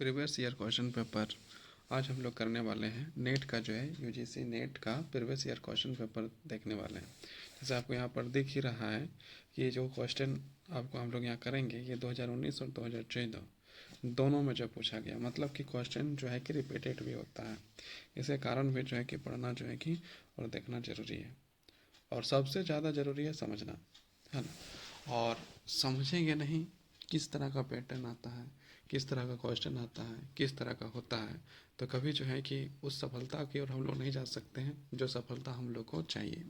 Previous year question paper आज हम लोग करने वाले हैं। नेट का जो है यूजीसी नेट का प्रीवियस ईयर क्वेश्चन पेपर देखने वाले हैं। जैसे आपको यहाँ पर दिख ही रहा है कि ये जो क्वेश्चन आपको हम लोग यहाँ करेंगे ये 2019 और 2014 दोनों में जो पूछा गया, मतलब कि क्वेश्चन जो है कि रिपीटेड भी होता है। इसे कारण भी जो है कि पढ़ना जो है कि और देखना ज़रूरी है, और सबसे ज़्यादा ज़रूरी है समझना, है ना। और समझेंगे नहीं किस तरह का पैटर्न आता है, किस तरह का क्वेश्चन आता है, किस तरह का होता है, तो कभी जो है कि उस सफलता की ओर हम लोग नहीं जा सकते हैं जो सफलता हम लोग को चाहिए।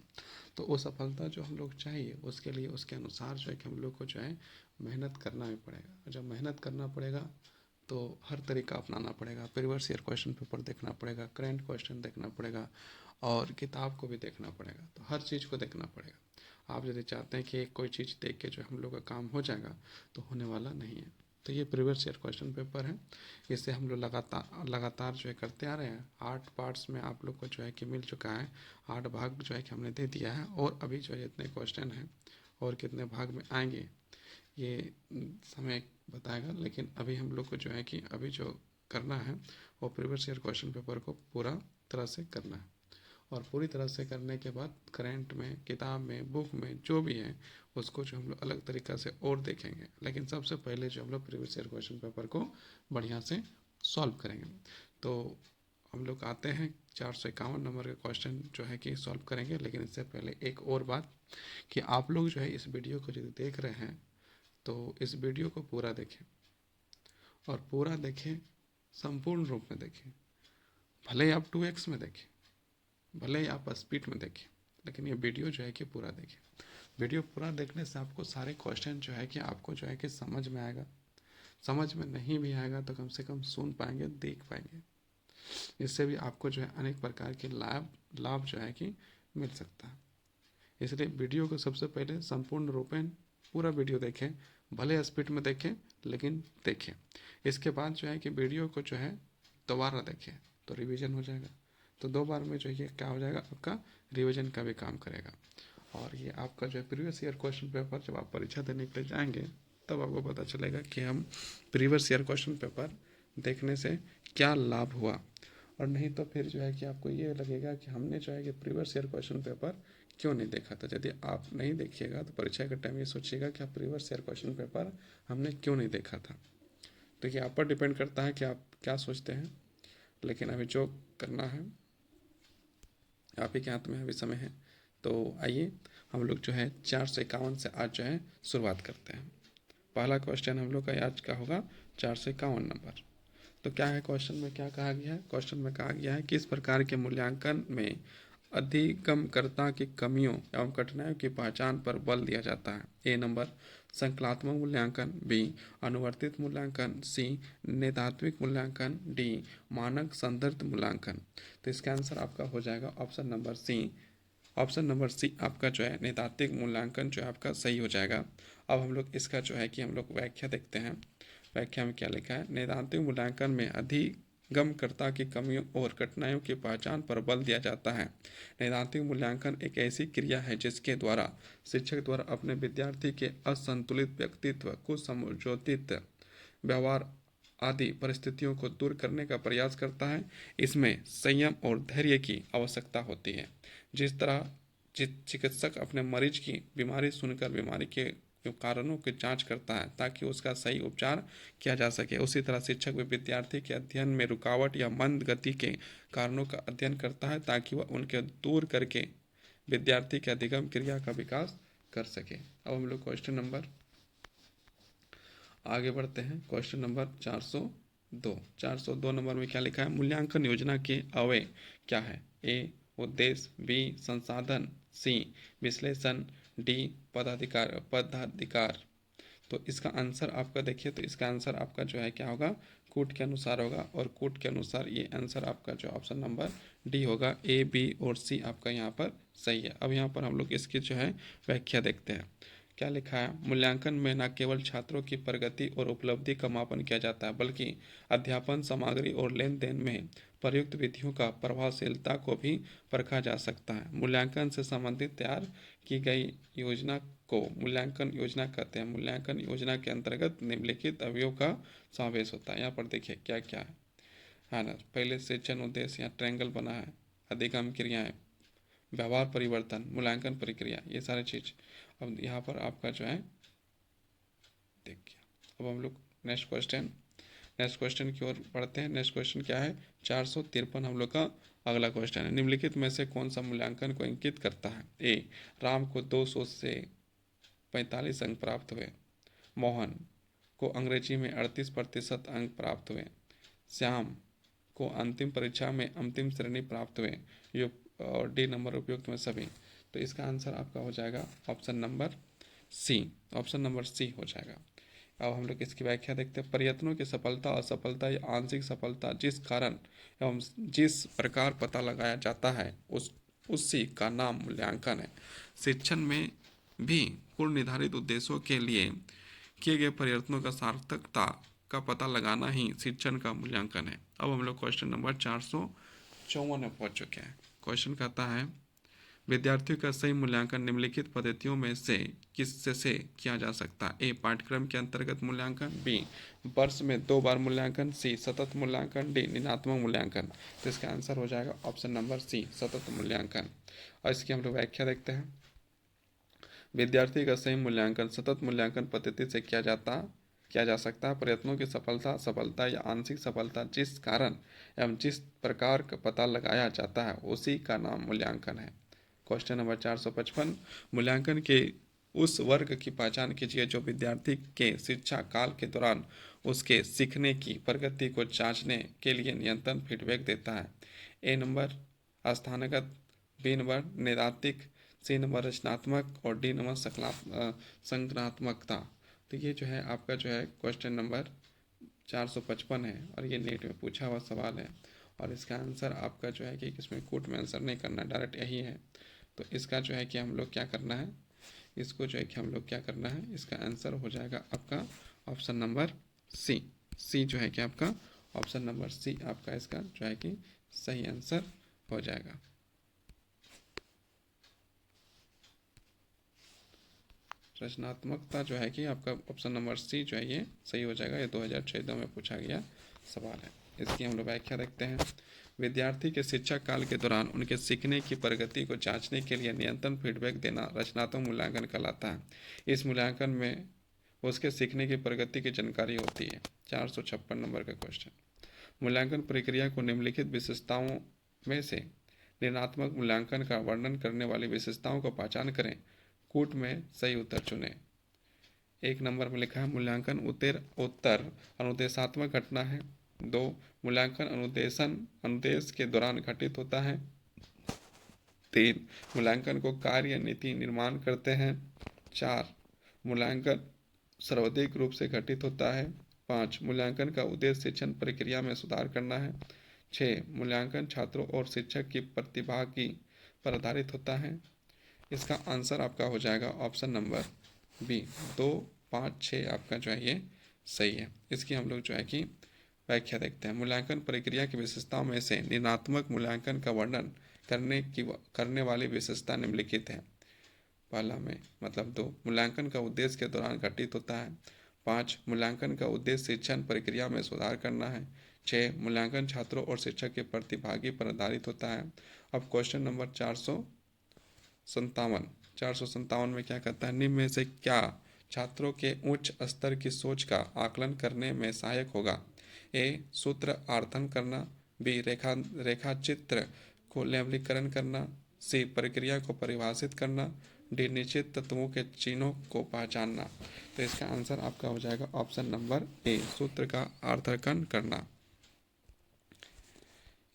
तो वो सफलता जो हम लोग चाहिए उसके लिए उसके अनुसार जो है कि हम लोग को जो है मेहनत करना भी पड़ेगा। जब मेहनत करना पड़ेगा तो हर तरीका अपनाना पड़ेगा। प्रीवियस ईयर क्वेश्चन पेपर देखना पड़ेगा, करंट क्वेश्चन देखना पड़ेगा, और किताब को भी देखना पड़ेगा। तो हर चीज़ को देखना पड़ेगा। आप यदि चाहते हैं कि कोई चीज़ देख के जो हम लोग का काम हो जाएगा तो होने वाला नहीं है। तो ये प्रीवियस ईयर क्वेश्चन पेपर है। इसे हम लोग लगातार जो है करते आ रहे हैं। 8 पार्ट्स में आप लोग को जो है कि मिल चुका है। 8 भाग जो है कि हमने दे दिया है, और अभी जो है इतने क्वेश्चन हैं और कितने भाग में आएंगे ये समय बताएगा। लेकिन अभी हम लोग को जो है कि अभी जो करना है वो प्रीवियस ईयर क्वेश्चन पेपर को पूरा तरह से करना है, और पूरी तरह से करने के बाद करंट में, किताब में, बुक में जो भी है उसको जो हम लोग अलग तरीक़ा से और देखेंगे। लेकिन सबसे पहले जो हम लोग प्रीवियस ईयर क्वेश्चन पेपर को बढ़िया से सॉल्व करेंगे। तो हम लोग आते हैं 451 नंबर के क्वेश्चन जो है कि सॉल्व करेंगे। लेकिन इससे पहले एक और बात कि आप लोग जो है इस वीडियो को यदि देख रहे हैं तो इस वीडियो को पूरा देखें, और पूरा देखें, संपूर्ण रूप में देखें। भले ही आप 2x में देखें, भले ही आप स्पीड में देखें, लेकिन ये वीडियो जो है कि पूरा देखें। वीडियो पूरा देखने से आपको सारे क्वेश्चन जो है कि आपको जो है कि समझ में आएगा। समझ में नहीं भी आएगा तो कम से कम सुन पाएंगे, देख पाएंगे। इससे भी आपको जो है अनेक प्रकार के लाभ जो है कि मिल सकता है। इसलिए वीडियो को सबसे पहले संपूर्ण रूपेण पूरा वीडियो देखें, भले स्पीड में देखें लेकिन देखें। इसके बाद जो है कि वीडियो को जो है दोबारा देखें तो रिवीजन हो जाएगा। तो 2 बार में जो है क्या हो जाएगा, आपका रिवीजन का भी काम करेगा। और ये आपका जो है प्रीवियस ईयर क्वेश्चन पेपर जब आप परीक्षा देने के लिए जाएंगे तब आपको पता चलेगा कि हम प्रीवियस ईयर क्वेश्चन पेपर देखने से क्या लाभ हुआ। और नहीं तो फिर जो है कि आपको ये लगेगा कि हमने जो है कि प्रीवियस ईयर क्वेश्चन पेपर क्यों नहीं देखा था। यदि आप नहीं देखिएगा तो परीक्षा के टाइम ये सोचिएगा कि आप प्रीवियस ईयर क्वेश्चन पेपर हमने क्यों नहीं देखा था। तो ये आप पर डिपेंड करता है कि आप क्या सोचते हैं। लेकिन अभी जो करना है आप ही के हाथ में अभी समय है। तो आइए हम लोग जो है 451 से आज जो है शुरुआत करते हैं। पहला क्वेश्चन हम लोग का आज का होगा 451 नंबर। तो क्या है क्वेश्चन में, क्या कहा गया है? क्वेश्चन में कहा गया है किस प्रकार के मूल्यांकन में अधिगमकर्ता की कमियों एवं कठिनाइयों की पहचान पर बल दिया जाता है। ए नंबर संकलात्मक मूल्यांकन, बी अनुवर्तित मूल्यांकन, सी नेतात्विक मूल्यांकन, डी मानक संदर्भ मूल्यांकन। तो इसका आंसर आपका हो जाएगा option number C. Option number C आपका जो है नेतात्विक मूल्यांकन जो है आपका सही हो जाएगा। अब हम लोग इसका जो है कि हम लोग व्याख्या देखते हैं। व्याख्या में क्या लिखा है? नेतात्विक मूल्यांकन में अधिगमकर्ता की कमियों और कठिनाइयों की पहचान पर बल दिया जाता है। नेतात्विक मूल्यांकन एक ऐसी क्रिया है जिसके द्वारा शिक्षक द्वारा अपने विद्यार्थी के असंतुलित व्यक्तित्व को समझौतित व्यवहार आदि परिस्थितियों को दूर करने का प्रयास करता है। इसमें संयम और धैर्य की आवश्यकता होती है। जिस तरह चिकित्सक अपने मरीज की बीमारी सुनकर बीमारी के कारणों की जांच करता है ताकि उसका सही उपचार किया जा सके, उसी तरह शिक्षक भी विद्यार्थी के अध्ययन में रुकावट या मंद गति के कारणों का अध्ययन करता है ताकि वह उनके दूर करके विद्यार्थी के अधिगम क्रिया का विकास कर सके। अब हम लोग क्वेश्चन नंबर आगे बढ़ते हैं। क्वेश्चन नंबर 402 नंबर में क्या लिखा है? मूल्यांकन योजना के अवयव क्या है? ए उद्देश्य, बी संसाधन, सी विश्लेषण, डी पदाधिकार। तो इसका आंसर आपका देखिए, तो इसका आंसर आपका जो है क्या होगा, कूट के अनुसार होगा, और कूट के अनुसार ये आंसर आपका जो ऑप्शन नंबर डी होगा। ए, बी और सी आपका यहाँ पर सही है। अब यहाँ पर हम लोग इसकी जो है व्याख्या देखते हैं। क्या लिखा है? मूल्यांकन में न केवल छात्रों की प्रगति और उपलब्धि का मापन किया जाता है बल्कि अध्यापन सामग्री और लेन देन में प्रयुक्त विधियों का प्रभावशीलता को भी परखा जा सकता है। मूल्यांकन से संबंधित तैयार की गई योजना को मूल्यांकन योजना कहते हैं। मूल्यांकन योजना के अंतर्गत निम्नलिखित अवयव का समावेश होता है। यहाँ पर देखिए क्या क्या है ना। पहले शिक्षण उद्देश्य, यहाँ ट्रायंगल बना है, अधिगम क्रियाएं, व्यवहार परिवर्तन, मूल्यांकन प्रक्रिया, ये सारी चीज। अब यहाँ पर आपका जो है देखिए, अब हम लोग नेक्स्ट क्वेश्चन की ओर बढ़ते हैं। नेक्स्ट क्वेश्चन क्या है, 453 हम लोग का अगला क्वेश्चन है। निम्नलिखित में से कौन सा मूल्यांकन को इंगित करता है। ए, राम को 200 से 45 अंक प्राप्त हुए। मोहन को अंग्रेजी में 38% अंक प्राप्त हुए। श्याम को अंतिम परीक्षा में अंतिम श्रेणी प्राप्त हुए। और डी नंबर उपयुक्त में सभी। तो इसका आंसर आपका हो जाएगा option number C. Option number C हो जाएगा। अब हम लोग इसकी व्याख्या देखते हैं। प्रयत्नों की सफलता, असफलता या आंशिक सफलता जिस कारण एवं जिस प्रकार पता लगाया जाता है उसी का नाम मूल्यांकन है। शिक्षण में भी पूर्व निर्धारित उद्देश्यों के लिए किए गए प्रयत्नों का सार्थकता का पता लगाना ही शिक्षण का मूल्यांकन है। अब हम लोग क्वेश्चन नंबर 454 में पहुंच चुके हैं। क्वेश्चन कहता है, विद्यार्थियों का सही मूल्यांकन निम्नलिखित पद्धतियों में से किससे किया जा सकता है। ए, पाठ्यक्रम के अंतर्गत मूल्यांकन। बी, वर्ष में 2 बार मूल्यांकन। सी, सतत मूल्यांकन। डी, ऋणात्मक मूल्यांकन। तो इसका आंसर हो जाएगा ऑप्शन नंबर सी, सतत मूल्यांकन। और इसकी हम लोग व्याख्या देखते हैं। विद्यार्थी का सही मूल्यांकन सतत मूल्यांकन पद्धति से किया जा सकता है। प्रयत्नों की सफलता, असफलता या आंशिक सफलता जिस कारण एवं जिस प्रकार का पता लगाया जाता है उसी का नाम मूल्यांकन है। क्वेश्चन नंबर 455, मूल्यांकन के उस वर्ग की पहचान कीजिए जो विद्यार्थी के शिक्षा काल के दौरान उसके सीखने की प्रगति को जांचने के लिए निरंतर फीडबैक देता है। ए नंबर स्थानगत, बी नंबर नैदातिक, सी नंबर रचनात्मक और डी नंबर संज्ञानात्मकता। तो ये जो है आपका जो है क्वेश्चन नंबर 455 है और ये नेट में पूछा हुआ सवाल है। और इसका आंसर आपका जो है कि इसमें कोट में आंसर नहीं करना, डायरेक्ट यही है। तो इसका जो है कि हम लोग क्या करना है, इसको जो है कि हम लोग क्या करना है, इसका आंसर हो जाएगा आपका ऑप्शन नंबर सी। सी जो है कि आपका ऑप्शन नंबर सी आपका इसका जो है कि सही आंसर हो जाएगा। रचनात्मकता जो है कि आपका ऑप्शन नंबर सी जो है ये सही हो जाएगा। ये 2014 में पूछा गया सवाल है। इसकी हम लोग व्याख्या देखते हैं। विद्यार्थी के शिक्षा काल के दौरान उनके सीखने की प्रगति को जांचने के लिए निरंतर फीडबैक देना रचनात्मक मूल्यांकन कहलाता है। इस मूल्यांकन में उसके सीखने की प्रगति की जानकारी होती है। 456 नंबर का क्वेश्चन, मूल्यांकन प्रक्रिया को निम्नलिखित विशेषताओं में से ऋणात्मक मूल्यांकन का वर्णन करने वाली विशेषताओं को पहचान करें। कूट में सही उत्तर चुनें। 1 नंबर में लिखा है मूल्यांकन उत्तर अनुदेशात्मक घटना है। 2, मूल्यांकन अनुदेश के दौरान घटित होता है। 3, मूल्यांकन को कार्य नीति निर्माण करते हैं। 4, मूल्यांकन सर्वाधिक रूप से घटित होता है। 5, मूल्यांकन का उद्देश्य शिक्षण प्रक्रिया में सुधार करना है। 6, मूल्यांकन छात्रों और शिक्षक की प्रतिभा की पर आधारित होता है। इसका आंसर आपका हो जाएगा ऑप्शन नंबर बी, 2, 5, 6 आपका जो है ये सही है। इसकी हम लोग जो है कि व्याख्या देखते हैं। मूल्यांकन प्रक्रिया की विशेषताओं में से ऋणात्मक मूल्यांकन का वर्णन करने वाली विशेषता निम्नलिखित है। पहला में मतलब 2, मूल्यांकन का उद्देश्य के दौरान घटित होता है। 5, मूल्यांकन का उद्देश्य शिक्षण प्रक्रिया में सुधार करना है। 6, मूल्यांकन छात्रों और शिक्षक के प्रतिभागी पर आधारित होता है। अब क्वेश्चन नंबर 457 में क्या कहता है, निम्न में से क्या छात्रों के उच्च स्तर की सोच का आकलन करने में सहायक होगा। ए, सूत्र आवर्धन करना। बी, रेखा चित्र को लेबलीकरण करना। सी, प्रक्रिया को परिभाषित करना। डी, निश्चित तत्वों के चिन्हों को पहचानना। तो इसका आंसर आपका हो जाएगा ऑप्शन नंबर ए, सूत्र का अर्थकन करना।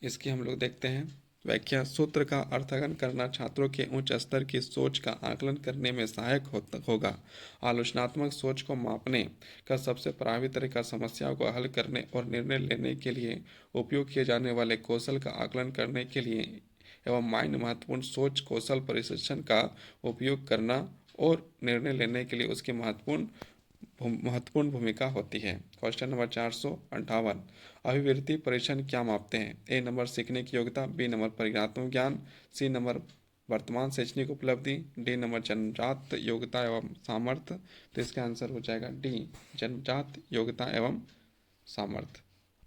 इसकी हम लोग देखते हैं व्याख्या। सूत्र का अर्थगन करना छात्रों के उच्च स्तर की सोच का आकलन करने में सहायक होगा। आलोचनात्मक सोच को मापने का सबसे प्रभावी तरीका समस्याओं को हल करने और निर्णय लेने के लिए उपयोग किए जाने वाले कौशल का आकलन करने के लिए एवं मायने महत्वपूर्ण सोच कौशल प्रशिक्षण का उपयोग करना और निर्णय लेने के लिए उसकी महत्वपूर्ण भूमिका होती है। क्वेश्चन नंबर 458, अभिवृत्ति परीक्षण क्या मापते हैं। ए नंबर सीखने की योग्यता। बी नंबर परिज्ञानात्मक ज्ञान। सी नंबर वर्तमान शैक्षणिक उपलब्धि, डी नंबर जन्मजात योग्यता एवं सामर्थ्य। तो इसका आंसर हो जाएगा डी, जन्मजात योग्यता एवं सामर्थ्य।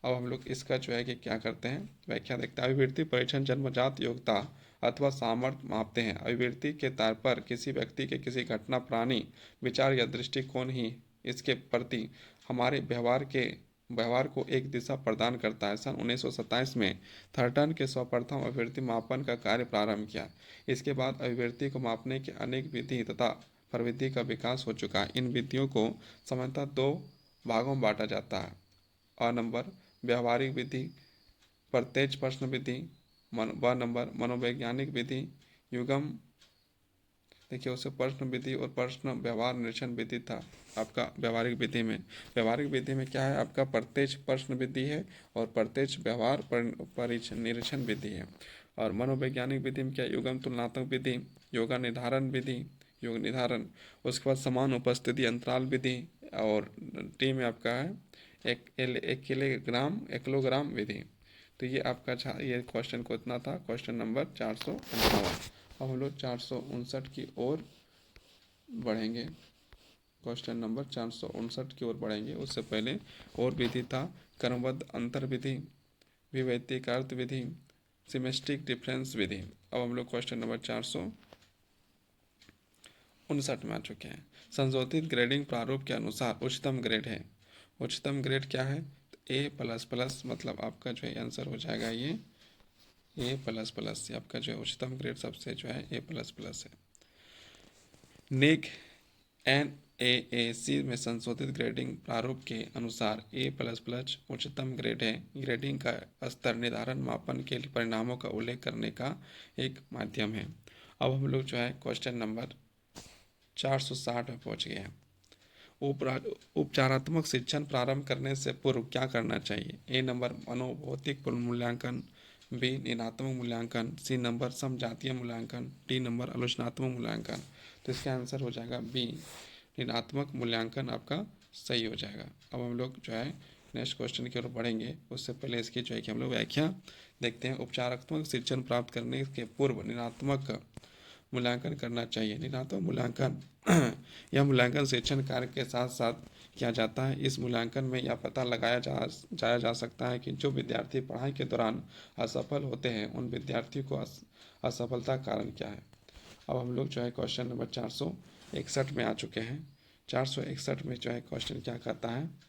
अब हम लोग इसका जो है कि क्या करते हैं, व्याख्या देखते हैं। अभिवृत्ति परीक्षण जन्मजात योग्यता अथवा सामर्थ्य मापते हैं। अभिवृत्ति के तौर पर किसी व्यक्ति के किसी घटना, प्राणी, विचार या दृष्टिकोण ही इसके प्रति हमारे व्यवहार को एक दिशा प्रदान करता है। सन 1927 में थर्टन के सर्वप्रथम अभिवृत्ति मापन का कार्य प्रारंभ किया। इसके बाद अभिवृत्ति को मापने के अनेक विधि तथा प्रविधि का विकास हो चुका है। इन विधियों को सामान्यतः दो भागों में बांटा जाता है। अ नंबर व्यवहारिक विधि, प्रत्यक्ष प्रश्न विधि। ब नंबर मनोवैज्ञानिक विधि, युगम। देखिए उससे प्रश्न विधि और प्रश्न व्यवहार निरीक्षण विधि था आपका व्यवहारिक विधि में। व्यवहारिक विधि में क्या है आपका, प्रत्यक्ष प्रश्न विधि है और प्रत्यक्ष व्यवहार निरीक्षण विधि है। और मनोवैज्ञानिक विधि में क्या, युगम तुलनात्मक विधि, योगा निर्धारण विधि, योग निर्धारण। उसके बाद समान उपस्थिति अंतराल विधि। और टी में आपका है एकिलोग्राम विधि। तो ये आपका ये क्वेश्चन को इतना था, क्वेश्चन नंबर 459। अब हम लोग 459 की ओर बढ़ेंगे, क्वेश्चन नंबर 459 की ओर बढ़ेंगे। उससे पहले और विधि था क्रमबद्ध अंतर विधि, विवैतिक अर्थ विधि, सिमेस्टिक डिफरेंस विधि। अब हम लोग क्वेश्चन नंबर 459 में आ चुके हैं। संशोधित ग्रेडिंग प्रारूप के अनुसार उच्चतम ग्रेड है। उच्चतम ग्रेड क्या है, ए प्लस प्लस, मतलब आपका जो है आंसर हो जाएगा ये ए प्लस प्लस। आपका जो है उच्चतम ग्रेड सबसे जो है ए प्लस प्लस है। नेक NAAC में संशोधित ग्रेडिंग प्रारूप के अनुसार ए प्लस प्लस उच्चतम ग्रेड है। ग्रेडिंग का स्तर निर्धारण मापन के लिए परिणामों का उल्लेख करने का एक माध्यम है। अब हम लोग जो है क्वेश्चन नंबर 460 में पहुंच गए हैं। उपचारात्मक शिक्षण प्रारंभ करने से पूर्व क्या करना चाहिए। ए नंबर मनोभौतिक मूल्यांकन, बी ऋणात्मक मूल्यांकन, सी नंबर समजातीय मूल्यांकन, डी नंबर आलोचनात्मक मूल्यांकन। तो इसका आंसर हो जाएगा बी, ऋणात्मक मूल्यांकन आपका सही हो जाएगा। अब हम लोग जो है नेक्स्ट क्वेश्चन की ओर बढ़ेंगे। उससे पहले इसकी जो है कि हम लोग व्याख्या देखते हैं। उपचारात्मक शिक्षण प्राप्त करने के पूर्व ऋणात्मक मूल्यांकन करना चाहिए। ऋणात्मक मूल्यांकन यह मूल्यांकन शिक्षण कार्य के साथ साथ किया जाता है। इस मूल्यांकन में यह पता जाया जा सकता है कि जो विद्यार्थी पढ़ाई के दौरान असफल होते हैं उन विद्यार्थियों को असफलता का कारण क्या है। अब हम लोग जो है क्वेश्चन नंबर 461 में आ चुके हैं। 461 में जो है क्वेश्चन क्या कहता है,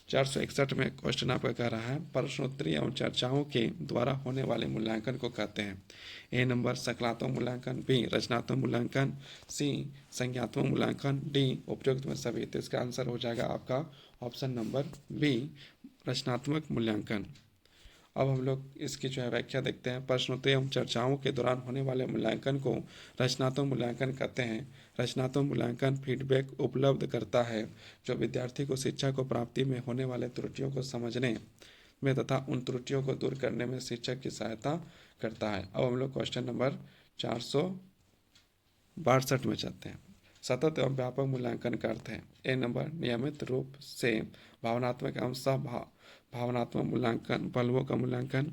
461 में क्वेश्चन आपका कह रहा है प्रश्नोत्तरी एवं चर्चाओं के द्वारा होने वाले मूल्यांकन को कहते हैं। ए नंबर संकलात्मक मूल्यांकन, बी रचनात्मक मूल्यांकन, सी संज्ञात्मक मूल्यांकन, डी उपयुक्त में सभी। तो इसका आंसर हो जाएगा आपका ऑप्शन नंबर बी, रचनात्मक मूल्यांकन। अब हम लोग इसकी जो है व्याख्या देखते हैं। प्रश्नोत्तरी एवं चर्चाओं के दौरान होने वाले मूल्यांकन को रचनात्मक मूल्यांकन कहते हैं। रचनात्मक मूल्यांकन फीडबैक उपलब्ध करता है जो विद्यार्थी को शिक्षा को प्राप्ति में होने वाले त्रुटियों को समझने में तथा उन त्रुटियों को दूर करने में शिक्षक की सहायता करता है। अब हम लोग क्वेश्चन नंबर 462 में चलते हैं। सतत एवं व्यापक मूल्यांकन का अर्थ है। ए नंबर नियमित रूप से भावनात्मक एवं भावनात्मक मूल्यांकन पहलुओं का मूल्यांकन,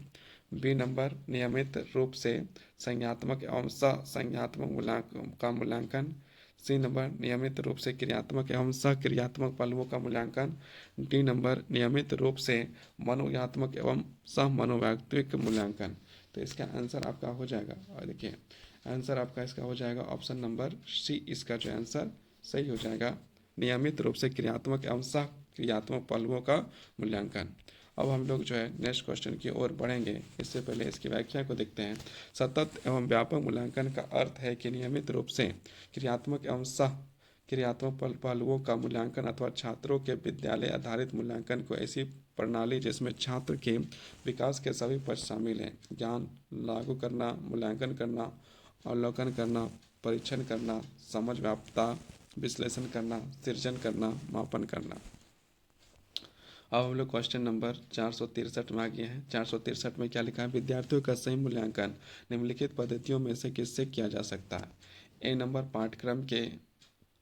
बी नंबर नियमित रूप से संज्ञात्मक एवं संज्ञात्मक का मूल्यांकन, सी नंबर नियमित रूप से क्रियात्मक एवं सक्रियात्मक पहलुओं का मूल्यांकन, डी नंबर नियमित रूप से मनोज्ञात्मक एवं मनोवैज्ञानिक मूल्यांकन। तो इसका आंसर आपका हो जाएगा, और देखिए आंसर आपका इसका हो जाएगा ऑप्शन नंबर सी, इसका जो आंसर सही हो जाएगा, नियमित रूप से क्रियात्मक एवं सक्रियात्मक पहलुओं का मूल्यांकन। अब हम लोग जो है नेक्स्ट क्वेश्चन की ओर बढ़ेंगे। इससे पहले इसकी व्याख्या को देखते हैं। सतत एवं व्यापक मूल्यांकन का अर्थ है कि नियमित रूप से क्रियात्मक एवं क्रियात्मक पहलुओं का मूल्यांकन अथवा छात्रों के विद्यालय आधारित मूल्यांकन को ऐसी प्रणाली जिसमें छात्र के विकास के सभी पक्ष शामिल हैं, ज्ञान लागू करना, मूल्यांकन करना, अवलोकन करना, परीक्षण करना, समझ व्याप्तता, विश्लेषण करना, सृजन करना, मापन करना। अब हम लोग क्वेश्चन नंबर 463 में आ गए हैं। 463 में क्या लिखा है, विद्यार्थियों का सही मूल्यांकन निम्नलिखित पद्धतियों में से किससे किया जा सकता है। ए नंबर पाठ्यक्रम के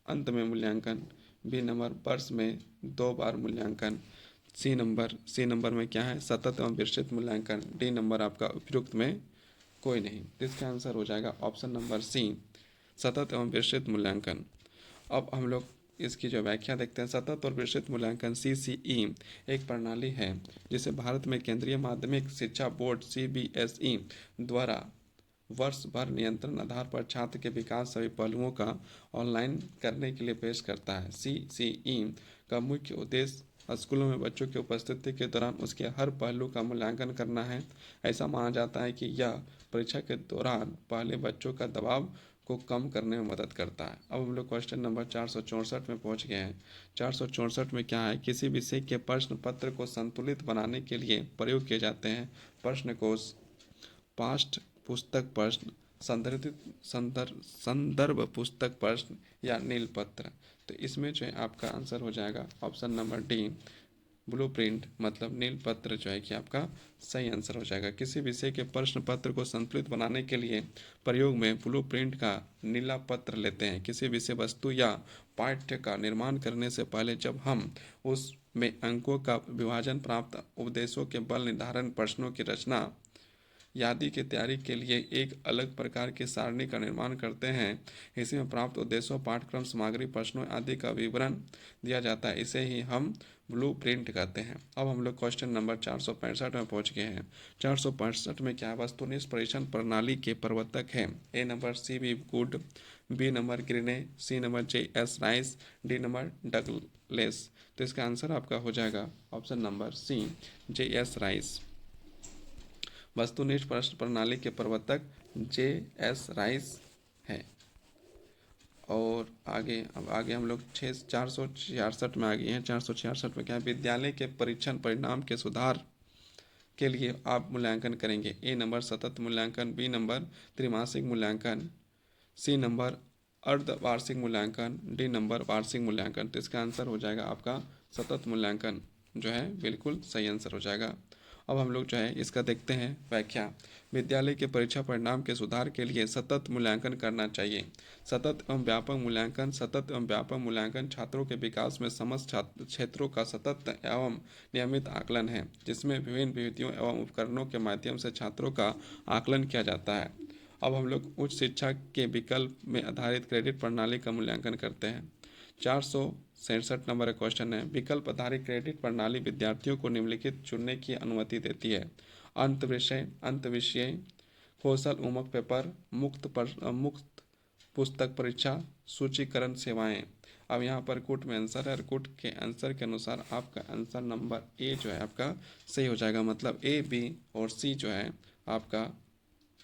अंत में मूल्यांकन, बी नंबर वर्ष में 2 बार मूल्यांकन, सी नंबर में क्या है सतत एवं विस्तृत मूल्यांकन, डी नंबर आपका उपयुक्त में कोई नहीं। तो इसका आंसर हो जाएगा ऑप्शन नंबर सी, सतत एवं विस्तृत मूल्यांकन। अब हम लोग इसकी जो व्याख्या देखते हैं। सतत और विस्तृत मूल्यांकन CCE एक प्रणाली है जिसे भारत में केंद्रीय माध्यमिक शिक्षा बोर्ड CBSE द्वारा वर्ष भर नियंत्रण आधार पर छात्र के विकास सभी पहलुओं का ऑनलाइन करने के लिए पेश करता है। CCE का मुख्य उद्देश्य स्कूलों में बच्चों की उपस्थिति के दौरान उसके हर पहलू का मूल्यांकन करना है। ऐसा माना जाता है कि यह परीक्षा के दौरान पहले बच्चों का दबाव को कम करने में मदद करता है। अब हम लोग क्वेश्चन नंबर 464 में पहुंच गए हैं। 464 में क्या है, किसी विषय के प्रश्न पत्र को संतुलित बनाने के लिए प्रयोग किए जाते हैं प्रश्न कोश, पाठ्य पुस्तक प्रश्न, संदर्भ पुस्तक प्रश्न या नील पत्र। तो इसमें जो है आपका आंसर हो जाएगा ऑप्शन नंबर डी, ब्लूप्रिंट, मतलब नील पत्र जो है कि आपका सही आंसर हो जाएगा। किसी विषय के प्रश्न पत्र को संतुलित बनाने के लिए प्रयोग में ब्लूप्रिंट का नीला पत्र लेते हैं। किसी विषय वस्तु या पाठ्य का निर्माण करने से पहले जब हम उसमें अंकों का विभाजन, प्राप्त उपदेशों के बल निर्धारण, प्रश्नों की रचना यादी की तैयारी के लिए एक अलग प्रकार की सारणी का निर्माण करते हैं। इसी में प्राप्त उद्देश्यों, पाठ्यक्रम सामग्री, प्रश्नों आदि का विवरण दिया जाता है। इसे ही हम ब्लू प्रिंट कहते हैं। अब हम लोग क्वेश्चन नंबर 465 में पहुंच गए हैं। 465 में क्या, वस्तुनिष्ठ परीक्षण प्रणाली के प्रवर्तक हैं। A number CB Good, B number Greene, C number JS Rice, D number Douglas. तो इसका आंसर आपका हो जाएगा option number C, JS Rice. वस्तुनिष्ठ प्रश्न प्रणाली के प्रवर्तक JS राइस है। और आगे हम लोग 466 में आ गए हैं। 466 में क्या है, विद्यालय के परीक्षण परिणाम के सुधार के लिए आप मूल्यांकन करेंगे। ए नंबर सतत मूल्यांकन, बी नंबर त्रिमासिक मूल्यांकन, सी नंबर अर्धवार्षिक मूल्यांकन, डी नंबर वार्षिक मूल्यांकन। तो इसका आंसर हो जाएगा आपका सतत मूल्यांकन जो है बिल्कुल सही आंसर हो जाएगा। अब हम लोग जो है इसका देखते हैं व्याख्या। विद्यालय के परीक्षा परिणाम के सुधार के लिए सतत मूल्यांकन करना चाहिए। सतत एवं व्यापक मूल्यांकन, सतत एवं व्यापक मूल्यांकन छात्रों के विकास में समस्त क्षेत्रों का सतत एवं नियमित आकलन है, जिसमें विभिन्न विधियों एवं उपकरणों के माध्यम से छात्रों का आकलन किया जाता है। अब हम लोग उच्च शिक्षा के विकल्प में आधारित क्रेडिट प्रणाली का मूल्यांकन करते हैं। 467 नंबर का क्वेश्चन है, विकल्प आधारित क्रेडिट प्रणाली विद्यार्थियों को निम्नलिखित चुनने की अनुमति देती है। अंत विषय, कौशल उन्मुख पेपर, मुक्त पुस्तक परीक्षा, सूचीकरण सेवाएं। अब यहाँ पर कुट में आंसर है और कुट के आंसर के अनुसार आपका आंसर नंबर ए जो है आपका सही हो जाएगा। मतलब A, B और C जो है आपका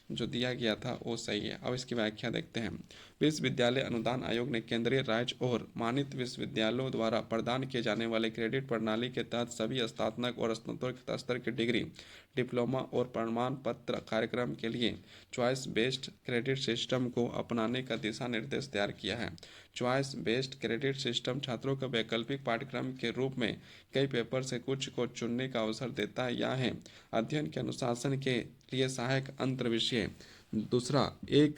जो दिया गया था वो सही है। अब इसकी व्याख्या देखते हैं। विश्वविद्यालय अनुदान आयोग ने केंद्रीय, राज्य और मानित विश्वविद्यालयों द्वारा प्रदान किए जाने वाले क्रेडिट प्रणाली के तहत सभी स्नातक और स्नातकोत्तर स्तर की डिग्री, डिप्लोमा और प्रमाण पत्र कार्यक्रम के लिए चॉइस बेस्ड क्रेडिट सिस्टम को अपनाने का दिशा निर्देश तैयार किया है। चॉइस बेस्ड क्रेडिट सिस्टम छात्रों को वैकल्पिक पाठ्यक्रम के रूप में कई पेपर से कुछ को चुनने का अवसर देता है। यह है अध्ययन के अनुशासन के लिए सहायक अंतर विषय। दूसरा, एक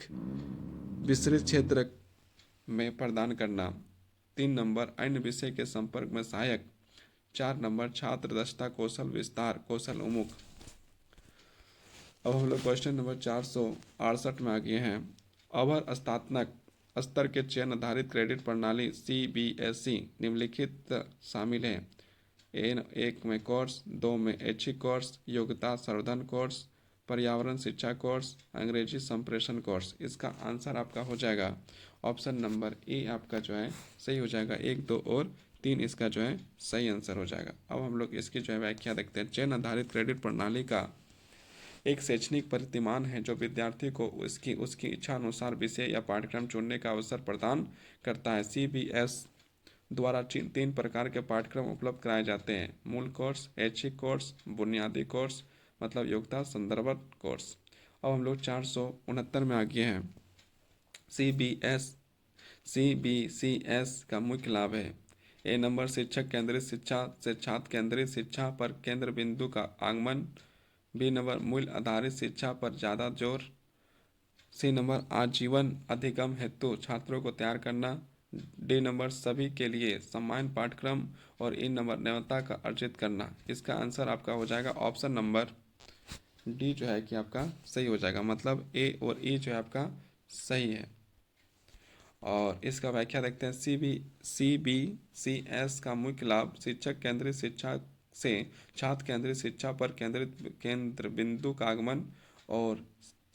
विस्तृत क्षेत्र में प्रदान करना। 3 नंबर अन्य विषय के संपर्क में सहायक। 4 नंबर छात्र दक्षता कौशल विस्तार, कौशल उन्मुख। अब हम लोग क्वेश्चन नंबर 468 में आ गए हैं। अवर स्नातक स्तर के चयन आधारित क्रेडिट प्रणाली CBSE निम्नलिखित शामिल है। 1 में कोर्स, 2 में ऐच्छिक कोर्स, योग्यता संवर्धन कोर्स, पर्यावरण शिक्षा कोर्स, अंग्रेजी संप्रेषण कोर्स। इसका आंसर आपका हो जाएगा ऑप्शन नंबर ए, आपका जो है सही हो जाएगा। 1, 2 और 3 इसका जो है सही आंसर हो जाएगा। अब हम लोग इसकी जो है व्याख्या देखते हैं। चयन आधारित क्रेडिट प्रणाली का एक शैक्षणिक प्रतिमान है जो विद्यार्थी को उसकी इच्छा अनुसार विषय या पाठ्यक्रम चुनने का अवसर प्रदान करता है। CBS द्वारा 3 प्रकार के पाठ्यक्रम उपलब्ध कराए जाते हैं। मूल कोर्स, ऐच्छिक कोर्स, बुनियादी कोर्स, मतलब योग्यता संदर्भ कोर्स। अब हम लोग 469 में आ गए हैं। CBCS का मुख्य लाभ है। ए नंबर शिक्षक केंद्रित शिक्षा से छात्र केंद्रित शिक्षा पर केंद्र बिंदु का आगमन। बी नंबर मूल्य आधारित शिक्षा पर ज़्यादा जोर। सी नंबर आजीवन अधिगम हेतु छात्रों को तैयार करना। डी नंबर सभी के लिए समान पाठ्यक्रम। और ई नंबर नैतिकता का अर्जित करना। इसका आंसर आपका हो जाएगा ऑप्शन नंबर डी जो है कि आपका सही हो जाएगा, मतलब ए और ई जो है आपका सही है। और इसका व्याख्या देखते हैं। CBCS का मुख्य लाभ शिक्षक केंद्रित शिक्षा से छात्र केंद्रित शिक्षा पर केंद्र बिंदु का आगमन और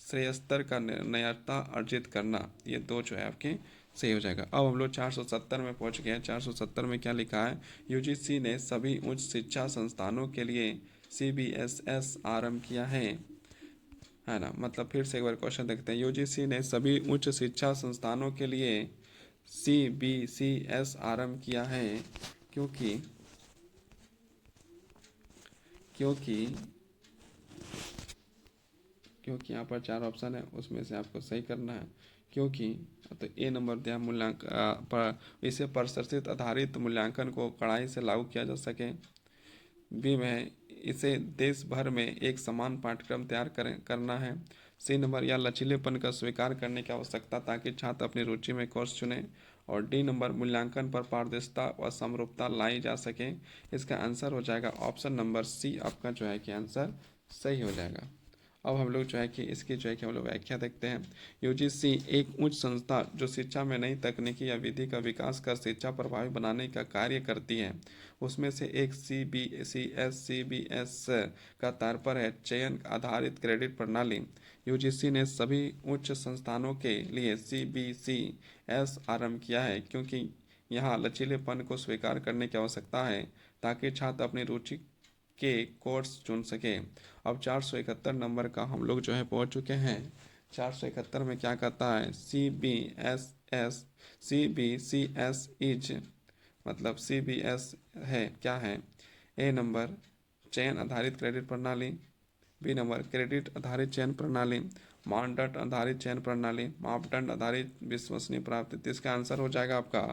श्रेयस्तर का नयता अर्जित करना, ये दो जो है आपके सही हो जाएगा। अब हम लोग 470 में पहुंच गए हैं। 470 में क्या लिखा है? यूजीसी ने सभी उच्च शिक्षा संस्थानों के लिए CBSS आरंभ किया है ना। मतलब फिर से एक बार क्वेश्चन देखते हैं। यूजीसी ने सभी उच्च शिक्षा संस्थानों के लिए CBCS आरंभ किया है क्योंकि क्योंकि क्योंकि यहाँ पर 4 ऑप्शन है, उसमें से आपको सही करना है। क्योंकि तो ए नंबर दिया मूल्यांकन पर इसे प्रदर्शित आधारित मूल्यांकन को कड़ाई से लागू किया जा सके। बी में इसे देश भर में एक समान पाठ्यक्रम तैयार करना है। सी नंबर या लचीलेपन का स्वीकार करने की आवश्यकता ताकि छात्र अपनी रुचि में कोर्स चुने। और डी नंबर मूल्यांकन पर पारदर्शिता व समरूपता लाई जा सके। इसका आंसर हो जाएगा ऑप्शन नंबर सी, आपका जो है कि आंसर सही हो जाएगा। अब हम लोग जो है कि इसकी जो है कि हम लोग व्याख्या देखते हैं। यूजीसी एक उच्च संस्था जो शिक्षा में नई तकनीकी या विधि का विकास कर शिक्षा प्रभावी बनाने का कार्य करती है। उसमें से एक CBS का तात्पर्य है चयन आधारित क्रेडिट प्रणाली। यूजीसी ने सभी उच्च संस्थानों के लिए CBCS आरंभ किया है क्योंकि यहाँ लचीलेपन को स्वीकार करने की आवश्यकता है ताकि छात्र अपनी रुचि के कोर्स चुन सके। अब 471 नंबर का हम लोग जो है पहुंच चुके हैं। 471 में क्या कहता है? CBCS इज, मतलब CBS है क्या है? ए नंबर चयन आधारित क्रेडिट प्रणाली, बी नंबर क्रेडिट आधारित चयन प्रणाली, मानदंड आधारित चयन प्रणाली, मापदंड आधारित विश्वसनीय प्राप्ति। तो इसका आंसर हो जाएगा आपका,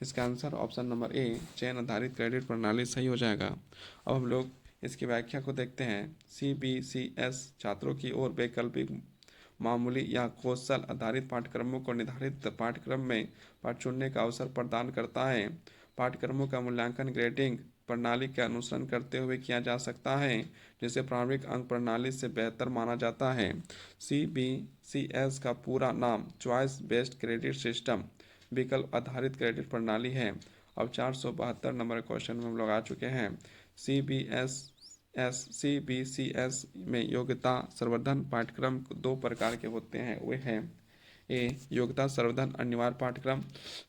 इसका आंसर ऑप्शन नंबर ए चयन आधारित क्रेडिट प्रणाली सही हो जाएगा। अब हम लोग इसकी व्याख्या को देखते हैं। CBCS छात्रों की ओर वैकल्पिक मामूली या कौशल आधारित पाठ्यक्रमों को निर्धारित पाठ्यक्रम में पाठ चुनने का अवसर प्रदान करता है। पाठ्यक्रमों का मूल्यांकन ग्रेडिंग प्रणाली का अनुसरण करते हुए किया जा सकता है जिसे प्रारंभिक अंक प्रणाली से बेहतर माना जाता है। CBCS का पूरा नाम चॉइस बेस्ड क्रेडिट सिस्टम विकल्प आधारित क्रेडिट प्रणाली है। अब 472 नंबर क्वेश्चन में हम लोग आ चुके हैं। CBCS में योग्यता संवर्धन पाठ्यक्रम दो प्रकार के होते हैं। वे हैं ए योग्यता संवर्धन अनिवार्य पाठ्यक्रम,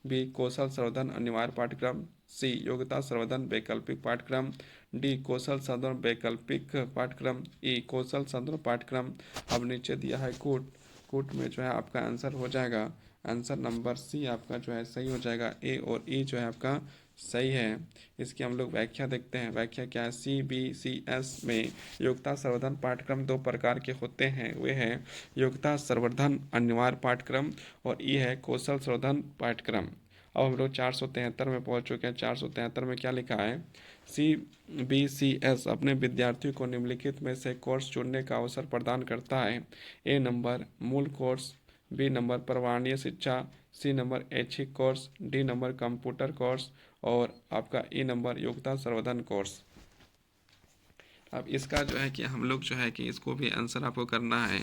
बी कौशल संवर्धन अनिवार्य पाठ्यक्रम, सी योग्यता संवर्धन वैकल्पिक पाठ्यक्रम, डी कौशल संवर्धन वैकल्पिक पाठ्यक्रम, ई कौशल संवर्धन पाठ्यक्रम। अब नीचे दिया है कूट में जो है आपका आंसर हो जाएगा, आंसर नंबर सी आपका जो है सही हो जाएगा। ए और ई जो है आपका सही है। इसकी हम लोग व्याख्या देखते हैं। व्याख्या क्या है? CBCS में योग्यता संवर्धन पाठ्यक्रम दो प्रकार के होते हैं। वे हैं योग्यता संवर्धन अनिवार्य पाठ्यक्रम और ई है कौशल संवर्धन पाठ्यक्रम। अब हम लोग 473 में पहुंच चुके हैं। 473 में क्या लिखा है? CBCS अपने विद्यार्थियों को निम्नलिखित में से कोर्स चुनने का अवसर प्रदान करता है। ए नंबर मूल कोर्स, बी नंबर पर्यावरणीय शिक्षा, सी नंबर ऐच्छिक course, D number computer course और आपका ई नंबर योग्यता संवर्धन कोर्स। अब इसका जो है कि हम लोग जो है कि इसको भी आंसर आपको करना है,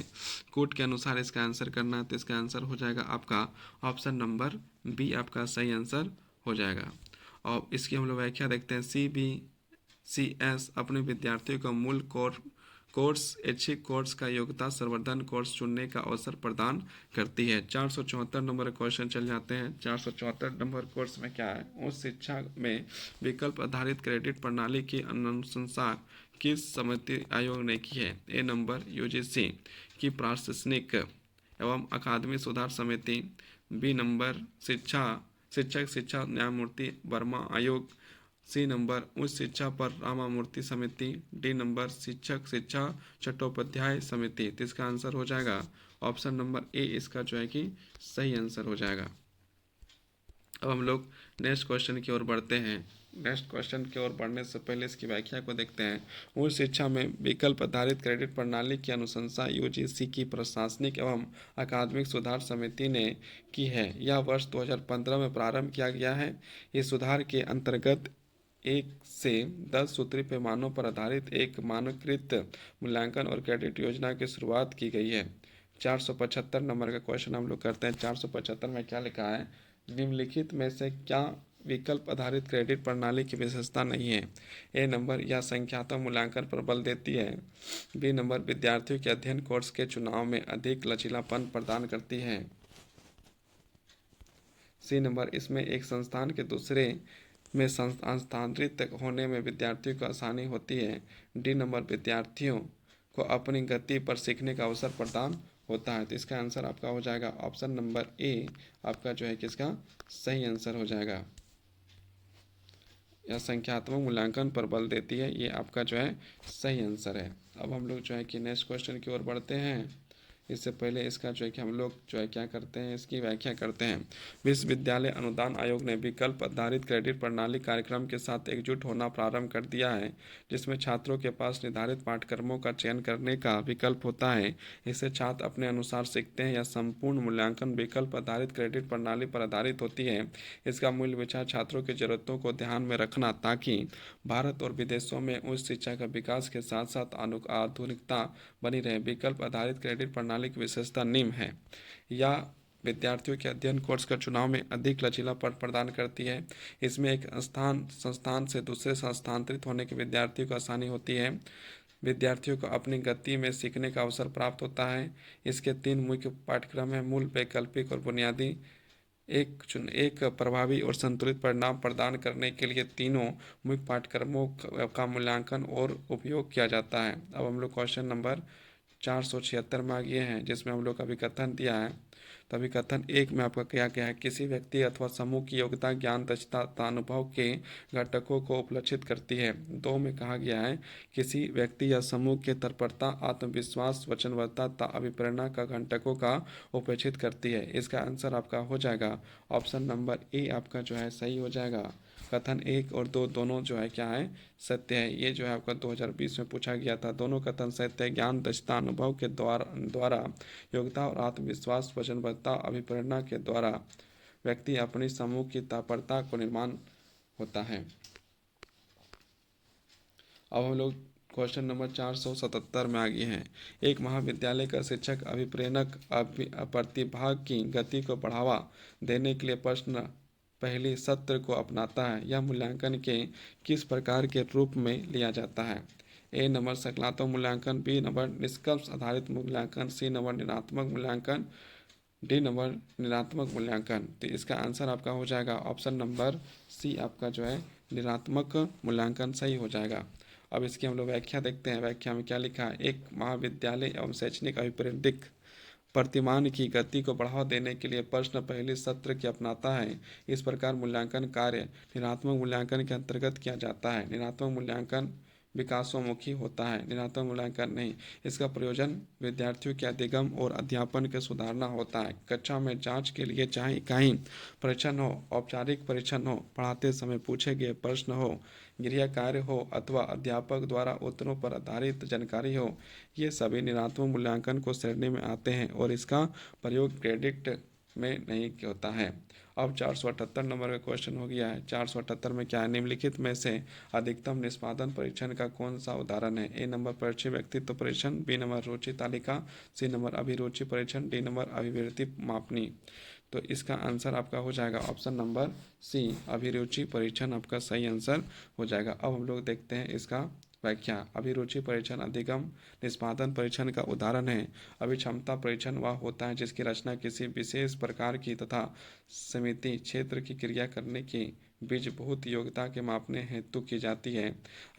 कोड के अनुसार इसका आंसर करना है। तो इसका आंसर हो जाएगा आपका ऑप्शन नंबर बी, आपका सही आंसर हो जाएगा। और इसकी हम लोग व्याख्या देखते हैं। CBCS अपने विद्यार्थियों को मूल कोर्स ऐच्छिक कोर्स का योग्यता संवर्धन कोर्स चुनने का अवसर प्रदान करती है। 474 नंबर क्वेश्चन चल जाते हैं। 474 नंबर कोर्स में क्या है? उस शिक्षा में विकल्प आधारित क्रेडिट प्रणाली की अनुशंसा किस समिति आयोग ने की है? ए नंबर यूजीसी की प्रशासनिक एवं अकादमी सुधार समिति, बी नंबर शिक्षक शिक्षा न्यायमूर्ति वर्मा आयोग, सी नंबर उच्च शिक्षा पर रामामूर्ति समिति, डी नंबर शिक्षक शिक्षा चट्टोपाध्याय समिति। तो इसका आंसर हो जाएगा ऑप्शन नंबर ए, इसका जो है कि सही आंसर हो जाएगा। अब हम लोग नेक्स्ट क्वेश्चन की ओर बढ़ते हैं। नेक्स्ट क्वेश्चन की ओर बढ़ने से पहले इसकी व्याख्या को देखते हैं। उच्च शिक्षा में विकल्प आधारित क्रेडिट प्रणाली की अनुशंसा यूजीसी की प्रशासनिक एवं अकादमिक सुधार समिति ने की है। यह वर्ष 2015 में प्रारंभ किया गया है। इस सुधार के अंतर्गत 1 से 10 सूत्री पैमानों पर आधारित एक मानकीकृत मूल्यांकन और क्रेडिट योजना की शुरुआत की गई है। 475 नंबर का क्वेश्चन हम लोग करते हैं। 475 में क्या लिखा है, निम्नलिखित में से क्या विकल्प आधारित क्रेडिट प्रणाली की विशेषता नहीं है। ए नंबर, यह संख्यात्मक मूल्यांकन पर बल देती है। बी नंबर, विद्यार्थियों के अध्ययन कोर्स के चुनाव में अधिक लचीलापन प्रदान करती है। सी नंबर, इसमें एक संस्थान के दूसरे में स्थानांतरित होने में विद्यार्थियों को आसानी होती है। डी नंबर, विद्यार्थियों को अपनी गति पर सीखने का अवसर प्रदान होता है। तो इसका आंसर आपका हो जाएगा ऑप्शन नंबर ए, आपका जो है किसका सही आंसर हो जाएगा। यह संख्यात्मक मूल्यांकन पर बल देती है, ये आपका जो है सही आंसर है। अब हम लोग जो है कि नेक्स्ट क्वेश्चन की ओर बढ़ते हैं। इससे पहले इसका जो है कि हम लोग जो है क्या करते हैं, इसकी व्याख्या करते हैं। विश्वविद्यालय अनुदान आयोग ने विकल्प आधारित क्रेडिट प्रणाली कार्यक्रम के साथ एकजुट होना प्रारंभ कर दिया है, जिसमें छात्रों के पास निर्धारित पाठ्यक्रमों का चयन करने का विकल्प होता है। इससे छात्र अपने अनुसार सीखते हैं। या संपूर्ण मूल्यांकन विकल्प आधारित क्रेडिट प्रणाली पर आधारित होती है। इसका मूल विचार छात्रों की जरूरतों को ध्यान में रखना, ताकि भारत और विदेशों में उच्च शिक्षा का विकास के साथ साथ आधुनिकता बनी रहे। विकल्प आधारित क्रेडिट प्रणाली की विशेषता निम्न है। या विद्यार्थियों के अध्ययन कोर्स का चुनाव में अधिक लचीलापन प्रदान करती है। इसमें एक संस्थान से दूसरे स्थानांतरित होने के विद्यार्थियों को आसानी होती है। विद्यार्थियों को अपनी गति में सीखने का अवसर प्राप्त होता है। इसके 3 मुख्य पाठ्यक्रम हैं, मूल, वैकल्पिक और बुनियादी। एक प्रभावी और संतुलित परिणाम प्रदान करने के लिए तीनों मुख्य पाठ्यक्रमों का मूल्यांकन और उपयोग किया जाता है। अब हम लोग क्वेश्चन नंबर 476 में आ गए हैं, जिसमें हम लोग का विकथन दिया है। तो विकथन 1 में आपका क्या क्या है, किसी व्यक्ति अथवा समूह की योग्यता, ज्ञान, दक्षता तथा अनुभव के घटकों को उपलक्षित करती है। 2 में कहा गया है, किसी व्यक्ति या समूह के तत्परता, आत्मविश्वास, वचनबद्धता तथा अभिप्रेरणा का घटकों का उपेक्षित करती है। इसका आंसर आपका हो जाएगा ऑप्शन नंबर ए, आपका जो है सही हो जाएगा। कथन 1 और 2 दोनों जो है क्या है, सत्य है। ये जो है आपका 2020 में पूछा गया था। दोनों कथन सत्य है। ज्ञान, दक्षता, अनुभव के द्वारा योग्यता और आत्मविश्वास, वचनबद्धता, अभिप्रेरणा के द्वारा व्यक्ति अपनी समूह की तत्परता को निर्माण होता है। अब हम लोग क्वेश्चन नंबर 477 में आ गए हैं। एक महाविद्यालय का शिक्षक अभिप्रेरक प्रतिभाग की गति को बढ़ावा देने के लिए प्रश्न पहली सत्र को अपनाता है। यह मूल्यांकन के किस प्रकार के रूप में लिया जाता है। ए नंबर, संकल्पात्मक मूल्यांकन। बी नंबर, निष्कर्ष आधारित मूल्यांकन। सी नंबर, निरात्मक मूल्यांकन। डी नंबर, निरात्मक मूल्यांकन। तो इसका आंसर आपका हो जाएगा ऑप्शन नंबर सी, आपका जो है निरात्मक मूल्यांकन सही हो जाएगा। अब इसकी हम लोग व्याख्या देखते हैं। व्याख्या में क्या लिखा है, एक महाविद्यालय एवं शैक्षणिक अभिप्रेरक प्रतिमान की गति को बढ़ावा देने के लिए प्रश्न पहले सत्र की अपनाता है। इस प्रकार मूल्यांकन कार्य निरात्मक मूल्यांकन के अंतर्गत किया जाता है। निरात्मक मूल्यांकन विकासोन्मुखी होता है, निरात्मक मूल्यांकन नहीं। इसका प्रयोजन विद्यार्थियों के अधिगम और अध्यापन के सुधारना होता है। कक्षा में जांच के लिए चाहे इकाई परीक्षण हो, औपचारिक परीक्षण हो, पढ़ाते समय पूछे गए प्रश्न हो, गृह कार्य हो अथवा अध्यापक द्वारा उत्तरों पर आधारित जानकारी हो, ये सभी निरात्मक मूल्यांकन को श्रेणी में आते हैं और इसका प्रयोग क्रेडिट में नहीं होता है। अब 478 नंबर का क्वेश्चन हो गया है। 478 में क्या है, निम्नलिखित में से अधिकतम निष्पादन परीक्षण का कौन सा उदाहरण है। ए नंबर, परीक्षण व्यक्तित्व परीक्षण। बी नंबर, रुचि तालिका। सी नंबर, अभिरुचि परीक्षण। डी नंबर, अभिवृत्ति मापनी। तो इसका आंसर आपका हो जाएगा ऑप्शन नंबर सी, अभिरुचि परीक्षण आपका सही आंसर हो जाएगा। अब हम लोग देखते हैं इसका व्याख्या। अभिरुचि परीक्षण अधिगम निष्पादन परीक्षण का उदाहरण है। अभिक्षमता परीक्षण वह होता है जिसकी रचना किसी विशेष प्रकार की तथा समिति क्षेत्र की क्रिया करने की बीजभूत योग्यता के मापने हेतु की जाती है।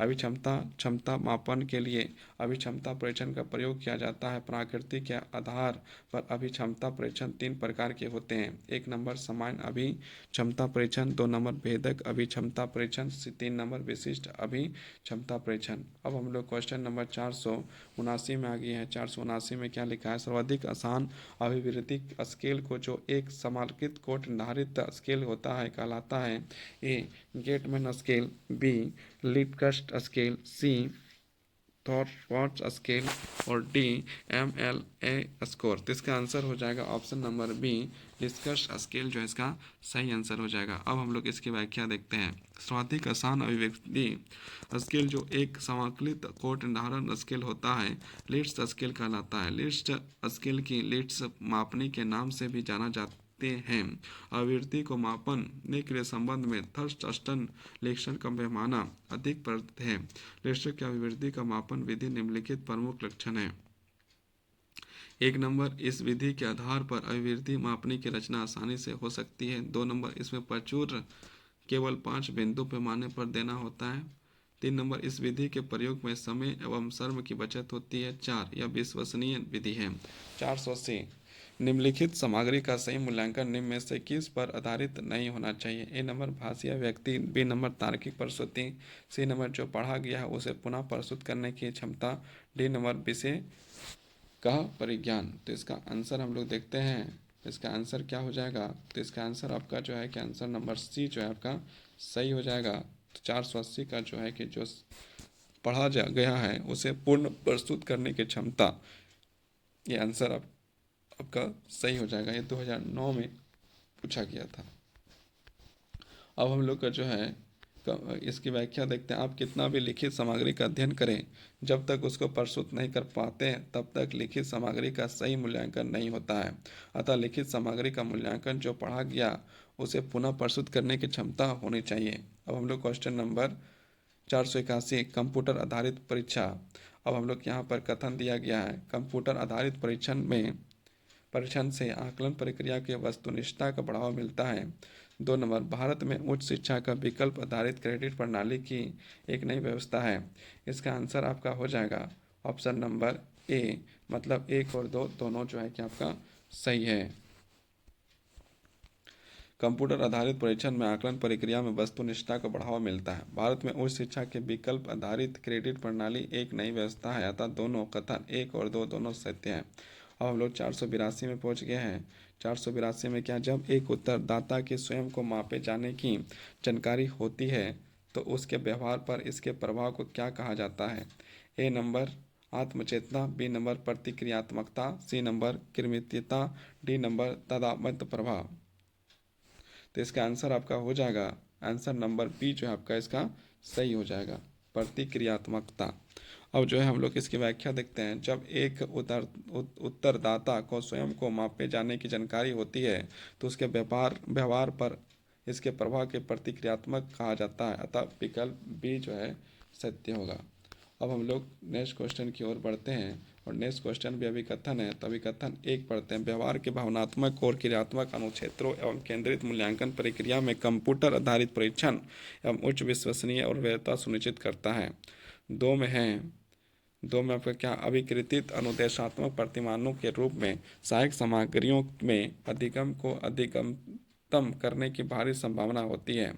क्षमता मापन के लिए अभिक्षमता परीक्षण का प्रयोग किया जाता है। प्रकृति के आधार पर अभिक्षमता परीक्षण 3 प्रकार के होते हैं। 1 नंबर, सामान्य अभिक्षमता परीक्षण। 2 नंबर, भेदक अभिक्षमता परीक्षण। 3 नंबर, विशिष्ट अभिक्षमता परीक्षण। अब हम लोग क्वेश्चन नंबर 479 में आ गए हैं। 479 में क्या लिखा है, सर्वाधिक आसान अभिवृद्धि स्केल को जो एक समानकृत कोट निर्धारित स्केल होता है कहलाता है। A, Guttman scale. B, Likert scale. C, thought scale और डी MLA स्कोर। तो इसका आंसर हो जाएगा option number B, discuss scale जो है इसका सही आंसर हो जाएगा। अब हम लोग इसकी व्याख्या देखते हैं। सर्वाधिक आसान अभिव्यक्ति स्केल जो एक समाकलित कोट निर्धारण स्केल होता है लीड्स स्केल कहलाता है। लीड्स स्केल की लीड्स मापनी के नाम से भी जाना जाते हैं। आवृत्ति को मापने के लिए संबंध में थर्स्टन लेक्शन का पैमाना अधिक प्रदत्त है। लेक्शन की आवृत्ति का मापन विधि निम्नलिखित प्रमुख लक्षण है। 1 नंबर, इस विधि के आधार पर आवृत्ति मापने की रचना आसानी से हो सकती है। 2 नंबर, इसमें प्रचुर केवल 5 बिंदु पैमाने पर देना होता है। 3 नंबर, इस विधि के प्रयोग में समय एवं श्रम की बचत होती है। 4, यह विश्वसनीय विधि है। 480, निम्नलिखित सामग्री का सही मूल्यांकन निम्न में से किस पर आधारित नहीं होना चाहिए। ए नंबर, भाषीय व्यक्ति। बी नंबर, तार्किक प्रस्तुति। सी नंबर, जो पढ़ा गया है उसे पुनः प्रस्तुत करने की क्षमता। डी नंबर, विषय का परिज्ञान। तो इसका आंसर हम लोग देखते हैं, इसका आंसर क्या हो जाएगा। तो इसका आंसर आपका जो है कि आंसर नंबर सी जो है आपका सही हो जाएगा। तो 480 का जो है कि जो पढ़ा जा गया है उसे पूर्ण प्रस्तुत करने की क्षमता, ये आंसर आपका सही हो जाएगा। ये 2009 में पूछा गया था। अब हम लोग का जो है इसकी व्याख्या देखते हैं। आप कितना भी लिखित सामग्री का अध्ययन करें, जब तक उसको प्रस्तुत नहीं कर पाते हैं तब तक लिखित सामग्री का सही मूल्यांकन नहीं होता है। अतः लिखित सामग्री का मूल्यांकन जो पढ़ा गया उसे पुनः प्रस्तुत करने की क्षमता होनी चाहिए। अब हम लोग क्वेश्चन नंबर 481, कंप्यूटर आधारित परीक्षा। अब हम लोग यहाँ पर कथन दिया गया है, कंप्यूटर आधारित परीक्षण से आकलन प्रक्रिया के वस्तुनिष्ठता का बढ़ावा मिलता है। 2 नंबर, भारत में उच्च शिक्षा का विकल्प आधारित क्रेडिट प्रणाली की एक नई व्यवस्था है। इसका आंसर आपका हो जाएगा ऑप्शन नंबर ए, मतलब 1 और 2 दोनों जो है कि आपका सही है। कंप्यूटर आधारित परीक्षण में आकलन प्रक्रिया में वस्तुनिष्ठता को बढ़ावा मिलता है। भारत में उच्च शिक्षा के विकल्प आधारित क्रेडिट प्रणाली एक नई व्यवस्था है। अतः दोनों कथन 1 और 2 दोनों सत्य हैं। अब हम लोग 482 में पहुंच गए हैं। 482 में क्या, जब एक उत्तरदाता के स्वयं को मापे जाने की जानकारी होती है तो उसके व्यवहार पर इसके प्रभाव को क्या कहा जाता है। ए नंबर, आत्मचेतना। बी नंबर, प्रतिक्रियात्मकता। सी नंबर, कृत्रिमता। डी नंबर, तादात्म्य प्रभाव। तो इसका आंसर आपका हो जाएगा आंसर नंबर बी जो है आपका इसका सही हो जाएगा, प्रतिक्रियात्मकता। अब जो है हम लोग इसकी व्याख्या देखते हैं। जब एक उत्तरदाता को स्वयं को मापे जाने की जानकारी होती है तो उसके व्यवहार पर इसके प्रभाव के प्रतिक्रियात्मक कहा जाता है। अतः विकल्प बी जो है सत्य होगा। अब हम लोग नेक्स्ट क्वेश्चन की ओर बढ़ते हैं और नेक्स्ट क्वेश्चन भी अभिकथन है। तो अभिकथन 1 पढ़ते हैं। व्यवहार के भावनात्मक और क्रियात्मक अनुक्षेत्रों एवं केंद्रित मूल्यांकन प्रक्रिया में कंप्यूटर आधारित परीक्षण एवं उच्च विश्वसनीय और वैधता सुनिश्चित करता है। 2 में आपका क्या, अभिकृतित अनुदेशात्मक प्रतिमानों के रूप में सहायक सामग्रियों में अधिगम को अधिगमतम करने की भारी संभावना होती है।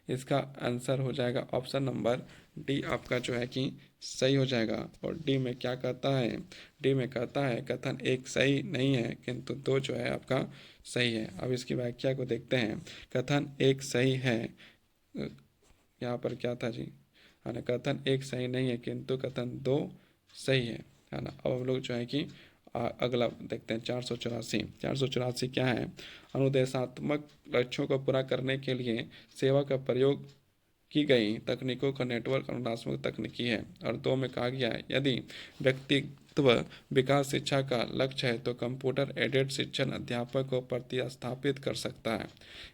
इसका आंसर हो जाएगा ऑप्शन नंबर डी आपका जो है कि सही हो जाएगा। और डी में क्या कहता है, डी में कहता है कथन 1 सही नहीं है किंतु 2 जो है आपका सही है। अब इसकी व्याख्या को देखते हैं। कथन 1 सही है, यहाँ पर क्या था जी, है ना, कथन 1 सही नहीं है किंतु कथन 2 सही है ना। अब हम लोग जो है कि अगला देखते हैं। 484 क्या है, अनुदेशात्मक लक्ष्यों को पूरा करने के लिए सेवा का प्रयोग की गई तकनीकों का नेटवर्क अनुदेशात्मक तकनीकी है। और 2 में कहा गया है, यदि व्यक्तित्व विकास शिक्षा का लक्ष्य है तो कंप्यूटर एडेड शिक्षण अध्यापक को प्रतिस्थापित कर सकता है।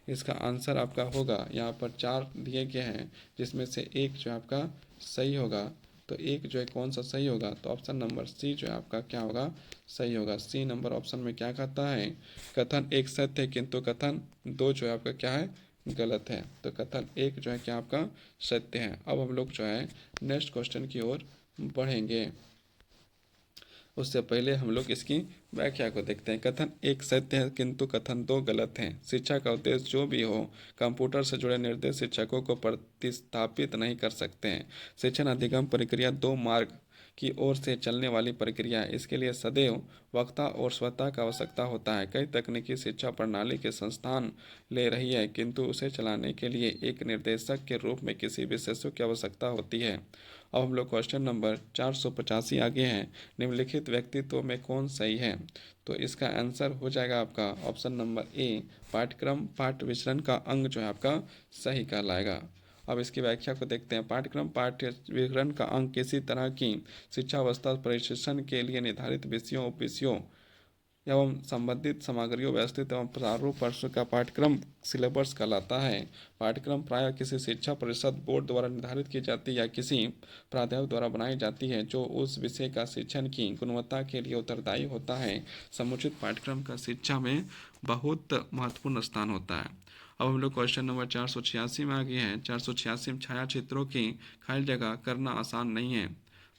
इसका आंसर आपका होगा, यहाँ पर 4 दिए गए हैं जिसमें से 1 जो आपका सही होगा। तो 1 जो है कौन सा सही होगा, तो ऑप्शन नंबर सी जो है आपका क्या होगा, सही होगा। सी नंबर ऑप्शन में क्या कहता है, कथन 1 सत्य है किंतु कथन 2 जो है आपका क्या है, गलत है। तो कथन 1 जो है क्या आपका सत्य है। अब हम लोग जो है नेक्स्ट क्वेश्चन की ओर बढ़ेंगे, उससे पहले हम लोग इसकी व्याख्या को देखते हैं। कथन 1 सत्य है किंतु कथन 2 गलत है। शिक्षा का उद्देश्य जो भी हो, कंप्यूटर से जुड़े निर्देश शिक्षकों को प्रतिस्थापित नहीं कर सकते हैं। शिक्षण अधिगम प्रक्रिया 2 मार्ग की ओर से चलने वाली प्रक्रिया है। इसके लिए सदैव वक्ता और स्वतः का आवश्यकता होता है। कई तकनीकी शिक्षा प्रणाली के संस्थान ले रही है किंतु उसे चलाने के लिए एक निर्देशक के रूप में किसी विशेषज्ञ की आवश्यकता होती है। अब हम लोग क्वेश्चन नंबर 485 आगे हैं। निम्नलिखित व्यक्तित्व में कौन सही है? तो इसका आंसर हो जाएगा आपका ऑप्शन नंबर ए, पाठ्यक्रम पाठ्य विचरण का अंग जो है आपका सही कहलाएगा। अब इसकी व्याख्या को देखते हैं। पाठ्यक्रम पाठ्य विवरण का अंग किसी तरह की शिक्षा अवस्था प्रशिक्षण के लिए निर्धारित विषयों उपविषयों एवं संबंधित सामग्रियों व्यवस्थित एवं प्रारूप प्रश्न का पाठ्यक्रम सिलेबस कहलाता है। पाठ्यक्रम प्रायः किसी शिक्षा परिषद बोर्ड द्वारा निर्धारित की जाती है या किसी प्राध्यापक द्वारा बनाई जाती है जो उस विषय का शिक्षण की गुणवत्ता के लिए उत्तरदायी होता है। समुचित पाठ्यक्रम का शिक्षा में बहुत महत्वपूर्ण स्थान होता है। अब हम लोग क्वेश्चन नंबर 486 में आ गए हैं। 486 में छाया चित्रों की खाली जगह करना आसान नहीं है।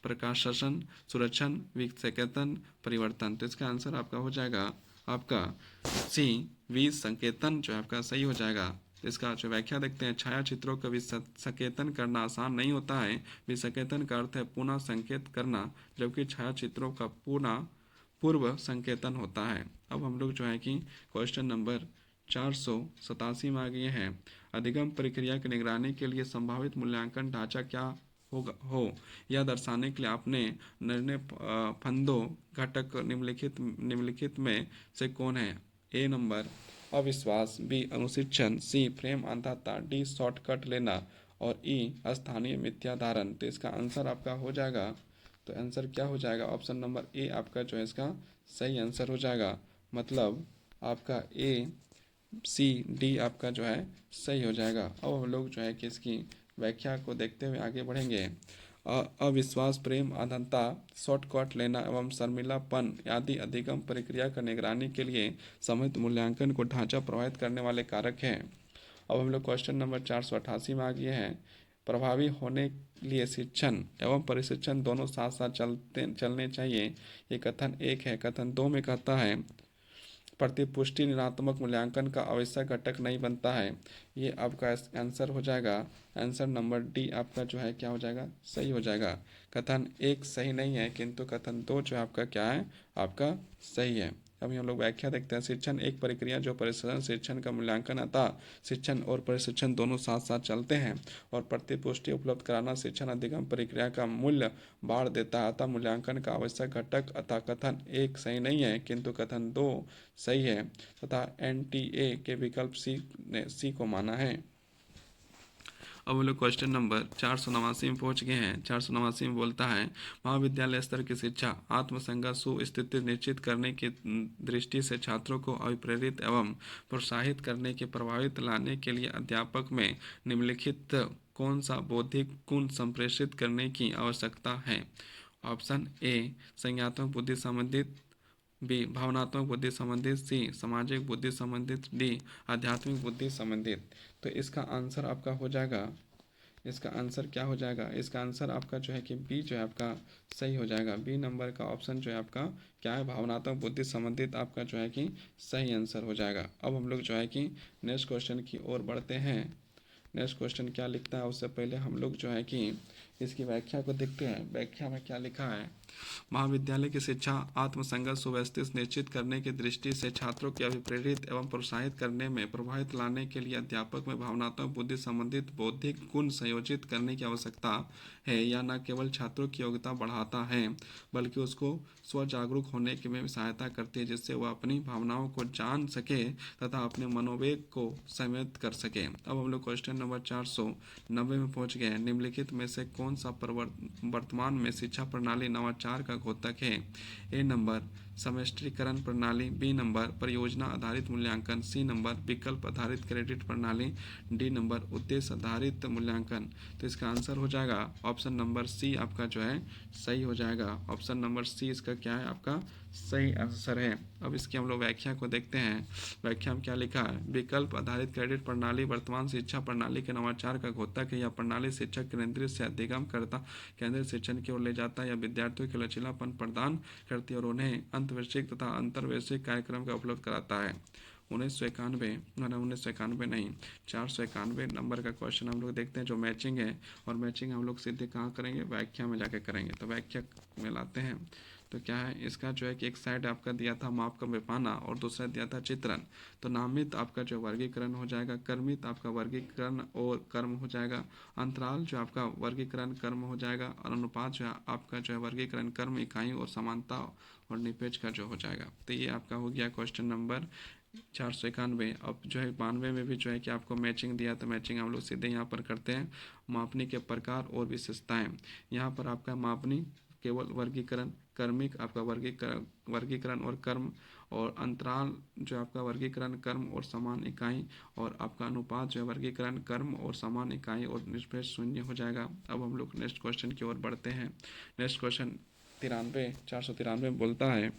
प्रकाशन, सुरक्षण, विसंकेतन, परिवर्तन। तो इसका आंसर आपका हो जाएगा आपका सी, विसंकेतन जो है आपका सही हो जाएगा। इसका जो व्याख्या देखते हैं। छाया चित्रों का विसंकेतन करना आसान नहीं होता है। विसंकेतन का अर्थ है पुनः संकेत करना, जबकि छाया चित्रों का पूर्व संकेतन होता है। अब हम लोग जो है कि क्वेश्चन नंबर 487 में आ गए हैं। अधिगम प्रक्रिया की निगरानी के लिए संभावित मूल्यांकन ढांचा क्या हो यह दर्शाने के लिए आपने निर्णय फंदों घटक निम्नलिखित में से कौन है? ए नंबर अविश्वास, बी अनुशिक्षण, सी फ्रेम अंधता, डी शॉर्टकट लेना और ई स्थानीय मिथ्या धारण। तो इसका आंसर आपका हो जाएगा, तो आंसर क्या हो जाएगा? ऑप्शन नंबर ए आपका जो है इसका सही आंसर हो जाएगा। मतलब आपका ए सी डी आपका जो है सही हो जाएगा। अब हम लोग जो है कि इसकी व्याख्या को देखते हुए आगे बढ़ेंगे। अविश्वास, प्रेम, अधनता, शॉर्टकट लेना एवं शर्मिलापन आदि अधिगम प्रक्रिया का निगरानी के लिए समृद्ध मूल्यांकन को ढांचा प्रभावित करने वाले कारक हैं। अब हम लोग क्वेश्चन नंबर 488 में आ गए हैं। प्रभावी होने के लिए शिक्षण एवं प्रशिक्षण दोनों साथ साथ चलने चाहिए, ये कथन एक है। कथन दो में कहता है प्रतिपुष्टि ऋणात्मक मूल्यांकन का आवश्यक घटक नहीं बनता है। ये आपका आंसर हो जाएगा। आंसर नंबर डी आपका जो है क्या हो जाएगा? सही हो जाएगा। कथन एक सही नहीं है, किंतु कथन दो जो आपका क्या है? आपका सही है। अभी हम लोग व्याख्या देखते हैं। शिक्षण एक प्रक्रिया जो प्रशिक्षण शिक्षण का मूल्यांकन अतः शिक्षण और प्रशिक्षण दोनों साथ साथ चलते हैं और प्रतिपुष्टि उपलब्ध कराना शिक्षण अधिगम प्रक्रिया का मूल्य बाढ़ देता है। अतः मूल्यांकन का आवश्यक घटक अतः कथन एक सही नहीं है, किंतु कथन दो सही है तथा एनटीए के विकल्प सी ने सी को माना है। अब हम लोग क्वेश्चन नंबर 489 में पहुंच गए हैं। 489 में बोलता है महाविद्यालय स्तर की शिक्षा आत्मसंगत सुस्थिति निश्चित करने की दृष्टि से छात्रों को अभिप्रेरित एवं प्रोत्साहित करने के प्रभावित लाने के लिए अध्यापक में निम्नलिखित कौन सा बौद्धिक गुण संप्रेषित करने की आवश्यकता है? ऑप्शन ए संज्ञानात्मक बुद्धि संबंधित, बी भावनात्मक बुद्धि संबंधित, सी सामाजिक बुद्धि संबंधित, डी आध्यात्मिक बुद्धि संबंधित। तो इसका आंसर आपका हो जाएगा, इसका आंसर क्या हो जाएगा? इसका आंसर आपका जो है कि बी जो है आपका सही हो जाएगा। बी नंबर का ऑप्शन जो है आपका क्या है? भावनात्मक बुद्धि संबंधित आपका जो है कि सही आंसर हो जाएगा। अब हम लोग जो है कि नेक्स्ट क्वेश्चन की ओर बढ़ते हैं। नेक्स्ट क्वेश्चन क्या लिखता है उससे पहले हम लोग जो है कि इसकी व्याख्या को देखते हैं। व्याख्या में क्या लिखा है? महाविद्यालय की शिक्षा आत्मसंगत सुव्यवस्थित निश्चित करने की दृष्टि से छात्रों के अभिप्रेरित एवं प्रोत्साहित करने में प्रभावित लाने के लिए अध्यापक में भावनात्मक बुद्धि संबंधित बौद्धिक गुण संयोजित करने की आवश्यकता है। यह न केवल छात्रों की योग्यता बढ़ाता है बल्कि उसको स्व जागरूक होने के में सहायता करती है, जिससे वह अपनी भावनाओं को जान सके तथा अपने मनोवेग को संयमित कर सके। अब हम लोग क्वेश्चन नंबर 490 में पहुंच गए हैं। निम्नलिखित में से कौन सा वर्तमान में शिक्षा प्रणाली नवाचार का घोतक है? ए नंबर समष्टीकरण प्रणाली, बी नंबर परियोजना आधारित मूल्यांकन, सी नंबर विकल्प आधारित क्रेडिट प्रणाली, डी नंबर उद्देश्य आधारित मूल्यांकन। तो इसका आंसर हो जाएगा ऑप्शन नंबर सी आपका जो है सही हो जाएगा। ऑप्शन नंबर सी इसका क्या है? आपका सही आंसर है। अब इसकी हम लोग व्याख्या को देखते हैं। व्याख्या में क्या लिखा है? विकल्प आधारित क्रेडिट प्रणाली वर्तमान शिक्षा प्रणाली के नवाचार का घोतक है। यह प्रणाली शिक्षक केंद्रित से अधिगम करता केंद्रित शिक्षण की ओर ले जाता है या विद्यार्थियों के लचीलापन प्रदान करती है और उन्हें अंतर्वैश्विक तथा अंतर्वैश्विक कार्यक्रम का उपलब्ध कराता है। 1991 नहीं 491 नंबर का क्वेश्चन हम लोग देखते हैं जो मैचिंग है, और मैचिंग हम लोग सीधे कहाँ करेंगे? व्याख्या में जाके करेंगे। तो व्याख्या में लाते हैं। तो क्या है इसका जो है कि एक साइड आपका दिया था माप का पैमाना और दूसरा दिया था चित्रण। तो नामित आपका जो वर्गीकरण हो जाएगा, कर्मित आपका वर्गीकरण और कर्म हो जाएगा, अंतराल जो आपका वर्गीकरण कर्म हो जाएगा, और अनुपात जो है आपका जो है वर्गीकरण कर्म इकाई और समानता और निपेज का जो हो जाएगा। तो ये आपका हो गया क्वेश्चन नंबर 491। अब जो है 92 में भी जो है कि आपको मैचिंग दिया, तो मैचिंग हम लोग सीधे यहाँ पर करते हैं। मापनी के प्रकार और विशेषताएं, यहाँ पर आपका मापनी केवल वर्गीकरण, कर्मिक आपका वर्गीकरण और कर्म, और अंतराल जो आपका वर्गीकरण कर्म और समान इकाई, और आपका अनुपात जो है वर्गीकरण कर्म और समान इकाई और निष्पक्ष शून्य हो जाएगा। अब हम लोग नेक्स्ट क्वेश्चन की ओर बढ़ते हैं। नेक्स्ट क्वेश्चन 493 बोलता है,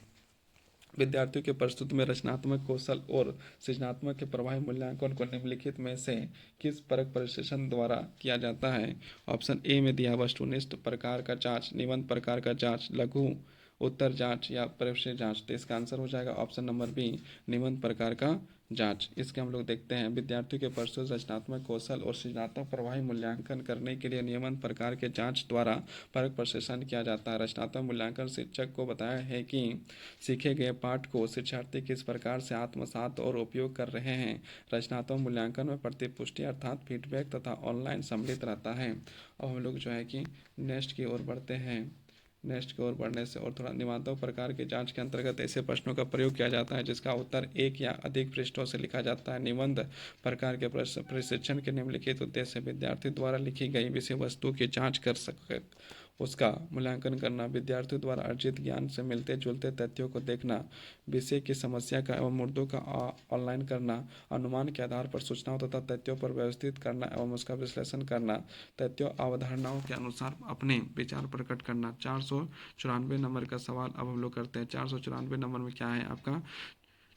विद्यार्थियों के प्रस्तुति में रचनात्मक कौशल और सृजनात्मक के प्रभावी मूल्यांकन को निम्नलिखित में से किस परख प्रशिक्षण द्वारा किया जाता है। ऑप्शन ए में दिया वस्तुनिष्ठ प्रकार का जांच, निबंध प्रकार का जांच, लघु उत्तर जांच या परिवेश जांच। तो इसका आंसर हो जाएगा ऑप्शन नंबर बी, निबंध प्रकार का जांच। इसके हम लोग देखते हैं, विद्यार्थियों के प्रस्तुत रचनात्मक कौशल और सृजनात्मक प्रभावी मूल्यांकन करने के लिए निबंध प्रकार के जांच द्वारा परख प्रशिक्षण किया जाता है। रचनात्मक मूल्यांकन शिक्षक को बताया है कि सीखे गए पाठ को शिक्षार्थी किस प्रकार से आत्मसात और उपयोग कर रहे हैं। रचनात्मक मूल्यांकन में प्रतिपुष्टि अर्थात फीडबैक तथा ऑनलाइन सम्मिलित रहता है। अब हम लोग जो है कि नेक्स्ट की ओर बढ़ते हैं। नेक्स्ट की ओर बढ़ने से और थोड़ा निबंधात्मक प्रकार की जांच के अंतर्गत ऐसे प्रश्नों का प्रयोग किया जाता है जिसका उत्तर एक या अधिक पृष्ठों से लिखा जाता है। निबंध प्रकार के प्रशिक्षण के निम्नलिखित उद्देश्य विद्यार्थी द्वारा लिखी गई विषय वस्तु की जांच कर सके, उसका मूल्यांकन करना, विद्यार्थियों द्वारा अर्जित ज्ञान से मिलते जुलते तथ्यों को देखना, विषय की समस्या का एवं मुद्दों का ऑनलाइन करना, अनुमान के आधार पर सूचनाओं तथा तथ्यों पर व्यवस्थित करना एवं उसका विश्लेषण करना, तथ्यों अवधारणाओं के अनुसार अपने विचार प्रकट करना। 494 नंबर का सवाल अब हम लोग करते हैं। 494 नंबर में क्या है आपका,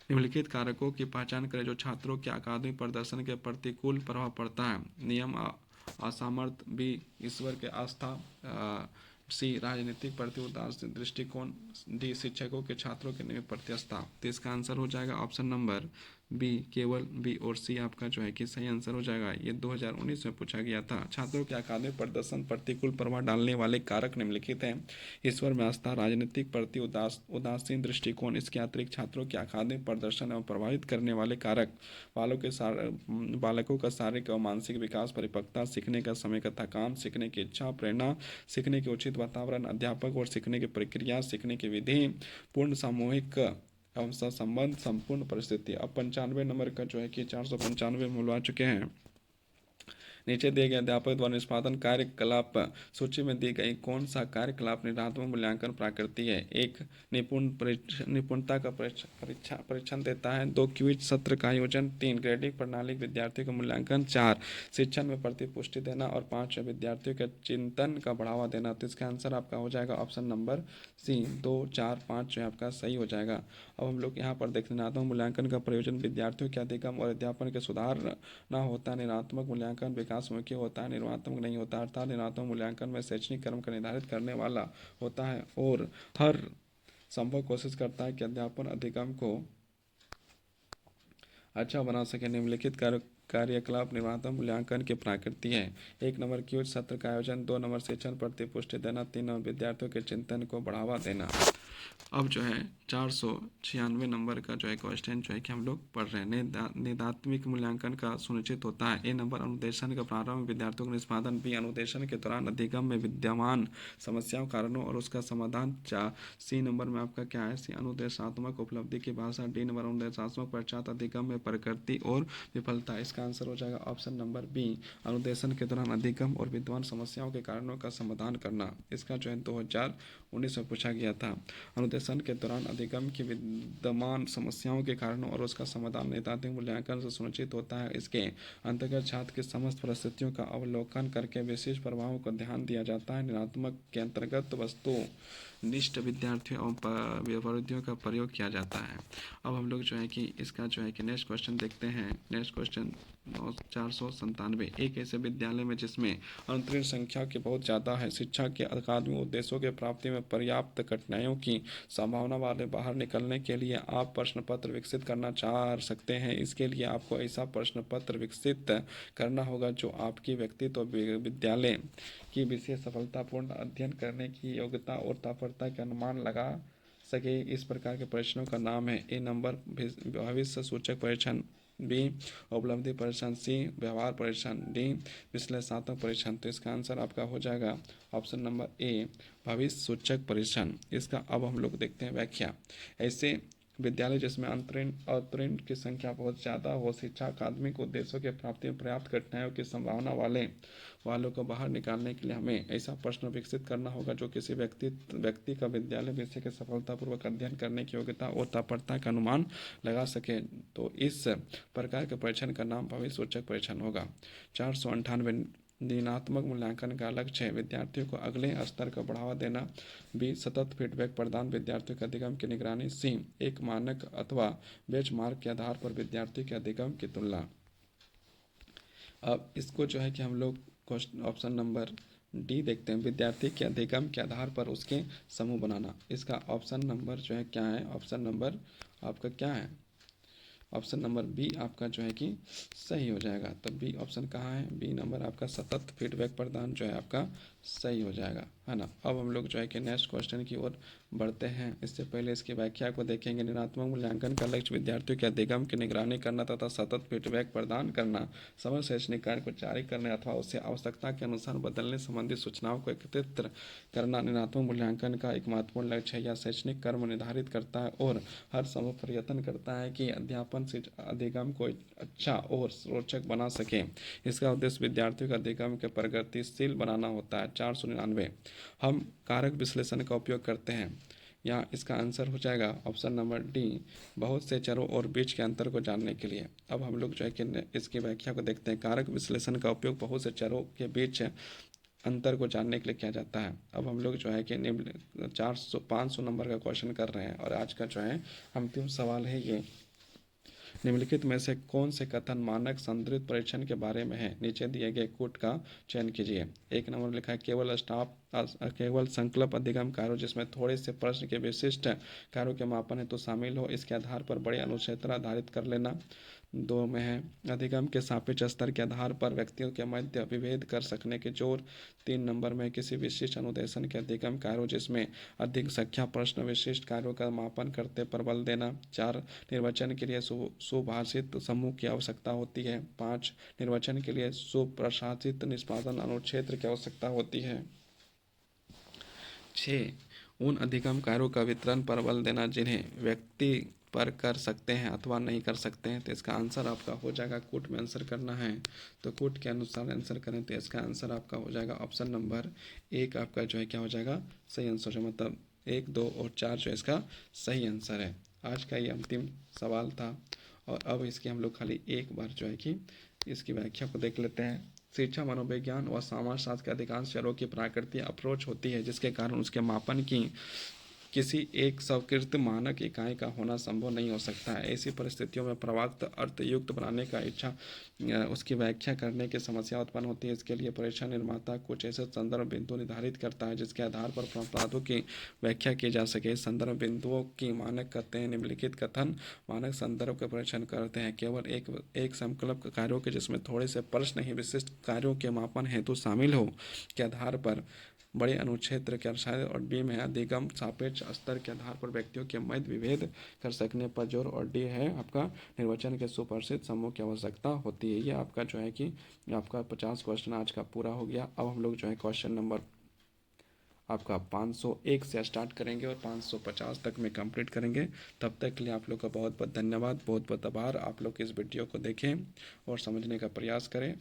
निम्नलिखित कारकों की पहचान करें जो छात्रों के अकादमिक प्रदर्शन के प्रतिकूल प्रभाव पड़ता है। नियम असामर्थ्य, बी ईश्वर के आस्था, सी राजनीतिक प्रति उदासीन दृष्टिकोण, डी शिक्षकों के छात्रों के नियमित प्रति आस्था। तो इसका आंसर हो जाएगा ऑप्शन नंबर बी, केवल बी और सी आपका जो है कि सही आंसर हो जाएगा। ये 2019 में पूछा गया था। छात्रों के अकादमिक प्रदर्शन प्रतिकूल प्रभाव डालने वाले कारक निम्नलिखित हैं। ईश्वर में आस्था, राजनीतिक प्रति उदासीन दृष्टिकोण। इसके अतिरिक्त छात्रों के अकादमिक प्रदर्शन एवं प्रभावित करने वाले कारक बालकों का शारीरिक एवं मानसिक विकास, परिपक्वता, सीखने का समय का थकान, सीखने की इच्छा, प्रेरणा, सीखने के उचित वातावरण, अध्यापक और सीखने की प्रक्रिया, सीखने की विधि, पूर्ण सामूहिक एवं संबंध, संपूर्ण परिस्थिति। अब 95 नंबर का जो है कि 495 मूल आ चुके हैं। नीचे दिए गए अध्यापक द्वारा निष्पादन कार्यकलाप सूची में दी गई कौन सा कार्यकलाप निर्धात्मक मूल्यांकन प्रकृति है। एक, निपुणता का परीक्षण देता है। 2, क्विज सत्र का आयोजन। 3, ग्रेडिंग प्रणाली विद्यार्थियों का मूल्यांकन। 4, शिक्षण में प्रतिपुष्टि देना। और 5, विद्यार्थियों के चिंतन का बढ़ावा देना। तो इसका आंसर आपका हो जाएगा ऑप्शन नंबर सी, 2, 4, 5 जो है आपका सही हो जाएगा। अब हम लोग यहाँ पर देखते हैं, निरंतर मूल्यांकन का प्रयोजन विद्यार्थियों के अधिगम और अध्यापन के सुधार ना होता। निरंतर मूल्यांकन विकासमुखी होता है, निर्माणात्मक नहीं होता। अर्थात निरंतर मूल्यांकन में शैक्षणिक क्रम का निर्धारित करने वाला होता है और हर संभव कोशिश करता है कि अध्यापन अधिगम को अच्छा बना सके। निम्नलिखित कार्यकलाप निर्वाहक मूल्यांकन की प्रकृति है। 1 नंबर क्विज सत्र का आयोजन। 2 नंबर शिक्षण प्रतिपुष्टि देना। 3 नंबर विद्यार्थियों के चिंतन को बढ़ावा देना। अब जो है 496 नंबर का जो है क्वेश्चन जो है कि हम लोग पढ़ रहे हैं। निदात्मिक मूल्यांकन का सुनिश्चित होता है। ए नंबर, अनुदेशन का प्रारंभ विद्यार्थियों का निष्पादन। बी, अनुदेशन के दौरान अधिगम में विद्यमान समस्याओं, कारणों और उसका समाधान। सी नंबर में आपका क्या है, सी अनुदेशात्मक उपलब्धि की भाषा। डी नंबर, अनुदेशात्मक पश्चात अधिगम में प्रकृति और विफलता। इसका आंसर हो जाएगा ऑप्शन नंबर बी, अनुदेशन के दौरान अधिगम और विद्यमान समस्याओं के कारणों का समाधान करना। इसका जो है 2019 में पूछा गया था। अनुदेशन के दौरान अधिगम की विद्यमान समस्याओं के कारणों और उसका समाधान निदात्मक मूल्यांकन से सुनिश्चित होता है। इसके अंतर्गत छात्र की समस्त परिस्थितियों का अवलोकन करके विशेष प्रभावों को ध्यान दिया जाता है। निदात्मक के अंतर्गत वस्तु निष्ठ विद्यार्थियों एवं प्रविधियों का प्रयोग किया जाता है। अब हम लोग जो है कि इसका जो है कि नेक्स्ट क्वेश्चन देखते हैं। Next question 497। एक ऐसे विद्यालय में जिसमें अनुत्तीर्ण संख्या की बहुत ज़्यादा है, शिक्षा के अकादमिक उद्देश्यों के प्राप्ति में पर्याप्त कठिनाइयों की संभावना वाले बाहर निकलने के लिए आप प्रश्न पत्र विकसित करना चाह सकते हैं। इसके लिए आपको ऐसा प्रश्न पत्र विकसित करना होगा जो आपकी व्यक्तित्व विद्यालय की विशेष सफलतापूर्ण अध्ययन करने की योग्यता और उत्तरपरता के अनुमान लगा सके। इस प्रकार के परीक्षणों का नाम है ए नंबर भविष्य सूचक परीक्षण, बी उपलब्धि परीक्षण, सी व्यवहार परीक्षण, डी विश्लेषणात्मक परीक्षण। तो इसका आंसर आपका हो जाएगा ऑप्शन नंबर ए भविष्य सूचक परीक्षण। इसका अब हम लोग देखते हैं व्याख्या। ऐसे विद्यालय जिसमें अवतरण की संख्या बहुत ज़्यादा हो, शिक्षा अकादमिक उद्देश्यों के प्राप्ति में पर्याप्त कठिनाइयों की संभावना वालों को बाहर निकालने के लिए हमें ऐसा प्रश्न विकसित करना होगा जो किसी व्यक्ति का विद्यालय विषय के सफलतापूर्वक अध्ययन करने की योग्यता और तत्परता का अनुमान लगा सके। तो इस प्रकार के परीक्षण का नाम भविष्य सूचक परीक्षण होगा। 498 दिनात्मक मूल्यांकन का लक्ष्य है विद्यार्थियों को अगले स्तर का बढ़ावा देना, बी सतत फीडबैक प्रदान, विद्यार्थियों के अधिगम की निगरानी, सी एक मानक अथवा बेंचमार्क के आधार पर विद्यार्थी के अधिगम की तुलना। अब इसको जो है कि हम लोग क्वेश्चन ऑप्शन नंबर डी देखते हैं, विद्यार्थी के अधिगम के आधार पर उसके समूह बनाना। इसका ऑप्शन नंबर जो है क्या है, ऑप्शन नंबर आपका क्या है, ऑप्शन नंबर बी आपका जो है कि सही हो जाएगा। तब बी ऑप्शन कहाँ है, बी नंबर आपका सतत फीडबैक प्रदान जो है आपका सही हो जाएगा, है ना। अब हम लोग जो है कि नेक्स्ट क्वेश्चन की ओर बढ़ते हैं। इससे पहले इसकी व्याख्या को देखेंगे। निरात्मक मूल्यांकन का लक्ष्य विद्यार्थियों के अधिगम की निगरानी करना तथा सतत फीडबैक प्रदान करना, समय शैक्षणिक कार्य को जारी करने अथवा उससे आवश्यकता के अनुसार बदलने संबंधी सूचनाओं को एकत्रित करना निरात्मक मूल्यांकन का एक महत्वपूर्ण लक्ष्य है। यह शैक्षणिक कर्म निर्धारित करता है और हर समय प्रयत्न करता है कि अध्यापन से अधिगम को अच्छा और रोचक बना सके। इसका उद्देश्य विद्यार्थियों का अधिगम के प्रगतिशील बनाना होता है। 499 हम कारक विश्लेषण का उपयोग करते हैं। यहाँ इसका आंसर हो जाएगा ऑप्शन नंबर डी बहुत से चरों और बीच के अंतर को जानने के लिए। अब हम लोग जो है कि इसकी व्याख्या को देखते हैं। कारक विश्लेषण का उपयोग बहुत से चरों के बीच अंतर को जानने के लिए किया जाता है। अब हम लोग जो है कि 500 नंबर का क्वेश्चन कर रहे हैं और आज का जो है अंतिम सवाल है ये, निम्नलिखित में से कौन से कथन मानक संदर्भित परीक्षण के बारे में है। नीचे दिए गए कूट का चयन कीजिए। एक नंबर लिखा है केवल संकल्प अधिगम कार्यों जिसमें थोड़े से प्रश्न के विशिष्ट कार्यों के मापन हेतु शामिल हो, इसके आधार पर बड़े अनुक्षेत्र आधारित कर लेना। 2 में है अधिगम के सापेक्ष स्तर के आधार पर व्यक्तियों के मध्य विभेद कर सकने के जोर। 3 नंबर में किसी विशिष्ट अनुदेशन के अधिगम कार्यों जिसमें अधिक संख्या प्रश्न विशिष्ट कार्यों का मापन करते पर बल देना। 4 निर्वचन के लिए सुभाषित समूह की आवश्यकता होती है। 5 निर्वचन के लिए सुप्रशासित निष्पादन अनुक्षेत्र की आवश्यकता होती है। 6 उन अधिगम कार्यों का वितरण पर बल देना जिन्हें व्यक्ति पर कर सकते हैं अथवा नहीं कर सकते हैं। तो इसका आंसर आपका हो जाएगा, कूट में आंसर करना है तो कूट के अनुसार आंसर करें तो इसका आंसर आपका हो जाएगा ऑप्शन नंबर 1 आपका जो है क्या हो जाएगा सही आंसर है। मतलब 1, 2 और 4 जो इसका सही आंसर है। आज का ये अंतिम सवाल था और अब इसकी हम लोग खाली एक बार जो है कि इसकी व्याख्या को देख लेते हैं। शिक्षा मनोविज्ञान व समाजशास्त्र के अधिकांश चरों की प्राकृतिक अप्रोच होती है जिसके कारण उसके मापन की किसी एक स्वीकृत मानक इकाई का होना संभव नहीं हो सकता है। ऐसी परिस्थितियों में प्रवक्त अर्थयुक्त बनाने का इच्छा उसकी व्याख्या करने की समस्या उत्पन्न होती है। इसके लिए परीक्षण निर्माता कुछ ऐसे संदर्भ बिंदु निर्धारित करता है जिसके आधार पर अपराधों की व्याख्या की जा सके। संदर्भ बिंदुओं की मानक कहते हैं। निम्नलिखित कथन मानक संदर्भ का परीक्षण करते हैं। केवल एक संकल्प कार्यों के जिसमें थोड़े से प्रश्न ही विशिष्ट कार्यों के मापन हेतु शामिल हो के आधार पर बड़े अनुक्षेत्र के अनुसार। और डी में अधिगम सापेक्ष स्तर के आधार पर व्यक्तियों के मध्य विभेद कर सकने पर जोर। और डी है आपका निर्वचन के सुप्रसिद्ध समूह की आवश्यकता होती है। ये आपका जो है कि आपका 50 क्वेश्चन आज का पूरा हो गया। अब हम लोग जो है क्वेश्चन नंबर आपका 501 से स्टार्ट करेंगे और 550 तक में कंप्लीट करेंगे। तब तक के लिए आप लोग का बहुत बहुत धन्यवाद, बहुत बहुत आभार। आप लोग इस वीडियो को देखें और समझने का प्रयास करें।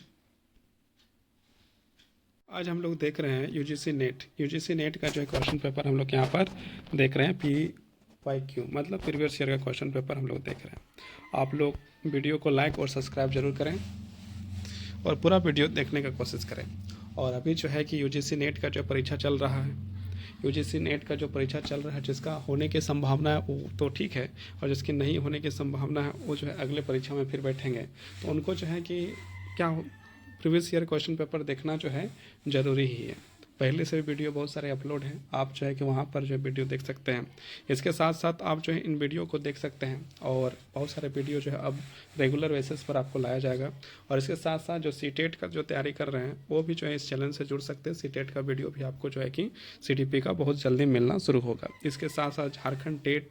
आज हम लोग देख रहे हैं यूजीसी नेट का जो है क्वेश्चन पेपर हम लोग यहाँ पर देख रहे हैं। PYQ मतलब प्रीवियस ईयर का क्वेश्चन पेपर हम लोग देख रहे हैं। आप लोग वीडियो को लाइक और सब्सक्राइब जरूर करें और पूरा वीडियो देखने का कोशिश करें। और अभी जो है कि यूजीसी नेट का जो परीक्षा चल रहा है, यूजीसी नेट का जो परीक्षा चल रहा है जिसका होने की संभावना है वो तो ठीक है, और जिसकी नहीं होने की संभावना है वो जो है अगले परीक्षा में फिर बैठेंगे। तो उनको जो है कि क्या प्रीवियस ईयर क्वेश्चन पेपर देखना जो है ज़रूरी ही है। पहले से वीडियो बहुत सारे अपलोड हैं, आप जो है कि वहाँ पर जो है वीडियो देख सकते हैं। इसके साथ साथ आप जो है इन वीडियो को देख सकते हैं, और बहुत सारे वीडियो जो है अब रेगुलर बेसिस पर आपको लाया जाएगा। और इसके साथ साथ जो सीटेट का जो तैयारी कर रहे हैं वो भी जो है इस चैनल से जुड़ सकते हैं। सीटेट का वीडियो भी आपको जो है कि CTP का बहुत जल्दी मिलना शुरू होगा। इसके साथ साथ झारखंड टेट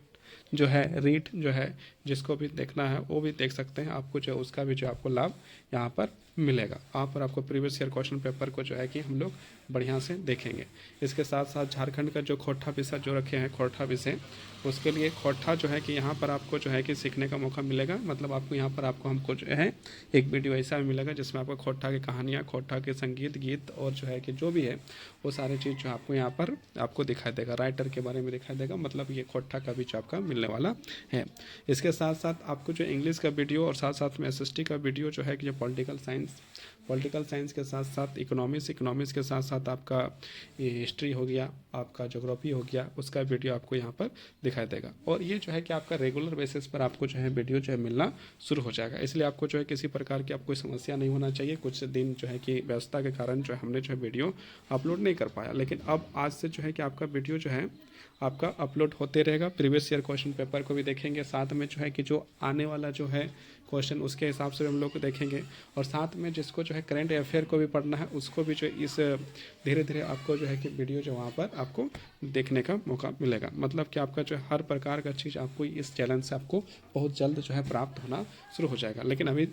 जो है, रीट जो है, जिसको भी देखना है वो भी देख सकते हैं। आपको जो है उसका भी जो आपको लाभ यहाँ पर मिलेगा। वहाँ पर आपको प्रीवियस ईयर क्वेश्चन पेपर को जो है कि हम लोग बढ़िया से देखेंगे। इसके साथ साथ झारखंड का जो खोटा विषय जो रखे हैं, खोटा विषय, उसके लिए खोटा जो है कि यहाँ पर आपको जो है कि सीखने का मौका मिलेगा। मतलब आपको यहाँ पर हमको जो है एक वीडियो ऐसा भी मिलेगा जिसमें आपको खोटा की कहानियाँ, खोटा के संगीत, गीत और जो है कि जो भी है वो सारी चीज़ जो आपको यहाँ पर आपको दिखाई देगा। राइटर के बारे में दिखाई देगा, मतलब ये खोटा का भी जो आपका मिलने वाला है। इसके साथ साथ आपको जो इंग्लिश का वीडियो और साथ साथ में SST का वीडियो जो है कि जो पॉलिटिकल साइंस के साथ साथ इकोनॉमिक्स के साथ साथ आपका ये हिस्ट्री हो गया, आपका ज्योग्राफी हो गया, उसका वीडियो आपको यहाँ पर दिखाई देगा। और ये जो है कि आपका रेगुलर बेसिस पर आपको जो है वीडियो जो है मिलना शुरू हो जाएगा। इसलिए आपको जो है किसी प्रकार की आपको समस्या नहीं होना चाहिए। कुछ दिन जो है कि व्यवस्था के कारण जो है हमने जो है वीडियो अपलोड नहीं कर पाया, लेकिन अब आज से जो है कि आपका वीडियो जो है आपका अपलोड होते रहेगा। प्रीवियस ईयर क्वेश्चन पेपर को भी देखेंगे, साथ में जो है कि जो आने वाला जो है क्वेश्चन उसके हिसाब से हम लोग को देखेंगे, और साथ में जिसको जो है करंट अफेयर को भी पढ़ना है उसको भी जो इस धीरे धीरे आपको जो है कि वीडियो जो वहाँ पर आपको देखने का मौका मिलेगा। मतलब कि आपका जो है हर प्रकार का चीज़ आपको इस चैनल से आपको बहुत जल्द जो है प्राप्त होना शुरू हो जाएगा। लेकिन अभी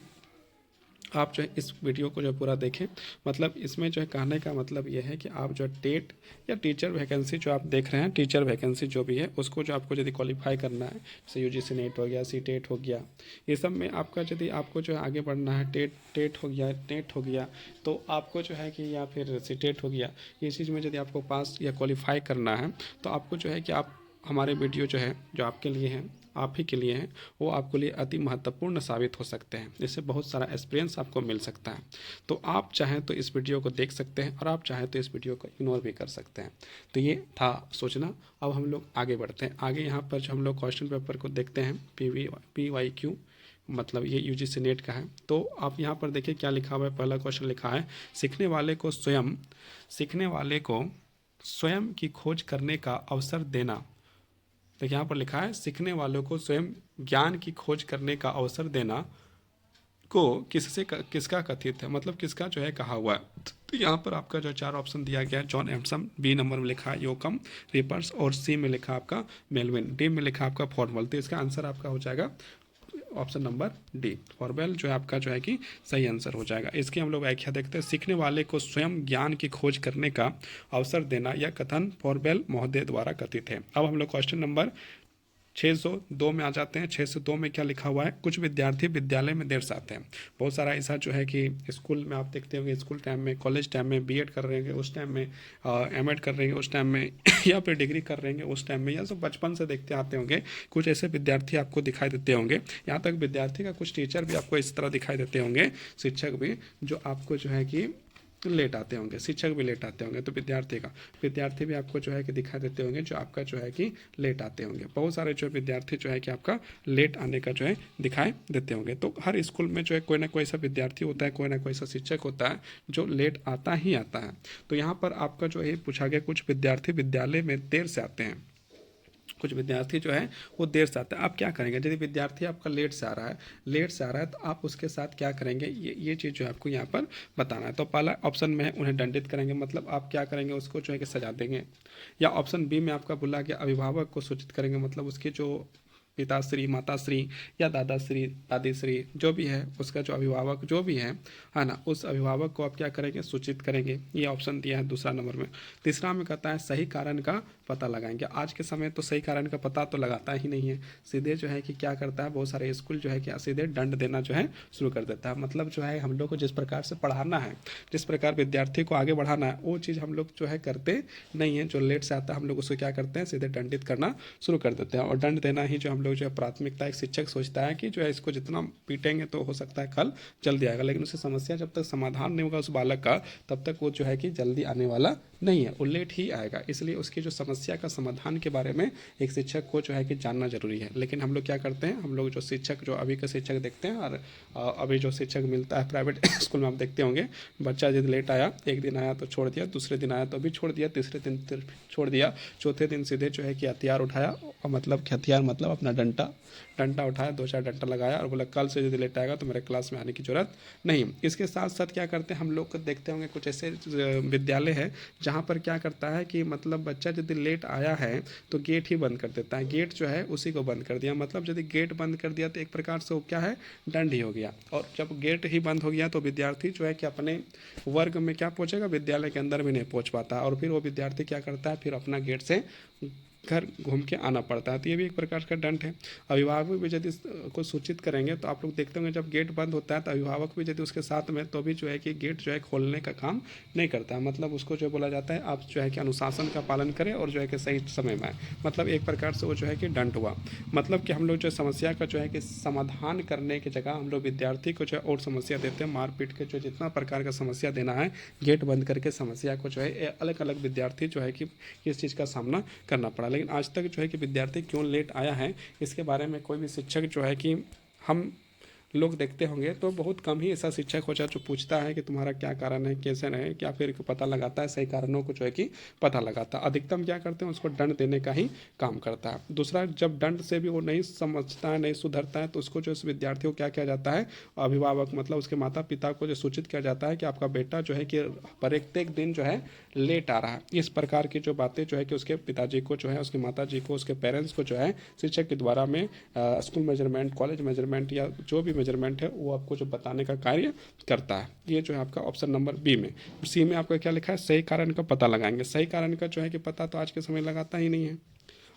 आप जो है इस वीडियो को जो पूरा देखें। मतलब इसमें जो है कहने का मतलब ये है कि आप जो टेट या टीचर वैकेंसी जो आप देख रहे हैं, टीचर वैकेंसी जो भी है उसको जो आपको यदि क्वालिफाई करना है, जैसे UGC नेट हो गया, CTET हो गया, ये सब में आपका यदि आपको जो है आगे बढ़ना है, टेट हो गया, नेट हो गया, तो आपको जो है कि या फिर CTET हो गया, ये चीज़ में यदि आपको पास या क्वालिफाई करना है तो आपको जो है कि आप हमारे वीडियो जो है जो आपके लिए हैं, आप ही के लिए हैं, वो आपके लिए अति महत्वपूर्ण साबित हो सकते हैं। इससे बहुत सारा एक्सपीरियंस आपको मिल सकता है। तो आप चाहें तो इस वीडियो को देख सकते हैं, और आप चाहें तो इस वीडियो को इग्नोर भी कर सकते हैं। तो ये था सोचना। अब हम लोग आगे बढ़ते हैं। आगे यहाँ पर जो हम लोग क्वेश्चन पेपर को देखते हैं, PYQ, मतलब ये UGC नेट का है। तो आप यहाँ पर देखिए क्या लिखा हुआ है। पहला क्वेश्चन लिखा है, सीखने वाले को स्वयं की खोज करने का अवसर देना। तो यहाँ पर लिखा है, सीखने वालों को स्वयं ज्ञान की खोज करने का अवसर देना को किसका कथित है, मतलब किसका जो है कहा हुआ है। तो यहाँ पर आपका जो 4 ऑप्शन दिया गया है, जॉन एम्सन, B नंबर में लिखा है योकम रिपर्स, और C में लिखा आपका मेलविन, D में लिखा आपका फॉर्मल। तो इसका आंसर आपका हो जाएगा ऑप्शन नंबर D, फॉर्मेल जो है आपका जो है कि सही आंसर हो जाएगा। इसकी हम लोग व्याख्या देखते हैं। सीखने वाले को स्वयं ज्ञान की खोज करने का अवसर देना, यह कथन फॉर्मेल महोदय द्वारा कथित है। अब हम लोग क्वेश्चन नंबर 602 में आ जाते हैं। 602 में क्या लिखा हुआ है, कुछ विद्यार्थी विद्यालय में देर से आते हैं। बहुत सारा ऐसा जो है कि स्कूल में आप देखते होंगे, स्कूल टाइम में, कॉलेज टाइम में, B.Ed कर रहे हैं उस टाइम में, M.Ed कर रहे हैं उस टाइम में, या फिर डिग्री कर रहे हैं उस टाइम में, या सब बचपन से देखते आते होंगे। कुछ ऐसे विद्यार्थी आपको दिखाई देते होंगे, यहाँ तक विद्यार्थी का कुछ टीचर भी आपको इस तरह दिखाई देते होंगे, शिक्षक भी, जो आपको जो है कि लेट आते होंगे, शिक्षक भी लेट आते होंगे। तो विद्यार्थी भी आपको जो है कि दिखा देते होंगे जो आपका जो है कि लेट आते होंगे। बहुत सारे जो विद्यार्थी जो है कि आपका लेट आने का जो है दिखाई देते होंगे। तो हर स्कूल में जो है कोई ना कोई ऐसा विद्यार्थी होता है, कोई ना कोई ऐसा शिक्षक होता है जो लेट आता ही आता है। तो यहाँ पर आपका जो है पूछा गया, कुछ विद्यार्थी विद्यालय में देर से आते हैं। कुछ विद्यार्थी जो है वो देर से आते हैं। आप क्या करेंगे, यदि विद्यार्थी आपका लेट से आ रहा है तो आप उसके साथ क्या करेंगे, ये चीज़ जो है आपको यहाँ पर बताना है। तो पहला ऑप्शन में उन्हें दंडित करेंगे, मतलब आप क्या करेंगे, उसको जो है कि सजा देंगे। या ऑप्शन B में आपका बोला गया अभिभावक को सूचित करेंगे, मतलब उसके जो पिताश्री, माताश्री या दादाश्री, दादीश्री जो भी है, उसका जो अभिभावक जो भी है ना, उस अभिभावक को आप क्या करेंगे, सूचित करेंगे। ये ऑप्शन दिया है दूसरा नंबर में। तीसरा में कहता है सही कारण का पता लगाएंगे। आज के समय तो सही कारण का पता तो लगाता ही नहीं है, सीधे जो है कि क्या करता है, बहुत सारे स्कूल जो है कि सीधे दंड देना जो है शुरू कर देता है। मतलब जो है हम लोग को जिस प्रकार से पढ़ाना है, जिस प्रकार विद्यार्थी को आगे बढ़ाना है, वो चीज़ हम लोग जो है करते नहीं है। जो लेट से आता है हम लोग उसको क्या करते हैं, सीधे दंडित करना शुरू कर देते हैं। और दंड देना ही जो हम लोग जो है प्राथमिकता, एक शिक्षक सोचता है कि जो है इसको जितना पीटेंगे तो हो सकता है कल जल्दी आएगा, लेकिन उसे समस्या जब तक समाधान नहीं होगा उस बालक का तब तक वो जो है कि जल्दी आने वाला नहीं है, वो लेट ही आएगा। इसलिए उसकी जो समस्या का समाधान के बारे में एक शिक्षक को जो है कि जानना जरूरी है। लेकिन हम लोग क्या करते हैं, हम लोग जो शिक्षक, जो अभी का शिक्षक देखते हैं और अभी जो शिक्षक मिलता है प्राइवेट स्कूल में, आप देखते होंगे बच्चा यदि लेट आया, एक दिन आया तो छोड़ दिया, दूसरे दिन आया तो भी छोड़ दिया, तीसरे दिन छोड़ दिया, चौथे दिन सीधे जो है कि हथियार उठाया, और मतलब कि हथियार मतलब अपना डंडा उठाया, 2-4 डंडा लगाया और बोला कल से यदि लेट आएगा तो मेरे क्लास में आने की जरूरत नहीं। इसके साथ साथ क्या करते हैं हम लोग देखते होंगे कुछ ऐसे विद्यालय है जहाँ पर क्या करता है कि मतलब बच्चा यदि लेट आया है तो गेट ही बंद कर देता है, गेट जो है उसी को बंद कर दिया, मतलब यदि गेट बंद कर दिया तो एक प्रकार से वो क्या है, दंड ही हो गया। और जब गेट ही बंद हो गया तो विद्यार्थी जो है कि अपने वर्ग में क्या पहुंचेगा, विद्यालय के अंदर भी नहीं पहुंच पाता, और फिर वो विद्यार्थी क्या करता है, फिर अपना गेट से घर घूम के आना पड़ता है। तो ये भी एक प्रकार का दंड है। अभिभावक भी यदि को सूचित करेंगे तो आप लोग देखते होंगे जब गेट बंद होता है तो अभिभावक भी यदि उसके साथ में, तो भी जो है कि गेट जो है खोलने का काम नहीं करता है, मतलब उसको जो बोला जाता है आप जो है कि अनुशासन का पालन करें और जो है कि सही समय में आए, मतलब एक प्रकार से वो जो है कि दंड हुआ। मतलब कि हम लोग जो समस्या का जो है कि समाधान करने की जगह हम लोग विद्यार्थी को जो है और समस्या देते हैं, मारपीट के जो जितना प्रकार का समस्या देना है, गेट बंद करके समस्या को जो है अलग अलग विद्यार्थी जो है कि इस चीज़ का सामना करना पड़ा। लेकिन आज तक जो है कि विद्यार्थी क्यों लेट आया है इसके बारे में कोई भी शिक्षक जो है कि हम लोग देखते होंगे तो बहुत कम ही ऐसा शिक्षक होता है जो पूछता है कि तुम्हारा क्या कारण है, कैसे नहीं, क्या फिर पता लगाता है, सही कारणों को जो है कि पता लगाता है। अधिकतम क्या करते हैं, उसको दंड देने का ही काम करता है। दूसरा, जब दंड से भी वो नहीं समझता है, नहीं सुधरता है, तो उसको जो इस विद्यार्थी को क्या किया जाता है, अभिभावक मतलब उसके माता पिता को जो सूचित किया जाता है कि आपका बेटा जो है कि प्रत्येक दिन जो है लेट आ रहा है। इस प्रकार की जो बातें जो है कि उसके पिताजी को जो है, उसकी माता जी को, उसके पेरेंट्स को जो है शिक्षक के द्वारा में स्कूल मेजरमेंट, कॉलेज मेजरमेंट या जो भी मेजरमेंट है वो आपको जो बताने का कार्य करता है। ये जो है आपका ऑप्शन नंबर बी में। सी में आपका क्या लिखा है, सही कारण का पता लगाएंगे। सही कारण का जो है कि पता तो आज के समय लगाता ही नहीं है।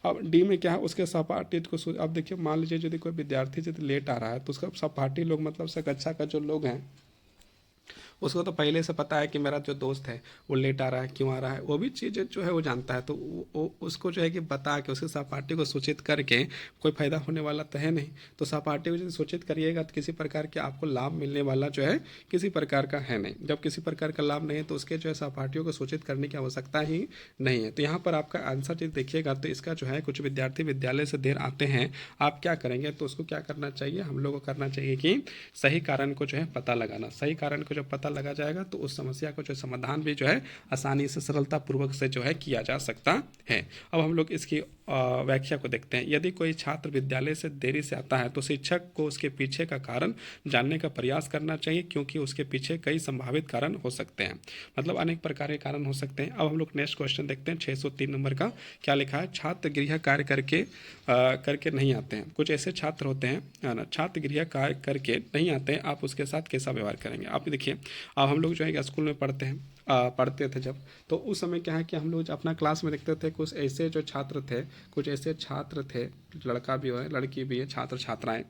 अब डी में क्या है, उसके सहपाठी को अब देखिए, मान लीजिए यदि कोई विद्यार्थी यदि लेट आ रहा है तो उसका सहपाठी लोग मतलब से कक्षा का जो लोग हैं उसको तो पहले से पता है कि मेरा जो दोस्त है वो लेट आ रहा है, क्यों आ रहा है, वो भी चीज़ जो है वो जानता है। तो उसको जो है कि बता के उसके सहपाठी को सूचित करके कोई फायदा होने वाला तो है नहीं। तो सहपाठी को यदि सूचित करिएगा तो किसी प्रकार के आपको लाभ मिलने वाला जो है किसी प्रकार का है नहीं। जब किसी प्रकार का लाभ नहीं है तो उसके जो है सहपाठियों को सूचित करने की आवश्यकता ही नहीं है। तो यहाँ पर आपका आंसर यदि देखिएगा तो इसका जो है, कुछ विद्यार्थी विद्यालय से देर आते हैं, आप क्या करेंगे, तो उसको क्या करना चाहिए, हम लोग को करना चाहिए कि सही कारण को जो है पता लगाना। सही कारण को जब पता लगा जाएगा तो उस समस्या को जो समाधान भी जो है आसानी से, सरलता पूर्वक से जो है किया जा सकता है। अब हम लोग इसकी व्याख्या को देखते हैं। यदि कोई छात्र विद्यालय से देरी से आता है तो शिक्षक को उसके पीछे का कारण जानने का प्रयास करना चाहिए, क्योंकि उसके पीछे कई संभावित कारण हो सकते हैं, मतलब अनेक प्रकार के कारण हो सकते हैं। अब हम लोग नेक्स्ट क्वेश्चन देखते हैं, 603 नंबर का क्या लिखा है, छात्र गृह कार्य करके नहीं आते हैं। कुछ ऐसे छात्र होते हैं ना, छात्र गृह कार्य करके नहीं आते हैं, आप उसके साथ कैसा व्यवहार करेंगे। आप देखिए, अब हम लोग जो है कि स्कूल में पढ़ते थे जब, तो उस समय क्या है कि हम लोग अपना क्लास में देखते थे कुछ ऐसे जो छात्र थे, कुछ ऐसे छात्र थे, लड़का भी है लड़की भी है, छात्र छात्राएं,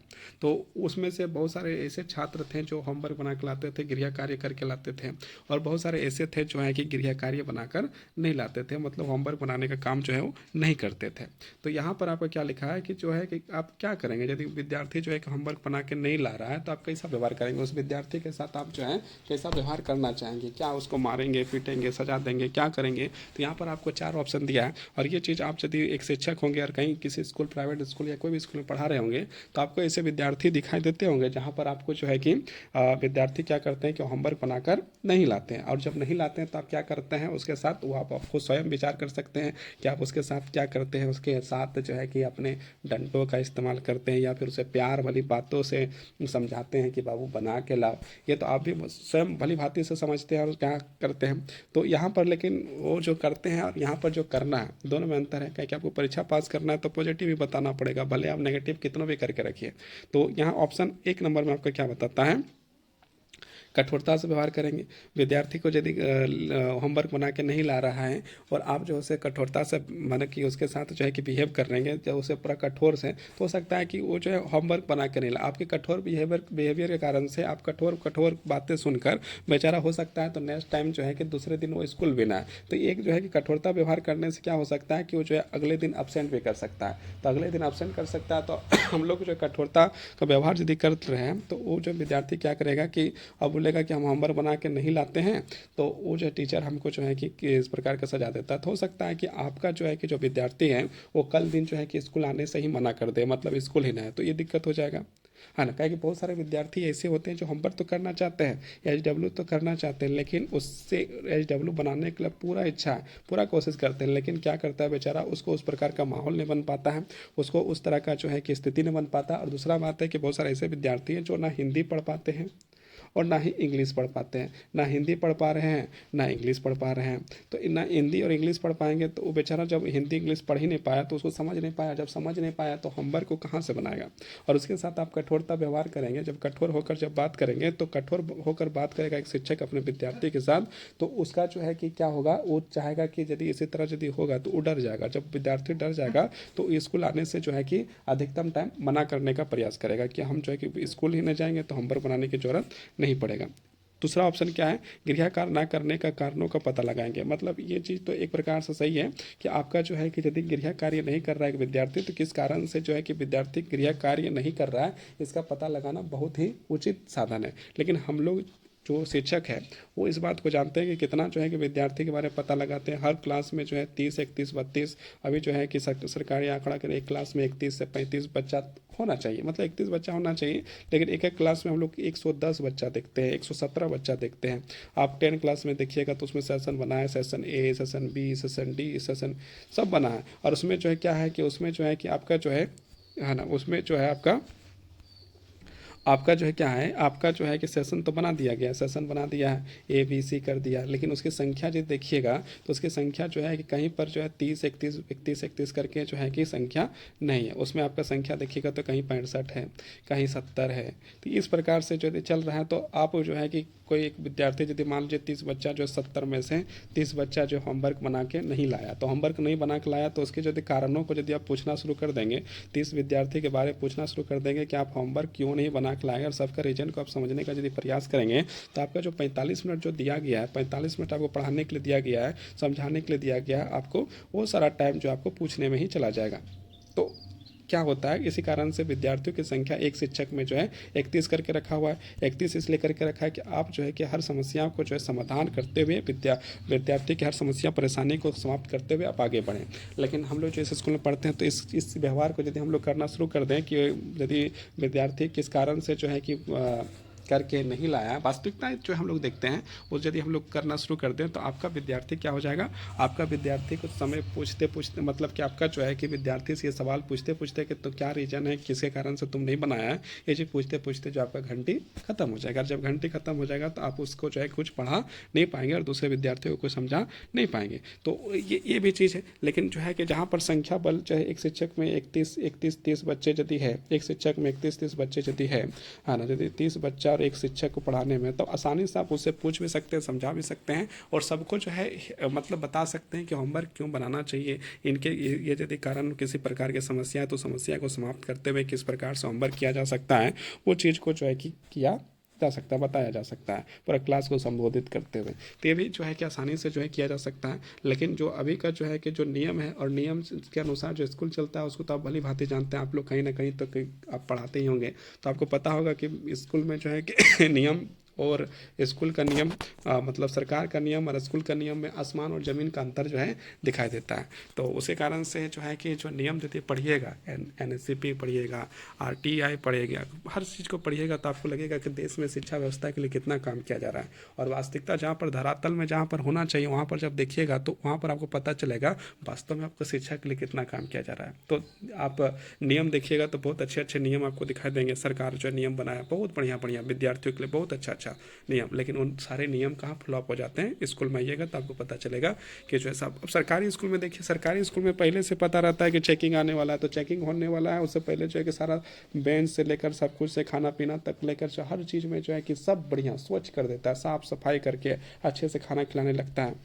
तो उसमें से बहुत सारे ऐसे छात्र थे जो होमवर्क बना के लाते थे, गृह कार्य करके लाते थे, और बहुत सारे ऐसे थे जो है कि गृह कार्य बनाकर नहीं लाते थे, मतलब होमवर्क बनाने का काम जो है वो नहीं करते थे। तो यहाँ पर आपको क्या लिखा है कि जो है कि आप क्या करेंगे, यदि विद्यार्थी जो है कि होमवर्क बना के नहीं ला रहा है तो आप कैसा व्यवहार करेंगे, उस विद्यार्थी के साथ आप जो है कैसा व्यवहार करना चाहेंगे, क्या उसको मारेंगे, पीटेंगे, सजा देंगे, क्या करेंगे। तो यहाँ पर आपको 4 ऑप्शन दिया है, और ये चीज़ आप यदि एक शिक्षक होंगे और कहीं किसी स्कूल, प्राइवेट स्कूल या कोई भी स्कूल में पढ़ा रहे होंगे तो आपको ऐसे विद्यार्थी दिखाई देते होंगे जहाँ पर आपको जो है कि विद्यार्थी क्या करते हैं कि होमवर्क बनाकर नहीं लाते हैं, और जब नहीं लाते हैं तो आप क्या करते हैं उसके साथ, वो आप आपको स्वयं विचार कर सकते हैं कि आप उसके साथ क्या करते हैं। उसके साथ जो है कि अपने डंडों का इस्तेमाल करते हैं या फिर उसे प्यार वाली बातों से समझाते हैं कि बाबू बना के लाओ। ये तो आप भी स्वयं भली भांति से समझते हैं और क्या करते हैं। तो यहाँ पर लेकिन वो जो करते हैं और यहाँ पर जो करना है, दोनों में अंतर है। क्या कि आपको परीक्षा पास करना है तो पॉजिटिव ही बताना पड़ेगा, भले आप नेगेटिव कितना भी करके रखिए। तो यहाँ ऑप्शन 1 नंबर में आपका क्या बताता है, कठोरता से व्यवहार करेंगे। विद्यार्थी को यदि होमवर्क बना के नहीं ला रहा है और आप जो उसे कठोरता से माने कि उसके साथ जो है कि बिहेव कर रहे हैं, जब उसे पूरा कठोर से, तो हो सकता है कि वो जो है होमवर्क बना के नहीं ला। आपके कठोर बिहेवियर के कारण से आप कठोर कठोर बातें सुनकर बेचारा हो सकता है तो नेक्स्ट टाइम जो है कि दूसरे दिन वो स्कूल भी ना आए। तो एक जो है कि कठोरता व्यवहार करने से क्या हो सकता है कि वो जो है अगले दिन अब्सेंट भी कर सकता है। तो अगले दिन अब्सेंट कर सकता है, तो हम लोग जो कठोरता का व्यवहार यदि कर रहे हैं तो वो जो विद्यार्थी क्या करेगा कि अब बोलेगा कि हम होमवर्क बना के नहीं लाते हैं, तो वो जो टीचर हमको जो है कि इस प्रकार का सजा देता है। तो हो सकता है कि आपका जो है कि जो विद्यार्थी है वो कल दिन जो है कि स्कूल आने से ही मना कर दे, मतलब स्कूल ही ना है, तो ये दिक्कत हो जाएगा, है ना। क्या कि बहुत सारे विद्यार्थी ऐसे होते हैं जो होमवर्क तो करना चाहते हैं, एचडब्ल्यू तो करना चाहते हैं, लेकिन उससे एचडब्ल्यू बनाने के लिए पूरा इच्छा है, पूरा कोशिश करते हैं, लेकिन क्या करता है बेचारा, उसको उस प्रकार का माहौल नहीं बन पाता है, उसको उस तरह का जो है कि स्थिति नहीं बन पाता। और दूसरा बात है कि बहुत सारे ऐसे विद्यार्थी हैं जो ना हिंदी पढ़ पाते हैं और ना ही इंग्लिश पढ़ पाते हैं, ना हिंदी पढ़ पा रहे हैं ना इंग्लिश पढ़ पा रहे हैं। तो ना हिंदी और इंग्लिश पढ़ पाएंगे तो वो बेचारा जब हिंदी इंग्लिश पढ़ ही नहीं पाया तो उसको समझ नहीं पाया, जब समझ नहीं पाया तो होमवर्क को कहाँ से बनाएगा। और उसके साथ आप कठोरता व्यवहार करेंगे, जब कठोर होकर जब बात करेंगे तो कठोर होकर बात करेगा एक शिक्षक अपने विद्यार्थी के साथ, तो उसका जो है कि क्या होगा, वो चाहेगा कि यदि इसी तरह यदि होगा तो वो डर जाएगा। जब विद्यार्थी डर जाएगा तो स्कूल आने से जो है कि अधिकतम टाइम मना करने का प्रयास करेगा कि हम जो है कि स्कूल ही नहीं जाएंगे तो होमवर्क बनाने की जरूरत नहीं पड़ेगा। दूसरा ऑप्शन क्या है, गृह कार्य ना करने का कारणों का पता लगाएंगे। मतलब ये चीज़ तो एक प्रकार से सही है कि आपका जो है कि यदि गृह कार्य नहीं कर रहा है एक विद्यार्थी, तो किस कारण से जो है कि विद्यार्थी गृह कार्य नहीं कर रहा है, इसका पता लगाना बहुत ही उचित साधन है। लेकिन हम लोग जो शिक्षक है वो इस बात को जानते हैं कि कितना जो है कि विद्यार्थी के बारे में पता लगाते हैं। हर क्लास में जो है 30, 31, 32, अभी जो है कि सरकारी आंकड़ा करें, एक क्लास में 31 से 35 बच्चा होना चाहिए, मतलब 31 बच्चा होना चाहिए, लेकिन एक एक क्लास में हम लोग 110 बच्चा देखते हैं, 117 बच्चा देखते हैं। आप 10 क्लास में देखिएगा तो उसमें सेशन बना है, session A, session B, session D, session सब बना है। और उसमें जो है क्या है कि उसमें जो है कि आपका जो है ना, उसमें जो है आपका जो है क्या है, आपका जो है कि सेशन तो बना दिया गया, सेशन बना दिया है, ए बी सी कर दिया, लेकिन उसकी संख्या जो देखिएगा तो उसकी संख्या जो है कि कहीं पर जो है 30, 31, 31, 31 करके जो है कि संख्या नहीं है। उसमें आपका संख्या देखिएगा तो कहीं 65 है, कहीं 70 है। तो इस प्रकार से जो चल रहा है, तो आप जो है कि कोई एक विद्यार्थी यदि मान लीजिए 30 बच्चा जो 70 में से 30 बच्चा जो होमवर्क बना के नहीं लाया, तो होमवर्क नहीं बना के लाया तो उसके यदि कारणों को यदि आप पूछना शुरू कर देंगे, 30 विद्यार्थी के बारे में पूछना शुरू कर देंगे कि आप होमवर्क क्यों नहीं बना के लाए, और सबका रीजन को आप समझने का यदि प्रयास करेंगे, तो आपका जो 45 मिनट जो दिया गया है, 45 मिनट आपको पढ़ाने के लिए दिया गया है, समझाने के लिए दिया गया है, आपको वो सारा टाइम जो आपको पूछने में ही चला जाएगा। तो क्या होता है, इसी कारण से विद्यार्थियों की संख्या एक शिक्षक में जो है 31 करके रखा हुआ है। 31 इसलिए करके रखा है कि आप जो है कि हर समस्या को जो है समाधान करते हुए विद्यार्थी की हर समस्या परेशानी को समाप्त करते हुए आप आगे बढ़ें। लेकिन हम लोग जो इस स्कूल में पढ़ते हैं तो इस व्यवहार को यदि हम लोग करना शुरू कर दें कि यदि विद्यार्थी किस कारण से जो है कि करके नहीं लाया, वास्तविकता जो हम लोग देखते हैं वो यदि हम लोग करना शुरू कर दें तो आपका विद्यार्थी क्या हो जाएगा, आपका विद्यार्थी कुछ समय पूछते पूछते, मतलब कि आपका जो है कि विद्यार्थी से ये सवाल पूछते पूछते कि तो क्या रीज़न है, किसके कारण से तुम नहीं बनाया है, ये चीज़ पूछते पूछते जो आपका घंटी खत्म हो जाएगा। जब घंटी खत्म हो जाएगा तो आप उसको जो है कुछ पढ़ा नहीं पाएंगे और दूसरे विद्यार्थियों को कुछ समझा नहीं पाएंगे। तो ये भी चीज़ है। लेकिन जो है कि जहाँ पर संख्या बल चाहे एक शिक्षक में 31-30 बच्चे यदि है, एक शिक्षक में 31-30 बच्चे यदि है ना, यदि 30 बच्चा और एक शिक्षक को पढ़ाने में, तो आसानी से आप उससे पूछ भी सकते हैं, समझा भी सकते हैं और सबको जो है मतलब बता सकते हैं कि होमवर्क क्यों बनाना चाहिए, इनके ये यदि कारण किसी प्रकार की समस्या है तो समस्या को समाप्त करते हुए किस प्रकार से होमवर्क किया जा सकता है, वो चीज़ को जो है कि किया जा सकता है, बताया जा सकता है पूरा क्लास को संबोधित करते हुए। तो ये भी जो है कि आसानी से जो है किया जा सकता है। लेकिन जो अभी का जो है कि जो नियम है और नियम के अनुसार जो स्कूल चलता है उसको तो आप भली भांति जानते हैं, आप लोग कहीं ना कहीं तो आप पढ़ाते ही होंगे, तो आपको पता होगा कि स्कूल में जो है कि नियम और स्कूल का नियम मतलब सरकार का नियम और स्कूल का नियम में आसमान और ज़मीन का अंतर जो है दिखाई देता है। तो उसी कारण से जो है कि जो नियम यदि पढ़िएगा, NSCP पढ़िएगा, RTI पढ़िएगा, हर चीज़ को पढ़िएगा तो आपको लगेगा कि देश में शिक्षा व्यवस्था के लिए कितना काम किया जा रहा है। और वास्तविकता जहाँ पर धरातल में जहाँ पर होना चाहिए वहाँ पर जब देखिएगा तो वहाँ पर आपको पता चलेगा वास्तव में आपको शिक्षा के लिए कितना काम किया जा रहा है। तो आप नियम देखिएगा तो बहुत अच्छे अच्छे नियम आपको दिखाई देंगे। सरकार जो नियम बनाया बहुत बढ़िया बढ़िया विद्यार्थियों के लिए बहुत अच्छा अच्छा अच्छा नियम, लेकिन उन सारे नियम कहाँ फ्लॉप हो जाते हैं, स्कूल में आइएगा तो आपको पता चलेगा कि जो है सब। अब सरकारी स्कूल में देखिए, सरकारी स्कूल में पहले से पता रहता है कि चेकिंग आने वाला है, तो चेकिंग होने वाला है, उससे पहले जो है कि सारा बेंच से लेकर सब कुछ से खाना पीना तक लेकर जो हर चीज़ में जो है कि सब बढ़िया स्वच्छ कर देता है, साफ सफाई करके अच्छे से खाना खिलाने लगता है,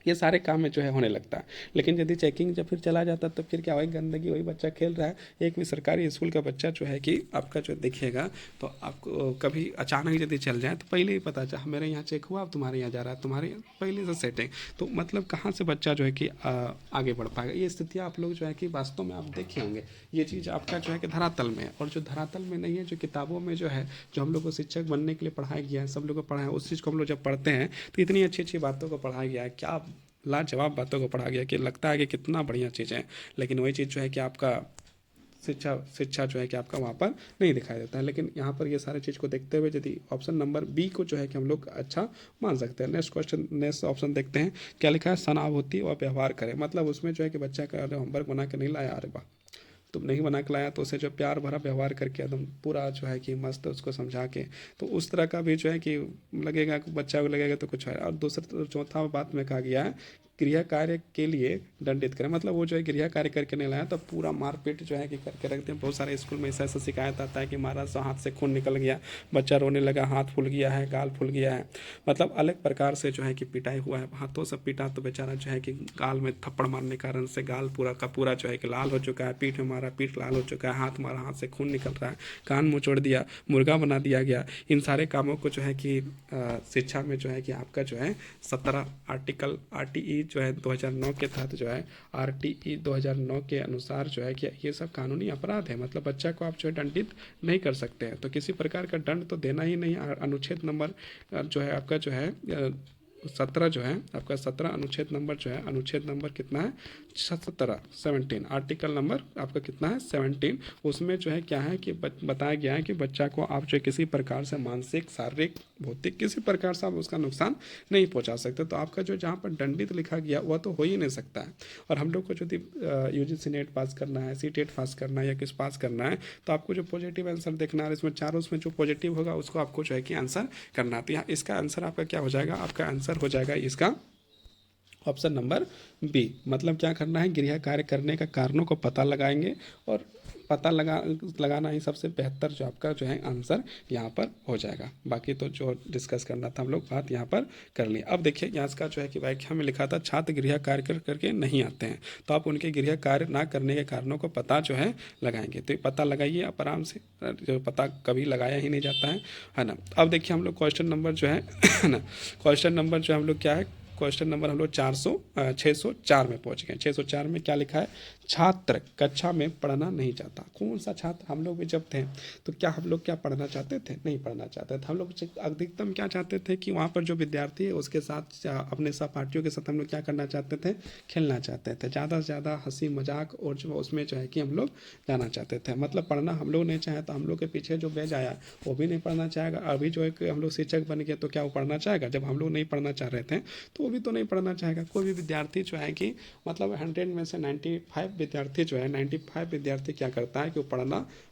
ये सारे काम में जो है होने लगता है। लेकिन यदि चेकिंग जब फिर चला जाता तो फिर क्या, वही गंदगी, वही बच्चा खेल रहा है। एक भी सरकारी स्कूल का बच्चा जो है कि आपका जो देखिएगा तो आपको कभी अचानक यदि चल जाए तो पहले ही पता चला मेरे यहाँ चेक हुआ, अब तुम्हारे यहाँ जा रहा है, तुम्हारे पहले से सेटिंग, तो मतलब कहाँ से बच्चा जो है कि आगे बढ़ पाएगा। ये स्थितियाँ आप लोग जो है कि वास्तव में आप देखे होंगे, ये चीज़ आपका जो है कि धरातल में है, और जो धरातल में नहीं है, जो किताबों में जो है, जो हम लोग को शिक्षक बनने के लिए पढ़ाया गया है, सब लोग को पढ़ाया, उस चीज़ को हम लोग जब पढ़ते हैं तो इतनी अच्छी अच्छी बातों को पढ़ाया गया है, क्या लाजवाब बातों को पढ़ा गया कि लगता है कि कितना बढ़िया चीज़ है। लेकिन वही चीज़ जो है कि आपका शिक्षा शिक्षा जो है कि आपका वहाँ पर नहीं दिखाई देता है। लेकिन यहाँ पर ये सारे चीज़ को देखते हुए यदि ऑप्शन नंबर बी को जो है कि हम लोग अच्छा मान सकते हैं। नेक्स्ट क्वेश्चन, नेक्स्ट ऑप्शन देखते हैं क्या लिखा है, सहानुभूति और व्यवहार करें। मतलब उसमें जो है कि बच्चा का होमवर्क बना के नहीं लाया, अरे वाह, तुम नहीं बना के लाया, तो उसे जो प्यार भरा व्यवहार करके एकदम पूरा जो है कि मस्त उसको समझा के, तो उस तरह का भी जो है कि लगेगा, बच्चा को लगेगा तो कुछ है। और दूसरा चौथा बात में कहा गया है गृह कार्य के लिए दंडित करें। मतलब वो जो है गृह कार्य करके नहीं लाया तो पूरा मारपीट जो है कि करके रखते हैं। बहुत सारे स्कूल में ऐसा ऐसा शिकायत आता है कि मारा सो हाथ से खून निकल गया, बच्चा रोने लगा, हाथ फूल गया है, गाल फूल गया है, मतलब अलग प्रकार से जो है कि पिटाई हुआ है, हाथों से पीटा तो बेचारा जो है कि गाल में थप्पड़ मारने के कारण से गाल पूरा का पूरा जो है कि लाल हो चुका है, पीठ में मारा, पीठ लाल हो चुका है, हाथ मारा, हाथ से खून निकल रहा है, कान मुँह छोड़ दिया, मुर्गा बना दिया गया। इन सारे कामों को जो है कि शिक्षा में जो है कि आपका जो है 17 आर्टिकल RTE जो है 2009 के तहत जो है RTE 2009 के अनुसार जो है कि ये सब कानूनी अपराध है। मतलब बच्चा को आप जो है दंडित नहीं कर सकते हैं, तो किसी प्रकार का दंड तो देना ही नहीं। अनुच्छेद नंबर जो है आपका जो है 17 जो है आपका 17 अनुच्छेद नंबर जो है, अनुच्छेद नंबर कितना है 17 आर्टिकल नंबर आपका कितना है 17, उसमें जो है क्या है कि बताया गया है कि बच्चा को आप जो किसी प्रकार से मानसिक, शारीरिक, भौतिक किसी प्रकार से आप उसका नुकसान नहीं पहुंचा सकते। तो आपका जो जहाँ पर दंडित लिखा गया वह तो हो ही नहीं सकता है। और हम लोग को यदि UGC नेट पास करना है, CTET पास करना है या किस पास करना है, तो आपको जो पॉजिटिव आंसर देखना है, इसमें चारों उसमें जो पॉजिटिव होगा उसको आपको जो है कि आंसर करना है। तो यहाँ इसका आंसर आपका क्या हो जाएगा, आपका आंसर हो जाएगा इसका ऑप्शन नंबर बी। मतलब क्या करना है, गृह कार्य करने का कारणों को पता लगाएंगे, और पता लगाना ही सबसे बेहतर जो आपका जो है आंसर यहाँ पर हो जाएगा। बाकी तो जो डिस्कस करना था हम लोग बात यहाँ पर कर ली। अब देखिए यहाँ का जो है कि व्याख्या में लिखा था छात्र गृह कार्य करके नहीं आते हैं, तो आप उनके गृह कार्य ना करने के कारणों को पता जो है लगाएंगे। तो पता लगाइए आप आराम से, जो पता कभी लगाया ही नहीं जाता है ना। अब देखिए हम लोग क्वेश्चन नंबर जो है ना, क्वेश्चन नंबर जो हम लोग क्या है, क्वेश्चन नंबर हम लोग 604 में पहुंच गए। 604 में क्या लिखा है, छात्र कक्षा में पढ़ना नहीं चाहता। कौन सा छात्र, हम लोग भी जब थे तो क्या हम लोग क्या पढ़ना चाहते थे, नहीं पढ़ना चाहते थे। हम लोग अधिकतम क्या चाहते थे कि वहाँ पर जो विद्यार्थी है उसके साथ अपने सहपाठियों के साथ हम लोग क्या करना चाहते थे, खेलना चाहते थे, ज़्यादा से ज़्यादा हंसी मजाक और जो उसमें जो है कि हम लोग जाना चाहते थे। मतलब पढ़ना हम लोग नहीं चाहे तो हम लोग के पीछे जो बैच आया वो भी नहीं पढ़ना चाहेगा। अभी जो है कि हम लोग शिक्षक बन गए तो क्या वो पढ़ना चाहेगा, जब हम लोग नहीं पढ़ना चाह रहे थे तो वो भी तो नहीं पढ़ना चाहेगा। कोई भी विद्यार्थी जो है कि मतलब 100 में से 95 विद्यार्थी जो है, 95 विद्यार्थी क्या करता है कि वो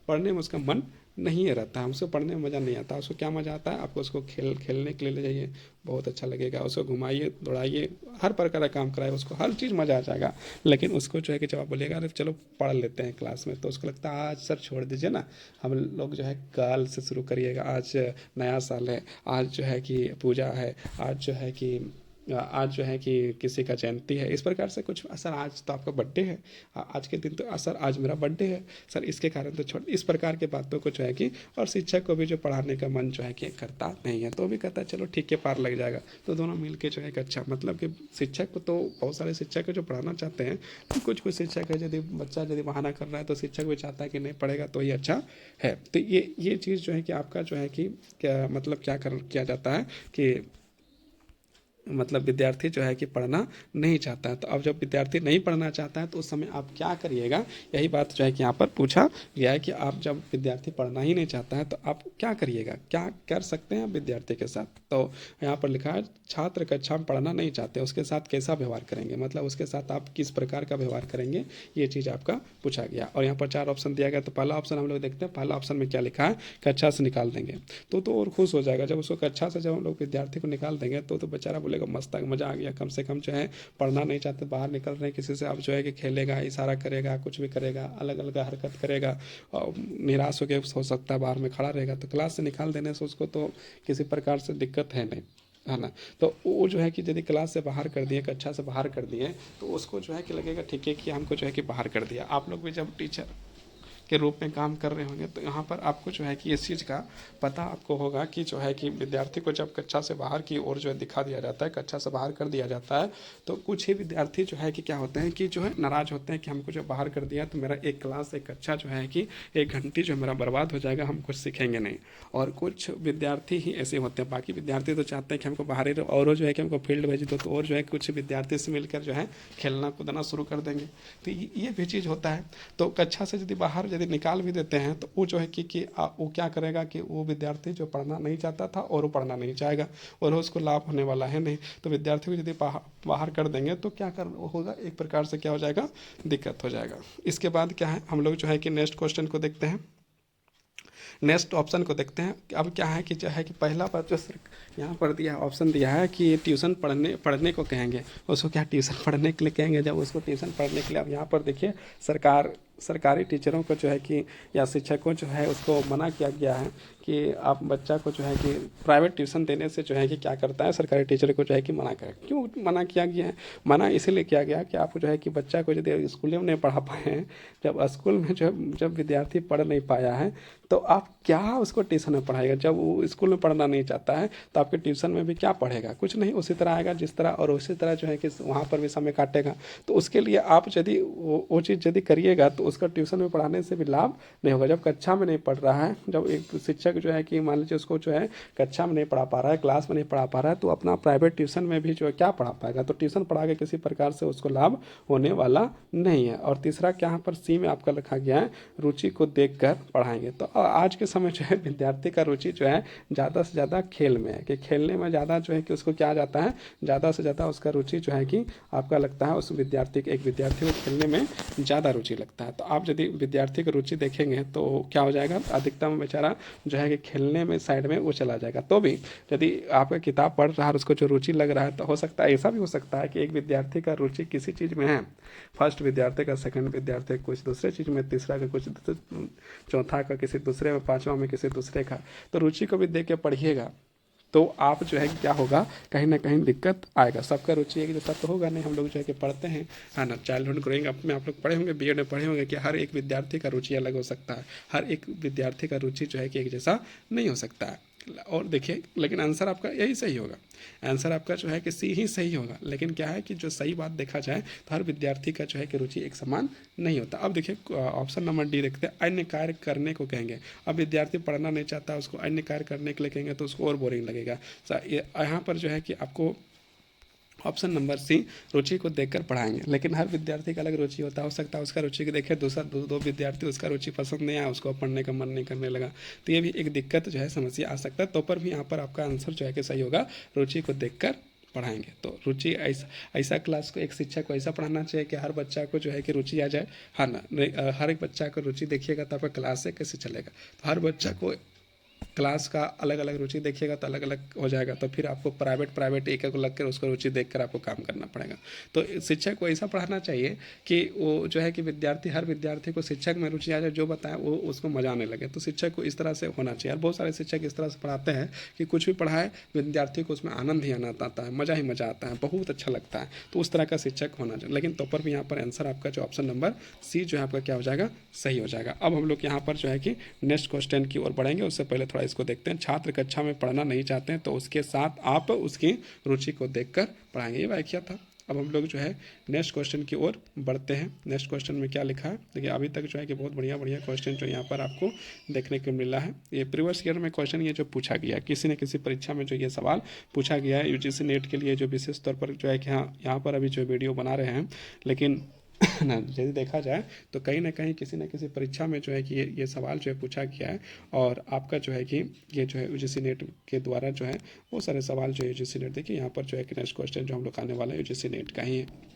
पढ़ने में उसका मन नहीं रहता है, उसको पढ़ने में मज़ा नहीं आता। उसको क्या मज़ा आता है, आपको उसको खेलने के लिए ले जाइए, बहुत अच्छा लगेगा, उसको घुमाइए दौड़ाइए, हर प्रकार का काम कराइए, उसको हर चीज़ मज़ा आ जाएगा। लेकिन उसको जो है कि जब आप बोलिएगा अरे चलो पढ़ लेते हैं क्लास में, तो उसको लगता है आज सर छोड़ दीजिए ना, हम लोग जो है कल से शुरू करिएगा, आज नया साल है, आज जो है कि पूजा है, आज जो है कि आज जो है कि किसी का जयंती है, इस प्रकार से कुछ, सर आज तो आपका बर्थडे है, आज के दिन तो सर आज मेरा बर्थडे है सर, इसके कारण तो छोड़, इस प्रकार के बातों को जो है कि, और शिक्षक को भी जो पढ़ाने का मन जो है कि करता नहीं है, तो भी कहता है चलो ठीक है पार लग जाएगा। तो दोनों मिल के जो है अच्छा, मतलब कि शिक्षक को तो बहुत सारे शिक्षक है जो पढ़ाना चाहते हैं, तो कुछ कुछ शिक्षक है यदि बच्चा यदि बहाना कर रहा है तो शिक्षक भी चाहता है कि नहीं पढ़ेगा तो ये अच्छा है। तो ये चीज़ जो है कि आपका जो है कि क्या मतलब क्या किया जाता है कि मतलब विद्यार्थी जो है कि पढ़ना नहीं चाहता है। तो अब जब विद्यार्थी नहीं पढ़ना चाहता है तो उस समय आप क्या करिएगा, यही बात जो है कि यहाँ पर पूछा गया है कि आप जब विद्यार्थी पढ़ना ही नहीं चाहता है तो आप क्या करिएगा, क्या कर सकते हैं विद्यार्थी के साथ। तो यहाँ पर लिखा है छात्र कक्षा में पढ़ना नहीं चाहते उसके साथ कैसा व्यवहार करेंगे, मतलब उसके साथ आप किस प्रकार का व्यवहार करेंगे, ये चीज़ आपका पूछा गया। और यहाँ पर 4 ऑप्शन दिया गया। तो पहला ऑप्शन हम लोग देखते हैं, पहला ऑप्शन में क्या लिखा है, कक्षा से निकाल देंगे। तो और खुश हो जाएगा जब उसको कक्षा से, जब हम लोग विद्यार्थी को निकाल देंगे तो बेचारा बोलेगा मस्त मज़ा आ गया, कम से कम जो है पढ़ना नहीं चाहते, बाहर निकल रहे हैं किसी से, अब जो है कि खेलेगा, इशारा करेगा, कुछ भी करेगा, अलग अलग हरकत करेगा, और निराश होकर हो सकता है बाहर में खड़ा रहेगा। तो क्लास से निकाल देने से उसको तो किसी प्रकार से दिक्कत है नहीं, है ना। तो वो जो है कि यदि क्लास से बाहर कर दिए, कक्षा से बाहर कर दिए, तो उसको जो है कि लगेगा ठीक है कि हमको जो है कि बाहर कर दिया। आप लोग भी जब टीचर के रूप में काम कर रहे होंगे तो यहाँ पर आपको जो है कि इस चीज़ का पता आपको होगा कि जो है कि विद्यार्थी को जब कक्षा से बाहर की ओर जो है दिखा दिया जाता है, कक्षा से बाहर कर दिया जाता है, तो कुछ ही विद्यार्थी जो है कि क्या होते हैं कि जो है नाराज़ होते हैं कि हमको जो बाहर कर दिया तो मेरा एक क्लास, एक कक्षा जो है कि 1 घंटे जो मेरा बर्बाद हो जाएगा, हम कुछ सीखेंगे नहीं। और कुछ विद्यार्थी ही ऐसे होते हैं, बाकी विद्यार्थी तो चाहते हैं कि हमको बाहर ही और जो है कि हमको फील्ड भेज दो, तो और जो है कुछ विद्यार्थी से मिलकर जो है खेलना कूदना शुरू कर देंगे। तो ये भी चीज़ होता है। तो कक्षा से यदि बाहर यदि निकाल भी देते हैं तो वो जो है कि वो क्या करेगा कि वो विद्यार्थी जो पढ़ना नहीं चाहता था और वो पढ़ना नहीं चाहेगा और उसको लाभ होने वाला है नहीं। तो विद्यार्थी को यदि बाहर कर देंगे तो क्या कर होगा, एक प्रकार से क्या हो जाएगा, दिक्कत हो जाएगा। इसके बाद क्या है, हम लोग जो है कि नेक्स्ट क्वेश्चन को देखते हैं, नेक्स्ट ऑप्शन को देखते हैं। अब क्या है कि जो है कि पहला बात जो यहाँ पर दिया ऑप्शन दिया है कि ट्यूशन पढ़ने को कहेंगे, उसको क्या ट्यूशन पढ़ने के लिए कहेंगे। जब उसको ट्यूशन पढ़ने के लिए, अब यहाँ पर देखिए सरकारी टीचरों को जो है कि या शिक्षकों जो है उसको मना किया गया है कि आप बच्चा को जो है कि प्राइवेट ट्यूशन देने से जो है कि क्या करता है, सरकारी टीचर को जो है कि मना करें। क्यों मना किया गया है, मना इसीलिए किया गया कि आप जो है कि बच्चा को यदि स्कूल में नहीं पढ़ा पाए हैं, जब स्कूल में जब विद्यार्थी पढ़ नहीं पाया है तो आप क्या उसको ट्यूशन में पढ़ाएगा। जब वो स्कूल में पढ़ना नहीं चाहता है तो आपके ट्यूशन में भी क्या पढ़ेगा, कुछ नहीं, उसी तरह आएगा जिस तरह, और उसी तरह जो है कि वहाँ पर भी समय काटेगा। तो उसके लिए आप यदि वो चीज़ यदि करिएगा तो उसका ट्यूशन में पढ़ाने से भी लाभ नहीं होगा। जब कक्षा में नहीं पढ़ रहा है, जब एक शिक्षक जो है कि मान लीजिए उसको जो है कक्षा में नहीं पढ़ा पा रहा है, क्लास में नहीं पढ़ा पा रहा है, तो अपना प्राइवेट ट्यूशन में भी जो है क्या पढ़ा पाएगा। तो ट्यूशन पढ़ा के किसी प्रकार से उसको लाभ होने वाला नहीं है। और तीसरा क्या यहाँ पर सी में आपका लिखा गया है, रुचि को देख कर पढ़ाएंगे। तो आज के समय जो है विद्यार्थी का रुचि जो है ज़्यादा से ज़्यादा खेल में है, कि खेलने में ज़्यादा जो है कि उसको क्या जाता है, ज़्यादा से ज़्यादा उसका रुचि जो है कि आपका लगता है उस विद्यार्थी एक विद्यार्थी को खेलने में ज़्यादा रुचि लगता है। तो आप यदि विद्यार्थी की रुचि देखेंगे तो क्या हो जाएगा, अधिकतम बेचारा जो है कि खेलने में साइड में वो चला जाएगा। तो भी यदि आपका किताब पढ़ रहा है और उसको जो रुचि लग रहा है, तो हो सकता है ऐसा भी हो सकता है कि एक विद्यार्थी का रुचि किसी चीज़ में है, फर्स्ट विद्यार्थी का, सेकंड विद्यार्थी कुछ दूसरे चीज़ में, तीसरा का कुछ, चौथा का किसी दूसरे में, पाँचवा में किसी दूसरे का। तो रुचि को भी देख के पढ़िएगा तो आप जो है क्या होगा, कहीं ना कहीं दिक्कत आएगा। सबका रुचि एक जैसा तो होगा नहीं। हम लोग जो है कि पढ़ते हैं, है ना, चाइल्डहुड ग्रोइंग अप में आप लोग पढ़े होंगे, बीएड में पढ़े होंगे कि हर एक विद्यार्थी का रुचि अलग हो सकता है, हर एक विद्यार्थी का रुचि जो है कि एक जैसा नहीं हो सकता है। और देखिए, लेकिन आंसर आपका यही सही होगा, आंसर आपका जो है कि सी ही सही होगा। लेकिन क्या है कि जो सही बात देखा जाए तो हर विद्यार्थी का जो है कि रुचि एक समान नहीं होता। अब देखिए ऑप्शन नंबर डी देखते हैं, अन्य कार्य करने को कहेंगे। अब विद्यार्थी पढ़ना नहीं चाहता, उसको अन्य कार्य करने के लिए कहेंगे तो उसको और बोरिंग लगेगा। यहाँ पर जो है कि आपको ऑप्शन नंबर सी, रुचि को देखकर पढ़ाएंगे। लेकिन हर विद्यार्थी का अलग रुचि होता है, हो सकता है उसका रुचि को देखे दूसरा दो विद्यार्थी, उसका रुचि पसंद नहीं आया, उसको पढ़ने का मन नहीं करने लगा। तो ये भी एक दिक्कत जो है, समस्या आ सकता है। तो पर भी यहाँ पर आपका आंसर जो है कि सही होगा, रुचि को देखकर पढ़ाएंगे। तो रुचि ऐसा क्लास को, एक शिक्षक को ऐसा पढ़ाना चाहिए कि हर बच्चा को जो है कि रुचि आ जाए, हाँ ना। हर एक बच्चा को रुचि देखिएगा तो आपका क्लास से कैसे चलेगा। तो हर बच्चा को क्लास का अलग अलग रुचि देखिएगा तो अलग अलग हो जाएगा। तो फिर आपको प्राइवेट एक एक लग कर उसको रुचि देखकर आपको काम करना पड़ेगा। तो शिक्षक को ऐसा पढ़ाना चाहिए कि वो जो है कि हर विद्यार्थी को शिक्षक में रुचि आ जाए, जो बताए वो उसको मजा आने लगे। तो शिक्षक को इस तरह से होना चाहिए। और बहुत सारे शिक्षक इस तरह से पढ़ाते हैं कि कुछ भी पढ़ाए विद्यार्थी को उसमें आनंद ही आना आता है, मज़ा ही मज़ा आता है, बहुत अच्छा लगता है। तो उस तरह का शिक्षक होना चाहिए। लेकिन तो पर भी यहाँ पर आंसर आपका जो ऑप्शन नंबर सी जो है आपका क्या हो जाएगा, सही हो जाएगा। अब हम लोग यहाँ पर जो है कि नेक्स्ट क्वेश्चन की ओर बढ़ेंगे। उससे पहले थोड़ा इसको देखते हैं। छात्र कक्षा में पढ़ना नहीं चाहते हैं तो उसके साथ आप उसकी रुचि को देखकर पढ़ाएंगे। ये व्याख्या था। अब हम लोग जो है नेक्स्ट क्वेश्चन की ओर बढ़ते हैं। नेक्स्ट क्वेश्चन में क्या लिखा है देखिए, अभी तक जो है कि बहुत बढ़िया बढ़िया क्वेश्चन जो यहाँ पर आपको देखने को मिला है। ये प्रीवियस ईयर में क्वेश्चन ये जो पूछा गया, किसी न किसी परीक्षा में जो ये सवाल पूछा गया है यूजीसी नेट के लिए, जो विशेष तौर पर जो है कि हाँ यहाँ पर अभी जो वीडियो बना रहे हैं, लेकिन ना यदि देखा जाए तो कहीं ना कहीं किसी न किसी परीक्षा में जो है कि ये सवाल जो है पूछा गया है, और आपका जो है कि ये जो है यूजीसी नेट के द्वारा जो है वो सारे सवाल जो है यूजीसी नेट, देखिए यहाँ पर जो है कि नेक्स्ट क्वेश्चन जो हम लोग आने वाला है यूजीसी नेट का ही है।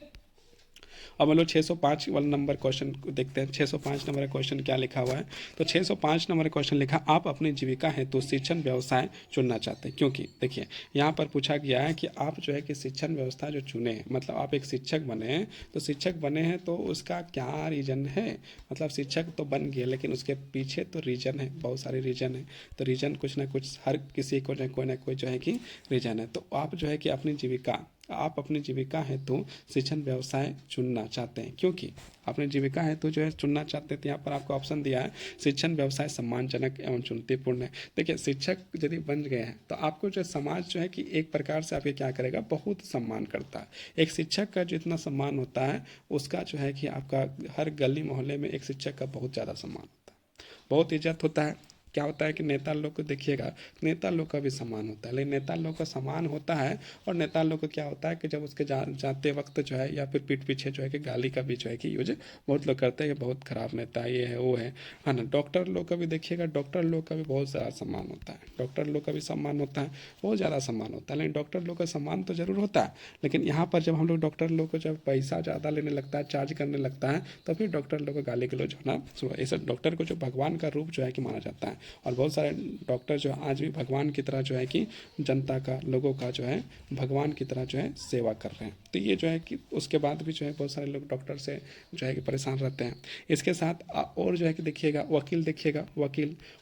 अब हम लोग 605 वाला नंबर क्वेश्चन को देखते हैं। 605 नंबर का क्वेश्चन क्या लिखा हुआ है, तो 605 नंबर क्वेश्चन लिखा, आप अपनी जीविका हेतु तो शिक्षण व्यवसाय चुनना चाहते हैं। क्योंकि देखिए यहाँ पर पूछा गया है कि आप जो है कि शिक्षण व्यवस्था जो चुने हैं, मतलब आप एक शिक्षक बने हैं, तो शिक्षक बने हैं तो उसका क्या रीज़न है, मतलब शिक्षक तो बन गए लेकिन उसके पीछे तो रीज़न है, बहुत सारे रीज़न है। तो रीज़न कुछ ना कुछ हर किसी को कोई ना कोई जो है कि रीज़न है। तो आप जो है कि आप अपनी जीविका हेतु शिक्षण व्यवसाय चुनना चाहते हैं। क्योंकि अपनी जीविका हेतु जो है चुनना चाहते थे, यहाँ पर आपको ऑप्शन दिया है शिक्षण व्यवसाय सम्मानजनक एवं चुनौतीपूर्ण है। देखिए शिक्षक यदि बन गए हैं तो आपको जो समाज जो है कि एक प्रकार से आपके क्या करेगा, बहुत सम्मान करता है। एक शिक्षक का जितना सम्मान होता है उसका जो है कि आपका हर गली मोहल्ले में एक शिक्षक का बहुत ज़्यादा सम्मान होता है, बहुत इज्जत होता है। क्या होता है कि नेता लोग को देखिएगा, नेता लोग का भी सम्मान होता है, लेकिन नेता लोग का सम्मान होता है और नेता लोग को क्या होता है कि जब उसके जाते वक्त जो है या फिर पीठ पीछे जो है कि गाली का भी जो है कि यूज बहुत लोग करते हैं कि बहुत खराब नेता ये है वो है ना। डॉक्टर लोग का भी देखिएगा, डॉक्टर लोग का भी बहुत ज़्यादा सम्मान होता है, डॉक्टर लोग का भी सम्मान होता है, बहुत ज़्यादा सम्मान होता है। लेकिन डॉक्टर लोग का सम्मान तो ज़रूर होता है, लेकिन यहाँ पर जब हम लोग डॉक्टर लोग को जब पैसा ज़्यादा लेने लगता है, चार्ज करने लगता है, तो फिर डॉक्टर लोग को गाली गलौज होना सुबह। ऐसा डॉक्टर को जो भगवान का रूप जो है कि माना जाता है, और बहुत सारे डॉक्टर जो आज भी भगवान की तरह जो है कि जनता का, लोगों का जो है भगवान की तरह जो है सेवा कर रहे हैं। तो ये जो है कि उसके बाद भी जो है बहुत सारे लोग डॉक्टर से जो है कि परेशान रहते हैं। इसके साथ और जो है कि देखिएगा वकील, देखिएगा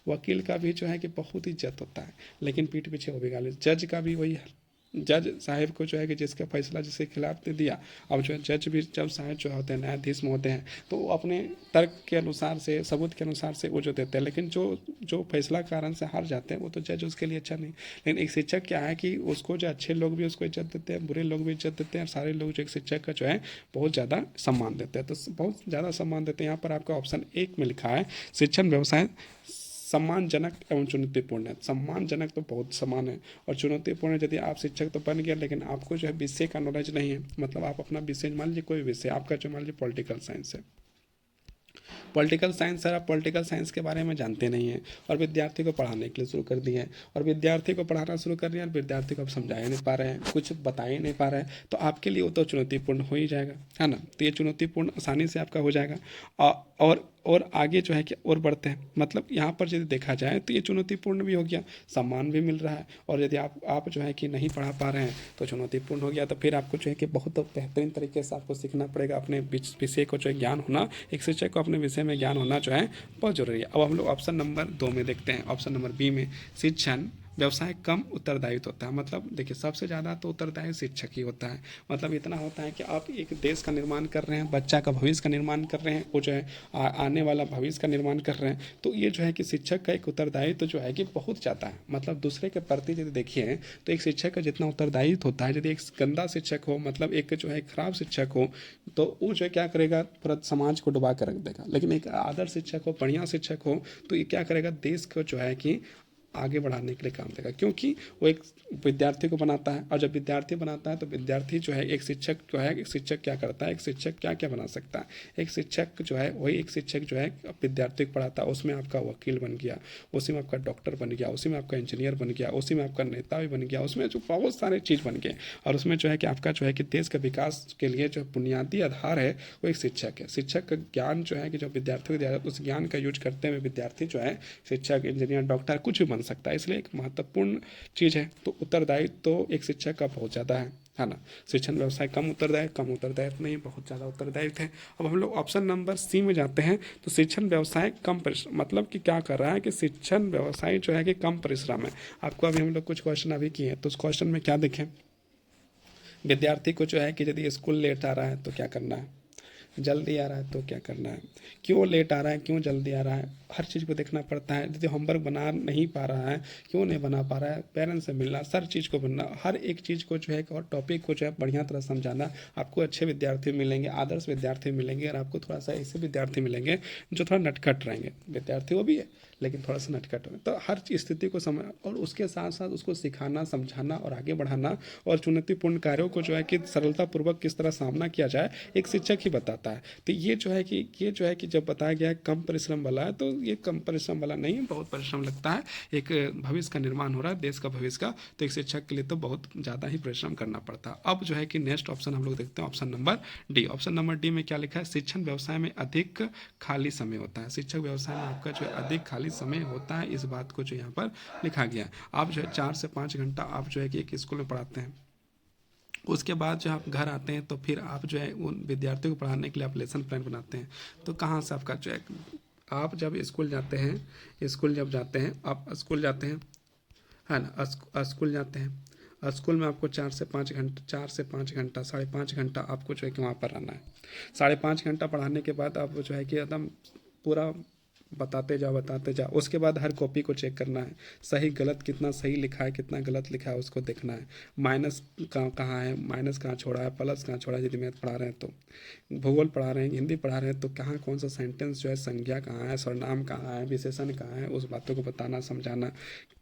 वकील का भी जो है कि बहुत इज्जत होता है, लेकिन पीठ पीछे वो भी गाली। जज का भी वही है, जज साहिब को जो है कि जिसका फैसला जिसके खिलाफ दे दिया, अब जो है जज भी जब साहिब जो होते हैं न्यायाधीश में होते हैं तो वो अपने तर्क के अनुसार से, सबूत के अनुसार से वो जो देते हैं, लेकिन जो फैसला कारण से हार जाते हैं वो तो जज उसके लिए अच्छा नहीं। लेकिन एक शिक्षक क्या है कि उसको जो अच्छे लोग भी उसको इज्जत देते हैं, बुरे लोग भी इज्जत देते हैं, और सारे लोग जो एक शिक्षक का जो है बहुत ज़्यादा सम्मान देते हैं, तो बहुत ज़्यादा सम्मान देते हैं। यहाँ पर आपका ऑप्शन 1 में लिखा है शिक्षण व्यवसाय सम्मानजनक एवं चुनौतीपूर्ण है। सम्मानजनक तो बहुत समान है, और चुनौतीपूर्ण यदि आप शिक्षक तो बन गया लेकिन आपको जो है विषय का नॉलेज नहीं है, मतलब आप अपना विषय मान लीजिए कोई विषय आपका जो मान लीजिए पॉलिटिकल साइंस है, पॉलिटिकल साइंस सर, आप पॉलिटिकल साइंस के बारे में जानते नहीं हैं और विद्यार्थी को पढ़ाने के लिए शुरू कर दिए हैं, और विद्यार्थी को पढ़ाना शुरू कर दिया और विद्यार्थी को आप समझा ही नहीं पा रहे हैं, कुछ बता ही नहीं पा रहे हैं, तो आपके लिए वो तो चुनौतीपूर्ण हो ही जाएगा, है ना। तो ये चुनौतीपूर्ण आसानी से आपका हो जाएगा। और आगे जो है कि और बढ़ते हैं, मतलब यहाँ पर यदि देखा जाए तो ये चुनौतीपूर्ण भी हो गया, सम्मान भी मिल रहा है, और यदि आप जो है कि नहीं पढ़ा पा रहे हैं तो चुनौतीपूर्ण हो गया। तो फिर आपको जो है कि बहुत बेहतरीन तरीके से आपको सीखना पड़ेगा, अपने विषय को जो है ज्ञान होना, एक शिक्षक को अपने विषय में ज्ञान होना जो है बहुत जरूरी है। अब हम लोग ऑप्शन नंबर 2 में देखते हैं। ऑप्शन नंबर बी में शिक्षण व्यवसाय कम उत्तरदायित्व होता है। मतलब देखिए सबसे ज़्यादा तो उत्तरदायी शिक्षक ही होता है, मतलब इतना होता है कि आप एक देश का निर्माण कर रहे हैं, बच्चा का भविष्य का निर्माण कर रहे हैं, वो जो है आने वाला भविष्य का निर्माण कर रहे हैं, तो ये जो है कि शिक्षक का एक उत्तरदायित्व जो है कि बहुत ज़्यादा है। मतलब दूसरे के प्रति यदि देखिए तो एक शिक्षक का जितना उत्तरदायित्व होता है, यदि एक गंदा शिक्षक हो, मतलब एक जो है खराब शिक्षक हो, तो वो जो है क्या करेगा, पूरा समाज को डुबा कर रख देगा। लेकिन एक आदर्श शिक्षक हो, बढ़िया शिक्षक हो, तो ये क्या करेगा, देश को जो है कि आगे बढ़ाने के लिए काम देगा, क्योंकि वो एक विद्यार्थी को बनाता है, और जब विद्यार्थी बनाता है तो विद्यार्थी जो है एक शिक्षक जो है, एक शिक्षक क्या करता है, एक शिक्षक क्या क्या बना सकता है, एक शिक्षक जो है वही एक शिक्षक जो है विद्यार्थी को पढ़ाता है, उसमें आपका वकील बन गया, उसी में आपका डॉक्टर बन गया, उसी में आपका इंजीनियर बन गया, उसी में आपका नेता भी बन गया, उसमें जो बहुत सारे चीज़ बन गए, और उसमें जो है कि आपका जो है कि देश के विकास के लिए जो बुनियादी आधार है वो एक शिक्षक है। शिक्षक का ज्ञान जो है कि जो विद्यार्थी को दिया जाता है, उस ज्ञान का यूज करते हुए विद्यार्थी जो है शिक्षक, इंजीनियर, डॉक्टर कुछ भी बन सकता है, इसलिए एक महत्वपूर्ण चीज़ है। तो उत्तरदायित्व तो एक शिक्षक का बहुत ज़्यादा है ना। शिक्षण व्यवसाय कम उत्तरदायित्व नहीं, बहुत ज़्यादा उत्तरदायित्व है। अब हम लोग ऑप्शन नंबर सी में जाते हैं। तो शिक्षण व्यवसाय कम परिश्रम, मतलब कि क्या कर रहा है कि शिक्षण व्यवसाय जो है कि कम परिश्रम है। आपको अभी हम लोग कुछ क्वेश्चन अभी किए हैं, तो उस क्वेश्चन में क्या देखें, विद्यार्थी को जो है कि यदि स्कूल लेट आ रहा है तो क्या करना है, जल्दी आ रहा है तो क्या करना है, क्यों लेट आ रहा है, क्यों जल्दी आ रहा है, हर चीज़ को देखना पड़ता है। यदि होमवर्क बना नहीं पा रहा है, क्यों नहीं बना पा रहा है, पेरेंट्स से मिलना, हर चीज़ को बनना, हर एक चीज़ को जो है और टॉपिक को जो है बढ़िया तरह समझाना। आपको अच्छे विद्यार्थी मिलेंगे, आदर्श विद्यार्थी मिलेंगे, और आपको थोड़ा सा ऐसे विद्यार्थी मिलेंगे जो थोड़ा नटखट रहेंगे। विद्यार्थी वो भी है लेकिन थोड़ा सा नटखट हो, तो हर स्थिति को समझ और उसके साथ साथ उसको सिखाना, समझाना और आगे बढ़ाना, और चुनौतीपूर्ण कार्यों को जो है कि सरलतापूर्वक किस तरह सामना किया जाए, एक शिक्षक ही बताता है। तो ये जो है कि जब बताया गया है कम परिश्रम वाला है, तो ये कम परिश्रम वाला नहीं है, बहुत परिश्रम लगता है। एक भविष्य का निर्माण हो रहा है, देश का भविष्य का, तो एक शिक्षक के लिए तो बहुत ज़्यादा ही परिश्रम करना पड़ता है। अब जो है कि नेक्स्ट ऑप्शन हम लोग देखते हैं, option number D. Option number D में क्या लिखा है, शिक्षण व्यवसाय में अधिक खाली समय होता है। शिक्षक व्यवसाय में आपका जो है अधिक खाली समय होता है, इस बात को जो यहाँ पर लिखा गया है। आप जो है 4 से 5 घंटा आप जो है कि एक स्कूल में पढ़ाते हैं, उसके बाद जब आप घर आते हैं तो फिर आप जो है उन विद्यार्थियों को पढ़ाने के लिए आप लेसन प्लान बनाते हैं। तो कहाँ से आपका जो है, आप जब स्कूल जाते हैं, आप स्कूल जाते हैं, है ना, स्कूल जाते हैं, स्कूल में आपको 4 से 5 घंटा 5.5 घंटा आपको जो है कि वहाँ पर रहना है। 5.5 घंटा पढ़ाने के बाद आप जो है कि एकदम पूरा बताते जाओ। उसके बाद हर कॉपी को चेक करना है, सही गलत कितना सही लिखा है, कितना गलत लिखा है, उसको देखना है। माइनस कहाँ है, माइनस कहाँ छोड़ा है, प्लस कहाँ छोड़ा है। यदि मैथ पढ़ा रहे हैं तो, भूगोल पढ़ा रहे हैं, हिंदी पढ़ा रहे हैं तो कहाँ कौन सा सेंटेंस जो है, संज्ञा कहाँ है, सर्वनाम कहाँ है, विशेषण कहाँ है, उस बातों को बताना, समझाना,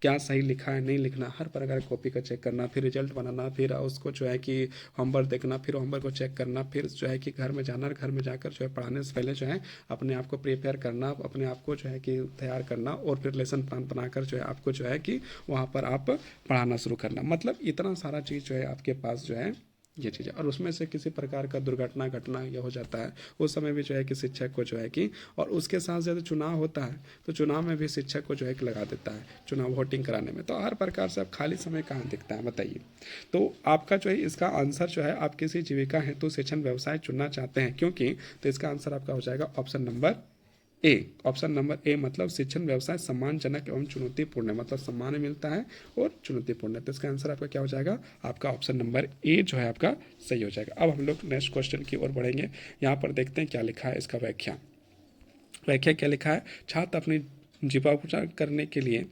क्या सही लिखा है, नहीं लिखना, हर प्रकार की कॉपी का चेक करना, फिर रिजल्ट बनाना, फिर उसको जो है कि होमवर्क देखना, फिर होमवर्क को चेक करना, फिर जो है कि घर में जाना, घर में जाकर जो है पढ़ाने से पहले जो है अपने आप को प्रिपेयर करना, अपने आप को जो है कि तैयार करना, और फिर लेसन प्लान बनाकर जो है आपको जो है कि वहाँ पर आप पढ़ाना शुरू करना। मतलब इतना सारा चीज़ जो है आपके पास जो है ये चीज़ है। और उसमें से किसी प्रकार का दुर्घटना घटना यह हो जाता है, उस समय भी जो है कि शिक्षक को जो है कि, और उसके साथ साथ चुनाव होता है तो चुनाव में भी शिक्षक को जो है कि लगा देता है, चुनाव वोटिंग कराने में। तो हर प्रकार से अब खाली समय कहाँ दिखता है बताइए। तो आपका जो है इसका आंसर जो है, आप किसी जीविका हेतु शिक्षण व्यवसाय चुनना चाहते हैं क्योंकि, तो इसका आंसर आपका हो जाएगा option number A. Option number A मतलब शिक्षण व्यवसाय सम्मानजनक एवं चुनौतीपूर्ण है, मतलब सम्मान मिलता है और चुनौतीपूर्ण है। तो इसका आंसर आपका क्या हो जाएगा, आपका ऑप्शन नंबर ए जो है आपका सही हो जाएगा। अब हम लोग नेक्स्ट क्वेश्चन की ओर बढ़ेंगे। यहाँ पर देखते हैं क्या लिखा है, इसका व्याख्या क्या लिखा है। छात्र अपनी जीविकोपार्जन करने के लिए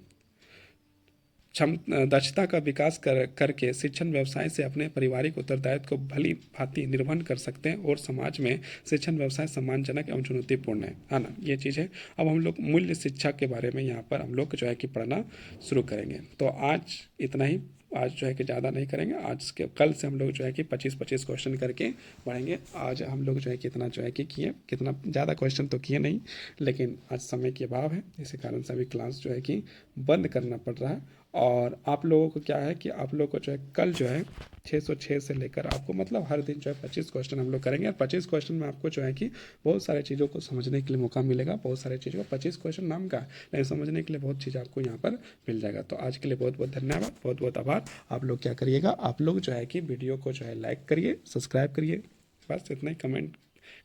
दक्षता का विकास करके शिक्षण व्यवसाय से अपने पारिवारिक उत्तरदायित्व को भली भांति निर्वहन कर सकते हैं, और समाज में शिक्षण व्यवसाय सम्मानजनक एवं चुनौतीपूर्ण है ना, ये चीज़ है। अब हम लोग मूल्य शिक्षा के बारे में यहाँ पर हम लोग जो है कि पढ़ना शुरू करेंगे। तो आज इतना ही, आज जो है कि ज़्यादा नहीं करेंगे। आज के कल से हम लोग जो है कि 25-25 क्वेश्चन करके बढ़ेंगे। आज हम लोग जो है कि इतना जो है कि किए, कितना ज़्यादा क्वेश्चन तो किए नहीं, लेकिन आज समय के अभाव है, इसी कारण से अभी क्लास जो है कि बंद करना पड़ रहा है। और आप लोगों को क्या है कि आप लोगों को जो है कल जो है 606 से लेकर आपको, मतलब हर दिन जो है 25 क्वेश्चन हम लोग करेंगे। और 25 क्वेश्चन में आपको जो है कि बहुत सारे चीज़ों को समझने के लिए मौका मिलेगा, बहुत सारे चीज़ों को, 25 क्वेश्चन नाम का, लेकिन समझने के लिए बहुत चीज़ आपको यहाँ पर मिल जाएगा। तो आज के लिए बहुत बहुत धन्यवाद, बहुत बहुत आभार। आप लोग क्या करिएगा, आप लोग जो है कि वीडियो को जो है लाइक करिए, सब्सक्राइब करिए, बस इतना ही। कमेंट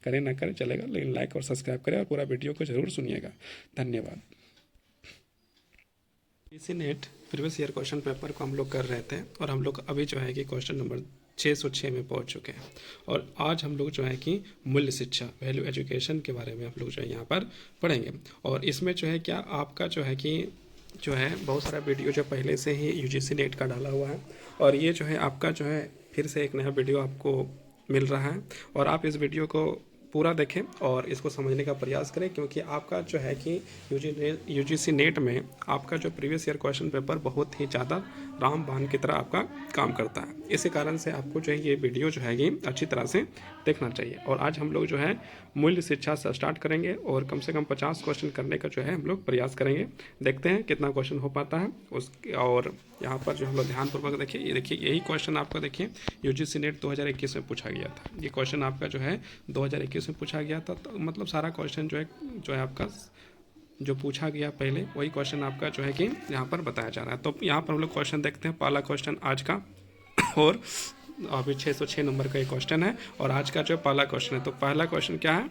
करें ना करें चलेगा, लेकिन लाइक और सब्सक्राइब करें और पूरा वीडियो को ज़रूर सुनिएगा। धन्यवाद। इसी net previous year question paper को हम लोग कर रहे थे, और हम लोग अभी जो है कि क्वेश्चन नंबर 606 में पहुंच चुके हैं। और आज हम लोग जो है कि मूल्य शिक्षा, वैल्यू एजुकेशन के बारे में हम लोग जो है यहाँ पर पढ़ेंगे। और इसमें जो है क्या आपका जो है कि जो है बहुत सारा वीडियो जो पहले से ही यूजीसी नेट का डाला हुआ है, और ये जो है आपका जो है फिर से एक नया वीडियो आपको मिल रहा है। और आप इस वीडियो को पूरा देखें और इसको समझने का प्रयास करें, क्योंकि आपका जो है कि यूजीसी नेट में आपका जो प्रीवियस ईयर क्वेश्चन पेपर बहुत ही ज़्यादा रामबाण की तरह आपका काम करता है। इसी कारण से आपको जो है ये वीडियो जो है ये अच्छी तरह से देखना चाहिए। और आज हम लोग जो है मूल्य शिक्षा से स्टार्ट करेंगे, और कम से कम 50 क्वेश्चन करने का जो है हम लोग प्रयास करेंगे। देखते हैं कितना क्वेश्चन हो पाता है और यहाँ पर जो हम लोग ध्यानपूर्वक देखिए, ये देखिए यही क्वेश्चन आपका देखिए यूजीसी नेट 2021 में पूछा गया था। ये क्वेश्चन आपका जो है 2021 में पूछा गया था। तो मतलब सारा क्वेश्चन जो है आपका जो पूछा गया पहले, वही क्वेश्चन आपका जो है कि यहाँ पर बताया जा रहा है। तो यहाँ पर हम लोग क्वेश्चन देखते हैं। पहला क्वेश्चन आज का, और अभी 606 नंबर का ये क्वेश्चन है, और आज का जो पहला क्वेश्चन है। तो पहला क्वेश्चन क्या है,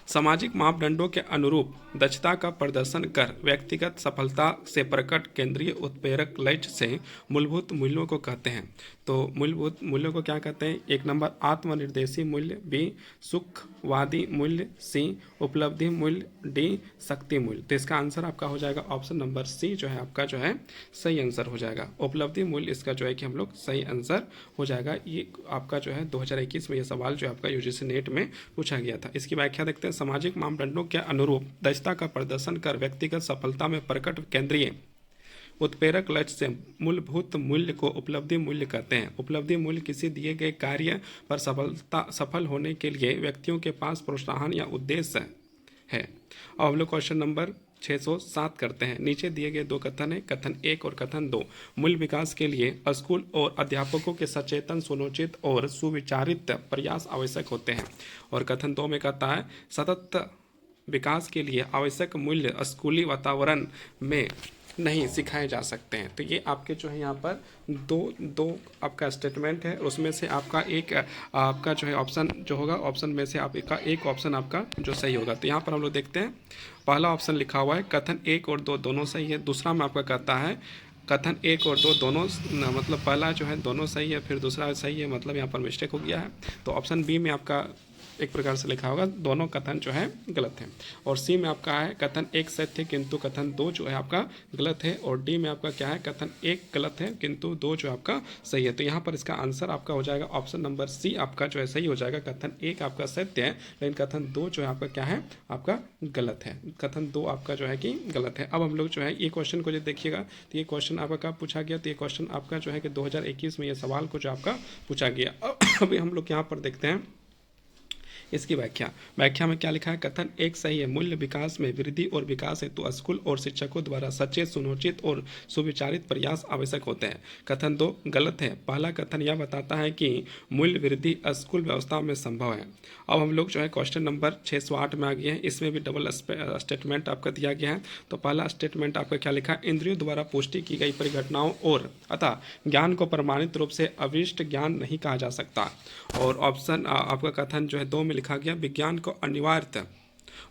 सामाजिक मापदंडों के अनुरूप दक्षता का प्रदर्शन कर व्यक्तिगत सफलता से प्रकट केंद्रीय उत्प्रेरक लक्ष्य से मूलभूत मूल्यों को कहते हैं। तो मूलभूत मूल्यों को क्या कहते हैं? एक नंबर आत्मनिर्देशी मूल्य, बी सुखवादी मूल्य, सी उपलब्धि मूल्य, डी शक्ति मूल्य। तो इसका आंसर आपका हो जाएगा ऑप्शन नंबर सी जो है आपका जो है सही आंसर हो जाएगा। उपलब्धि मूल्य इसका जो है कि हम लोग सही आंसर हो जाएगा। ये आपका जो है 2021 में ये सवाल जो आपका यूजीसी नेट में पूछा गया था। इसकी व्याख्या देखते हैं। सामाजिक मापदंडों के अनुरूप दक्षता का प्रदर्शन कर व्यक्तिगत सफलता में प्रकट केंद्रीय उत्प्रेरक लक्ष्य से मूलभूत मूल्य को उपलब्धि मूल्य कहते हैं। उपलब्धि मूल्य किसी दिए गए कार्य पर सफल होने के लिए व्यक्तियों के पास प्रोत्साहन या उद्देश्य है। अब हम लोग क्वेश्चन नंबर 607 करते हैं। नीचे दिए गए दो कथन है, कथन 1 और कथन 2। मूल्य विकास के लिए स्कूल और अध्यापकों के सचेतन, सुनिश्चित और सुविचारित प्रयास आवश्यक होते हैं। और कथन 2 में कहता है सतत विकास के लिए आवश्यक मूल्य स्कूली वातावरण में नहीं सिखाए जा सकते हैं। तो ये आपके जो है यहाँ पर दो आपका स्टेटमेंट है, उसमें से आपका एक आपका जो है ऑप्शन जो होगा, ऑप्शन में से आपका एक ऑप्शन आपका जो सही होगा। तो यहाँ पर हम लोग देखते हैं, पहला ऑप्शन लिखा हुआ है कथन 1 और 2 दोनों सही है। दूसरा में आपका कहता है कथन 1 और 2 दोनों मतलब पहला जो है दोनों सही है, फिर दूसरा सही है, मतलब यहाँ पर मिस्टेक हो गया है। तो ऑप्शन बी में आपका एक प्रकार से लिखा होगा दोनों कथन जो है गलत है। और सी में आपका है कथन 1 सत्य है किंतु कथन 2 जो है आपका गलत है। और डी में आपका क्या है कथन 1 गलत है किंतु 2 जो आपका सही है। तो यहाँ पर इसका आंसर आपका हो जाएगा ऑप्शन नंबर सी आपका जो है सही हो जाएगा। कथन 1 आपका सत्य है लेकिन कथन 2 जो है आपका क्या है आपका गलत है। कथन 2 आपका जो है कि गलत है। अब हम लोग जो है ये क्वेश्चन को जो देखिएगा तो ये क्वेश्चन आपका कब पूछा गया? तो ये क्वेश्चन आपका जो है कि 2021 में ये सवाल को जो आपका पूछा गया। अभी हम लोग यहाँ पर देखते हैं इसकी व्याख्या में क्या लिखा है? कथन 1 सही है, मूल्य विकास में वृद्धि और विकास हेतु स्कूल और शिक्षकों द्वारा सचेत, सुनिश्चित और सुविचारित प्रयास आवश्यक होते हैं। कथन 2 गलत है। पहला कथन यह बताता है कि मूल्य वृद्धि स्कूल व्यवस्था में संभव है। अब हम लोग जो है क्वेश्चन नंबर 608 में आ गए हैं। इसमें भी डबल स्टेटमेंट आपका दिया गया है। तो पहला स्टेटमेंट आपका क्या लिखा है? इंद्रियों द्वारा पुष्टि की गई परिघटनाओं और अतः ज्ञान को प्रमाणित रूप से अविष्ट ज्ञान नहीं कहा जा सकता। और ऑप्शन आपका कथन जो है 2 में लिखा गया विज्ञान को अनिवार्य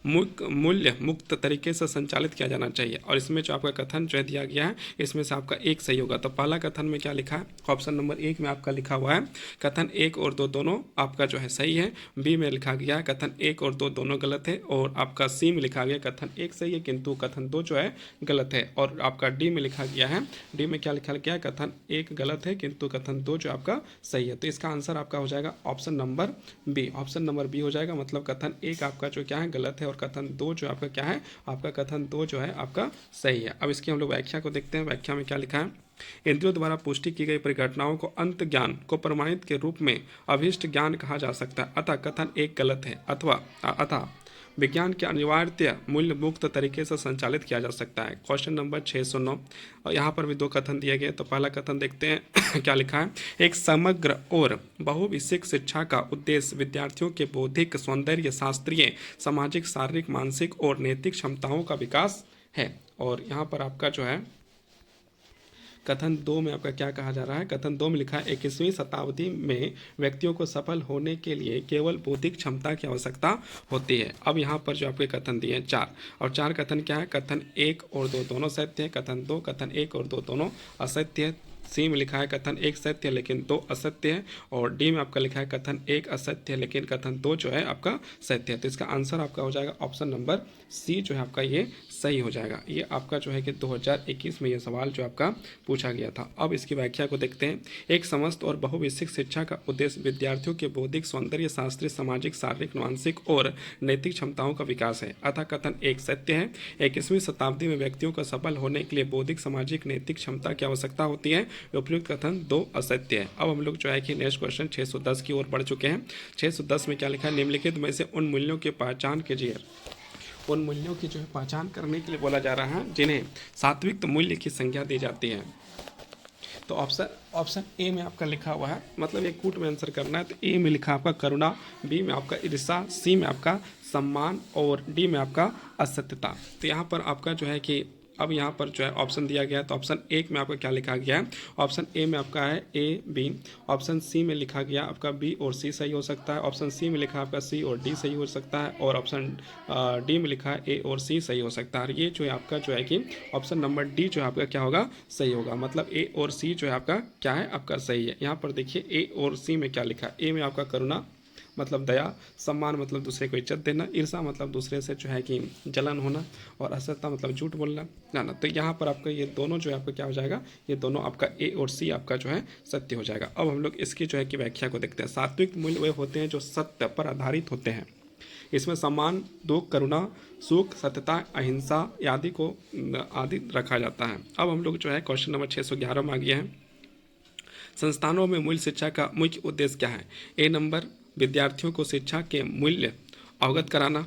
मूल्य मुक्त तरीके से संचालित किया जाना चाहिए। और इसमें जो आपका कथन जो है दिया गया है इसमें से आपका एक सही होगा। तो पहला कथन में क्या लिखा है? ऑप्शन नंबर 1 में आपका लिखा हुआ है कथन 1 और 2 दोनों आपका जो है सही है। बी में लिखा गया है कथन 1 और 2 दोनों गलत है। और आपका सी में लिखा गया कथन 1 सही है किंतु कथन 2 जो है गलत है। और आपका डी में लिखा गया है, डी में क्या लिखा गया है? कथन 1 गलत है किंतु कथन 2 जो आपका सही है। तो इसका आंसर आपका हो जाएगा option number B. Option number B हो जाएगा, मतलब कथन 1 आपका जो क्या है गलत है और कथन 2 जो आपका क्या है आपका कथन 2 जो है आपका सही है। अब इसकी हम लोग व्याख्या को देखते हैं। व्याख्या में क्या लिखा है? इंद्रियों द्वारा पुष्टि की गई परिघटनाओं को अंत ज्ञान को प्रमाणित के रूप में अभिष्ट ज्ञान कहा जा सकता है। अतः कथन 1 गलत है। अतः विज्ञान के अनिवार्य मूल्य मुक्त तरीके से संचालित किया जा सकता है। क्वेश्चन नंबर 609 और यहाँ पर भी 2 कथन दिए गए। तो पहला कथन देखते हैं क्या लिखा है? एक समग्र और बहुविषयक शिक्षा का उद्देश्य विद्यार्थियों के बौद्धिक, सौंदर्य, शास्त्रीय, सामाजिक, शारीरिक, मानसिक और नैतिक क्षमताओं का विकास है। और यहाँ पर आपका जो है कथन 2 में आपका क्या कहा जा रहा है? कथन 2 में लिखा है 21वीं शताब्दी में व्यक्तियों को सफल होने के लिए केवल बौद्धिक क्षमता की आवश्यकता होती है। अब यहाँ पर जो आपके कथन दिए हैं 4 और 4 कथन क्या है? कथन 1 और 2 दोनों सत्य है। कथन 2 कथन 1 और 2 दोनों असत्य है। सी में लिखा है कथन 1 सत्य है लेकिन 2 असत्य है। और डी में आपका लिखा है कथन 1 असत्य है लेकिन कथन 2 जो है आपका सत्य है। तो इसका आंसर आपका हो जाएगा ऑप्शन नंबर सी जो है आपका ये सही हो जाएगा। ये आपका जो है कि 2021 में ये सवाल जो आपका पूछा गया था। अब इसकी व्याख्या को देखते हैं। एक समस्त और बहुविषयक शिक्षा का उद्देश्य विद्यार्थियों के बौद्धिक, सौंदर्य, शास्त्रीय, सामाजिक, शारीरिक, मानसिक और नैतिक क्षमताओं का विकास है। अतः कथन 1 सत्य है। 21वीं शताब्दी में व्यक्तियों को सफल होने के लिए बौद्धिक, सामाजिक, नैतिक क्षमता की आवश्यकता होती है। उपयुक्त कथन 2 असत्य है। अब हम लोग जो है कि नेक्स्ट क्वेश्चन 610 की ओर बढ़ चुके हैं। 610 में क्या लिखा है? निम्नलिखित में से उन मूल्यों की पहचान कीजिए। उन मूल्यों की जो है पहचान करने के लिए बोला जा रहा है जिन्हें सात्विक मूल्य की संज्ञा दी जाती है। तो ऑप्शन ए में आपका लिखा हुआ है, मतलब एक कूट में आंसर करना है। तो ए में लिखा आपका करुणा, बी में आपका ईर्ष्या, सी में आपका सम्मान और डी में आपका असत्यता। तो यहाँ पर आपका जो है कि अब यहाँ पर जो है ऑप्शन दिया गया है, तो ऑप्शन एक में आपका क्या लिखा गया है, ऑप्शन ए में आपका है ए बी, ऑप्शन सी में लिखा गया आपका बी और सी सही हो सकता है, ऑप्शन सी में लिखा है आपका सी और डी सही हो सकता है, और ऑप्शन डी में लिखा है ए और सी सही हो सकता है। ये जो है आपका जो है कि ऑप्शन नंबर डी जो है आपका क्या होगा, सही होगा। मतलब ए और सी जो है आपका क्या है, आपका सही है। यहाँ पर देखिए ए और सी में क्या लिखा है, ए में आपका करुणा मतलब दया, सम्मान मतलब दूसरे को इज्जत देना, ईर्षा मतलब दूसरे से जो है कि जलन होना, और असत्यता मतलब झूठ बोलना ना। तो यहाँ पर आपका ये दोनों जो है आपका क्या हो जाएगा, ये दोनों आपका ए और सी आपका जो है सत्य हो जाएगा। अब हम लोग इसकी जो है कि व्याख्या को देखते हैं। सात्विक मूल्य वे होते हैं जो सत्य पर आधारित होते हैं। इसमें सम्मान, दुख, करुणा, सुख, सत्यता, अहिंसा आदि को आदि रखा जाता है। अब हम लोग जो है क्वेश्चन नंबर 611 में आ गए हैं। संस्थानों में मूल्य शिक्षा का मुख्य उद्देश्य क्या है? ए नंबर, विद्यार्थियों को शिक्षा के मूल्य अवगत कराना,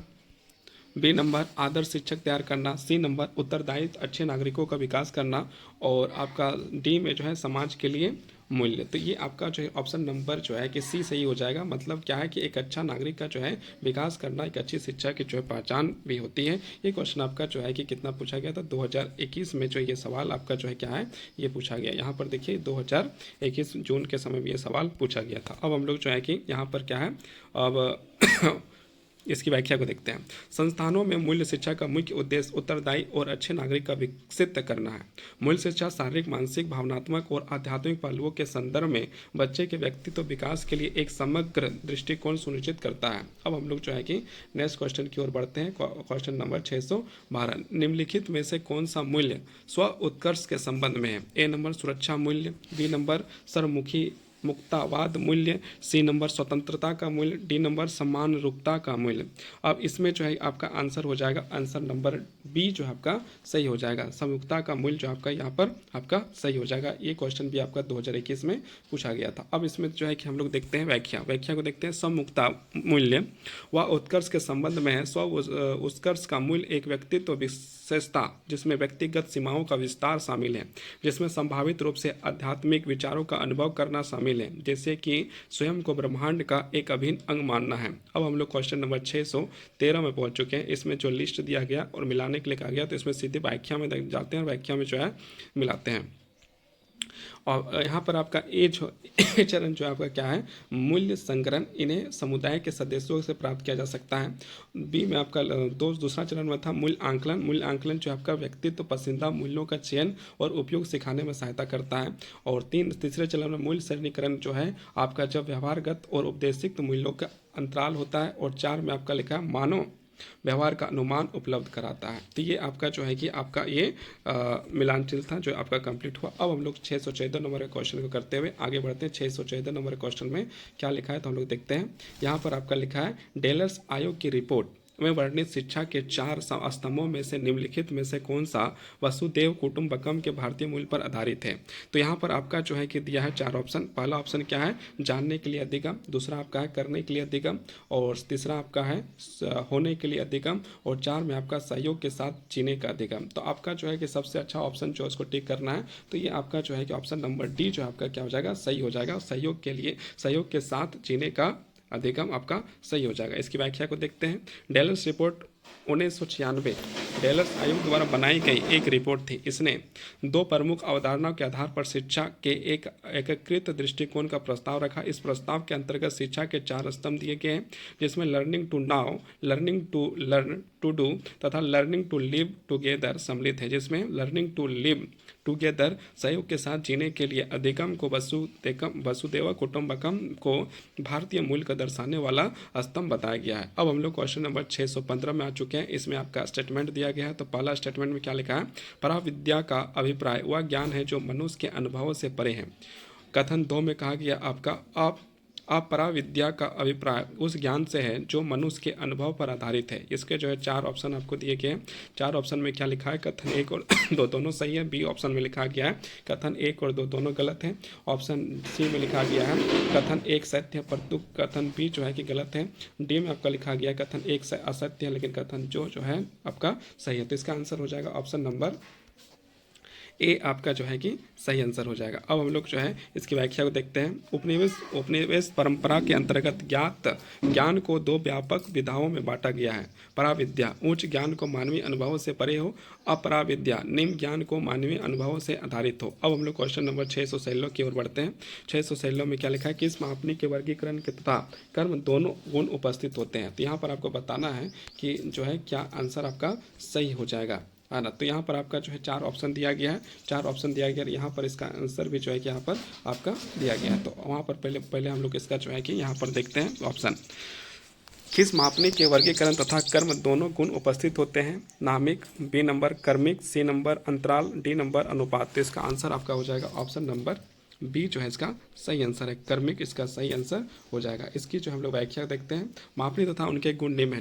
बी नंबर, आदर्श शिक्षक तैयार करना, सी नंबर, उत्तरदायित्व अच्छे नागरिकों का विकास करना, और आपका डी में जो है समाज के लिए मूल्य। तो ये आपका जो है ऑप्शन नंबर जो है कि सी सही हो जाएगा। मतलब क्या है कि एक अच्छा नागरिक का जो है विकास करना, एक अच्छी शिक्षा की जो है पहचान भी होती है। ये क्वेश्चन आपका जो है कि कितना पूछा गया था, 2021 में जो ये सवाल आपका जो है क्या है, ये पूछा गया। यहाँ पर देखिए 2021 जून के समय में ये सवाल पूछा गया था। अब हम लोग जो है कि यहाँ पर क्या है, अब इसकी व्याख्या को देखते हैं। संस्थानों में मूल्य शिक्षा का मुख्य उद्देश्य उत्तरदायी और अच्छे नागरिक का विकसित करना है। मूल्य शिक्षा शारीरिक, मानसिक, भावनात्मक और आध्यात्मिक पहलुओं के संदर्भ में बच्चे के व्यक्तित्व विकास के लिए एक समग्र दृष्टिकोण सुनिश्चित करता है। अब हम लोग जो है कि नेक्स्ट क्वेश्चन की ओर बढ़ते हैं। क्वेश्चन नंबर 612, निम्नलिखित में से कौन सा मूल्य स्व उत्कर्ष के संबंध में है? ए नंबर, सुरक्षा मूल्य, बी नंबर, सर्वमुखी मुक्तावाद मूल्य, सी नंबर, स्वतंत्रता का मूल्य, डी नंबर, समान रूपता का मूल्य। अब इसमें जो है आपका आंसर हो जाएगा, आंसर नंबर बी जो है आपका सही हो जाएगा। समयुक्ता का मूल्य जो आपका यहाँ पर आपका सही हो जाएगा। ये क्वेश्चन भी आपका 2021 में पूछा गया था। अब इसमें जो है कि हम लोग देखते हैं व्याख्या को देखते हैं। समयुक्ता मूल्य व उत्कर्ष के संबंध में है। स्व उत्कर्ष का मूल्य एक व्यक्तित्व विशेषता जिसमें व्यक्तिगत सीमाओं का विस्तार शामिल है, जिसमें संभावित रूप से आध्यात्मिक विचारों का अनुभव करना शामिल है, जैसे कि स्वयं को ब्रह्मांड का एक अभिन्न अंग मानना है। अब हम लोग क्वेश्चन नंबर 613 में पहुंच चुके हैं। इसमें जो लिस्ट दिया गया और मिलाने के लिए कहा गया, तो इसमें सीधे व्याख्या में जाते हैं और व्याख्या में जो है मिलाते हैं। और यहाँ पर आपका ए चरण जो है आपका क्या है, मूल्य संग्रहण, इन्हें समुदाय के सदस्यों से प्राप्त किया जा सकता है। बी में आपका दूसरा चरण में था मूल्य आंकलन। मूल्य आंकलन जो आपका व्यक्तित्व पसंदीदा मूल्यों का चयन और उपयोग सिखाने में सहायता करता है। और तीसरे चरण में मूल्य श्रेणीकरण जो है आपका जब व्यवहारगत और उपदेशित मूल्यों का अंतराल होता है। और 4 में आपका लिखा है मानव व्यवहार का अनुमान उपलब्ध कराता है। तो ये आपका जो है कि आपका ये मिलानचिल था जो आपका कंप्लीट हुआ। अब हम लोग 614 नंबर के क्वेश्चन को करते हुए आगे बढ़ते हैं। 614 नंबर के क्वेश्चन में क्या लिखा है तो हम लोग देखते हैं। यहाँ पर आपका लिखा है डेलर्स आयोग की रिपोर्ट में वर्णित शिक्षा के 4 स्तंभों में से निम्नलिखित में से कौन सा वसुदेव कुटुंबकम के भारतीय मूल पर आधारित है? तो यहाँ पर आपका जो है कि दिया है 4 ऑप्शन। पहला ऑप्शन क्या है, जानने के लिए अधिगम, दूसरा आपका है करने के लिए अधिगम, और तीसरा आपका है होने के लिए अधिगम, और 4 में आपका सहयोग के साथ जीने का अधिगम। तो आपका जो है कि सबसे अच्छा ऑप्शन जो इसको टिक करना है, तो ये आपका जो है कि ऑप्शन नंबर डी जो आपका क्या हो जाएगा, सही हो जाएगा। सहयोग के लिए, सहयोग के साथ जीने का अधिगम आपका सही हो जाएगा। इसकी व्याख्या को देखते हैं। डेलर्स रिपोर्ट 1996 डेलर्स आयोग द्वारा बनाई गई एक रिपोर्ट थी। इसने 2 प्रमुख अवधारणाओं के आधार पर शिक्षा के एक एकीकृत दृष्टिकोण का प्रस्ताव रखा। इस प्रस्ताव के अंतर्गत शिक्षा के 4 स्तंभ दिए गए हैं, जिसमें learning to know, learning to learn to do तथा लर्निंग टू लिव टुगेदर सम्मिलित है। जिसमें लर्निंग टू लिव टुगेदर सहयोग के साथ जीने के लिए अधिगम को वसुदेव कुटुंबकम को भारतीय मूल का दर्शाने वाला स्तंभ बताया गया है। अब हम लोग क्वेश्चन नंबर 615 में आ चुके हैं। इसमें आपका स्टेटमेंट दिया गया है। तो पहला स्टेटमेंट में क्या लिखा है, पराविद्या का अभिप्राय वह ज्ञान है जो मनुष्य के अनुभवों से परे है। कथन 2 में कहा गया आपका अपराविद्या का अभिप्राय उस ज्ञान से है जो मनुष्य के अनुभव पर आधारित है। इसके जो है 4 ऑप्शन आपको दिए गए हैं। 4 ऑप्शन में क्या लिखा है, कथन 1 और 2 दोनों सही है। बी ऑप्शन में लिखा गया है कथन 1 और 2 दोनों गलत है। ऑप्शन सी में लिखा गया है कथन 1 सत्य है परंतु कथन बी जो है कि गलत है। डी में आपका लिखा गया है कथन 1 असत्य है लेकिन कथन जो है आपका सही है। तो इसका आंसर हो जाएगा ऑप्शन नंबर ए आपका जो है कि सही आंसर हो जाएगा। अब हम लोग जो है इसकी व्याख्या को देखते हैं। उपनिवेश परंपरा के अंतर्गत ज्ञात ज्ञान को दो व्यापक विधाओं में बांटा गया है। पराविद्या उच्च ज्ञान को मानवीय अनुभवों से परे हो, अपराविद्या निम्न ज्ञान को मानवीय अनुभवों से आधारित हो। अब हम लोग क्वेश्चन नंबर 616 की ओर बढ़ते हैं। 616 में क्या लिखा है, किस मापनी के वर्गीकरण के तथा कर्म दोनों गुण उपस्थित होते हैं। तो यहाँ पर आपको बताना है कि जो है क्या आंसर आपका सही हो जाएगा, है ना। तो यहाँ पर आपका जो है 4 ऑप्शन दिया गया है, 4 ऑप्शन दिया गया है। यहाँ पर इसका आंसर भी जो है कि यहाँ पर आपका दिया गया है। तो वहाँ पर पहले हम लोग इसका जो है कि यहाँ पर देखते हैं ऑप्शन। किस मापनी के वर्गीकरण तथा कर्म दोनों गुण उपस्थित होते हैं। नामिक, बी नंबर कर्मिक, सी नंबर अंतराल, डी नंबर अनुपात। तो इसका आंसर आपका हो जाएगा ऑप्शन नंबर बी जो है इसका सही आंसर है, कर्मिक इसका सही आंसर हो जाएगा। इसकी जो हम लोग व्याख्या देखते हैं। मापनी तथा उनके गुण निम्न है।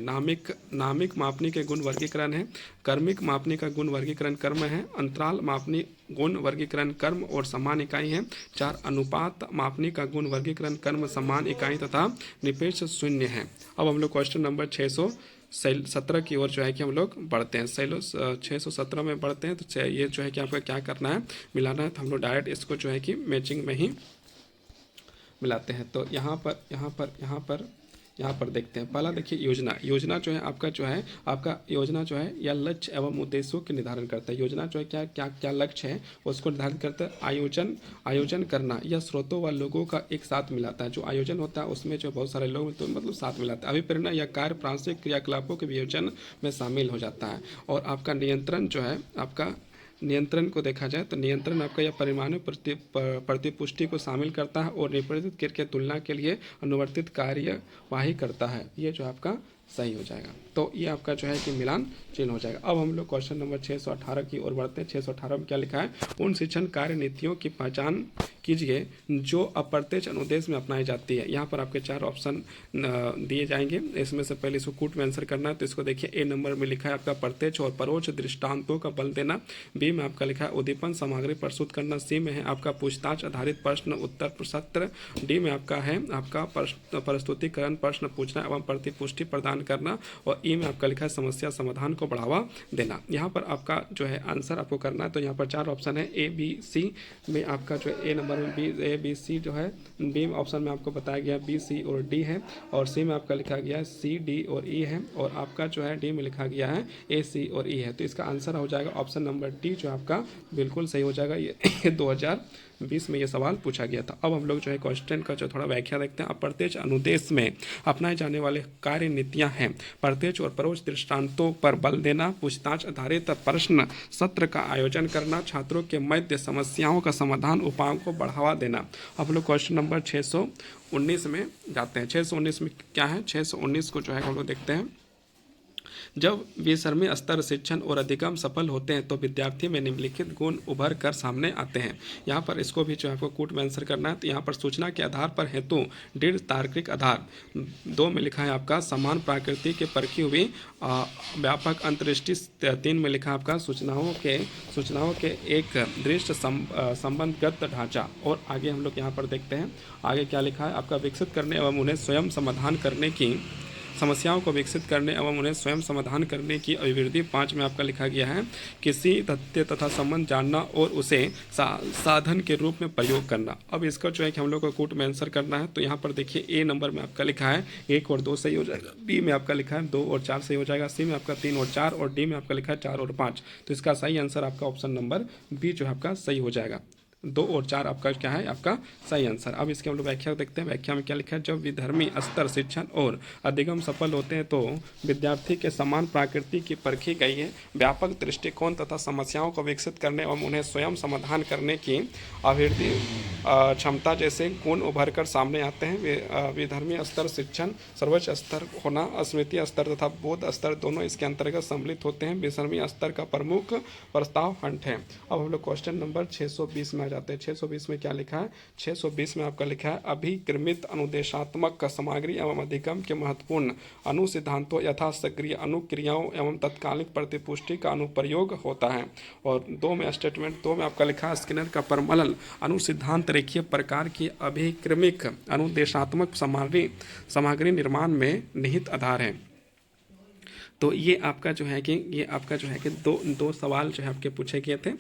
नामिक मापनी के गुण वर्गीकरण है, कर्मिक मापनी का गुण वर्गीकरण कर्म है, अंतराल मापनी गुण वर्गीकरण कर्म और समान इकाई है। 4 अनुपात मापनी का गुण वर्गीकरण कर्म समान इकाई तथा निरपेक्ष शून्य है। अब हम लोग क्वेश्चन नंबर 617 की ओर जो है कि हम लोग बढ़ते हैं। 617 में बढ़ते हैं। तो ये जो है कि आपका क्या करना है, मिलाना है। तो हम लोग डायरेक्ट इसको जो है कि मैचिंग में ही मिलाते हैं। तो यहाँ पर देखते हैं। पहला देखिए योजना जो है आपका योजना जो है या लक्ष्य एवं उद्देश्यों के निर्धारण करता है। योजना जो है क्या लक्ष्य है उसको निर्धारित करता है। आयोजन करना यह स्रोतों व लोगों का एक साथ मिलाता है। जो आयोजन होता है उसमें जो बहुत सारे लोग तो मतलब साथ मिलाता है। अभिप्रेरणा या कार्य प्रांशिक क्रियाकलापों के वियोजन में शामिल हो जाता है। और आपका नियंत्रण जो है आपका नियंत्रण को देखा जाए तो नियंत्रण आपका यह परमाणु प्रतिपुष्टि को शामिल करता है और निपरित क्रिया की तुलना के लिए अनुवर्तित कार्यवाही करता है। ये जो आपका सही हो जाएगा। तो ये आपका जो है कि मिलान चिन्ह हो जाएगा। अब हम लोग क्वेश्चन नंबर 618 की ओर बढ़ते हैं। 618 में क्या लिखा है, उन शिक्षण कार्य नीतियों की पहचान कीजिए जो अप्रत्यक्ष अनुदेश में अपनाई जाती है। यहाँ पर आपके 4 ऑप्शन दिए जाएंगे। इसमें से पहले इसको कूट में आंसर करना है। तो इसको देखिए, ए नंबर में लिखा है आपका प्रत्यक्ष और परोक्ष दृष्टांतों का बल देना। बी में आपका लिखा है उद्दीपन सामग्री प्रस्तुत करना। सी में है आपका पूछताछ आधारित प्रश्न उत्तर सत्र। डी में आपका है आपका प्रस्तुतिकरण प्रश्न पूछना एवं प्रतिपुष्टि प्रदान करना। और ई में आपका लिखा है समस्या समाधान को बढ़ावा देना। यहाँ पर आपका जो है आंसर आपको करना है। तो यहाँ पर 4 ऑप्शन है, ए बी सी में आपका जो है ए नंबर में ए बी सी जो है, बी ऑप्शन में आपको बताया गया बी सी और डी है। और सी में आपका लिखा गया है सी डी और ई है। और आपका जो है डी में लिखा गया है ए सी और ई है। तो इसका आंसर हो जाएगा ऑप्शन नंबर डी जो आपका बिल्कुल सही हो जाएगा। ये 2020 में ये सवाल पूछा गया था। अब हम लोग जो है क्वेश्चन का जो थोड़ा व्याख्या देखते हैं। अप्रत्यक्ष अनुदेश में अपनाए जाने वाले कार्य नीतियां हैं प्रत्यक्ष और परोक्ष दृष्टांतों पर बल देना, पूछताछ आधारित प्रश्न सत्र का आयोजन करना, छात्रों के मध्य समस्याओं का समाधान उपायों को बढ़ावा देना। अब लोग क्वेश्चन नंबर 619 में जाते हैं। 619 में क्या है, 619 को जो है हम लोग देखते हैं। जब बेसरमी स्तर शिक्षण और अधिगम सफल होते हैं तो विद्यार्थी में निम्नलिखित गुण उभर कर सामने आते हैं। यहाँ पर इसको भी जो आपको कूट में आंसर करना है। तो यहाँ पर सूचना के आधार पर हेतु दृढ़ तार्किक आधार। 2 में लिखा है आपका समान प्रकृति के परखी हुई व्यापक अंतर्दृष्टि। 3 में लिखा आपका सूचनाओं के एक दृष्ट संबंधगत ढांचा। और आगे हम लोग यहाँ पर देखते हैं आगे क्या लिखा है आपका विकसित करने एवं उन्हें स्वयं समाधान करने की समस्याओं को विकसित करने एवं उन्हें स्वयं समाधान करने की अभिवृद्धि। 5 में आपका लिखा गया है किसी तथ्य तथा संबंध जानना और उसे साधन के रूप में प्रयोग करना। अब इसका जो है कि हम लोग को कूट में आंसर करना है। तो यहाँ पर देखिए ए नंबर में आपका लिखा है 1 और 2 सही हो जाएगा। बी में आपका लिखा है 2 और 4 सही हो जाएगा। सी में आपका 3 और 4 और डी में आपका लिखा है 4 और 5। तो इसका सही आंसर आपका ऑप्शन नंबर बी जो है आपका सही हो जाएगा। 2 और 4 आपका क्या है आपका सही आंसर। अब इसके हम लोग व्याख्या देखते हैं। व्याख्या में क्या लिखा है, जब विधर्मी स्तर शिक्षण और अधिगम सफल होते हैं तो विद्यार्थी के समान प्रकृति की परखी गई है व्यापक दृष्टिकोण तथा समस्याओं को विकसित करने एवं उन्हें स्वयं समाधान करने की अभिवृद्धि क्षमता जैसे गुण उभर कर सामने आते हैं। विधर्मी स्तर शिक्षण सर्वोच्च स्तर होना, स्मृति स्तर तथा बोध स्तर दोनों इसके अंतर्गत सम्मिलित होते हैं। विधर्मी स्तर का प्रमुख प्रस्ताव हंट है। अब हम लोग क्वेश्चन नंबर 620 में जाते हैं। 620 में क्या लिखा है, 620 में आपका लिखा है अभिक्रमित अनुदेशात्मक सामग्री एवं अधिगम के महत्वपूर्ण अनुसिद्धांतों यथा सक्रिय अनुक्रियाओं एवं तत्कालिक प्रतिपुष्टि का अनुप्रयोग होता है। और 2 में स्टेटमेंट 2 में आपका लिखा है स्किनर का परमल अनुसिद्धांत रेखीय प्रकार की अभिक्रमिक अनुदेशात्मक सामग्री निर्माण में निहित आधार है। तो ये आपका जो है कि दो सवाल जो है आपके पूछे गए थे,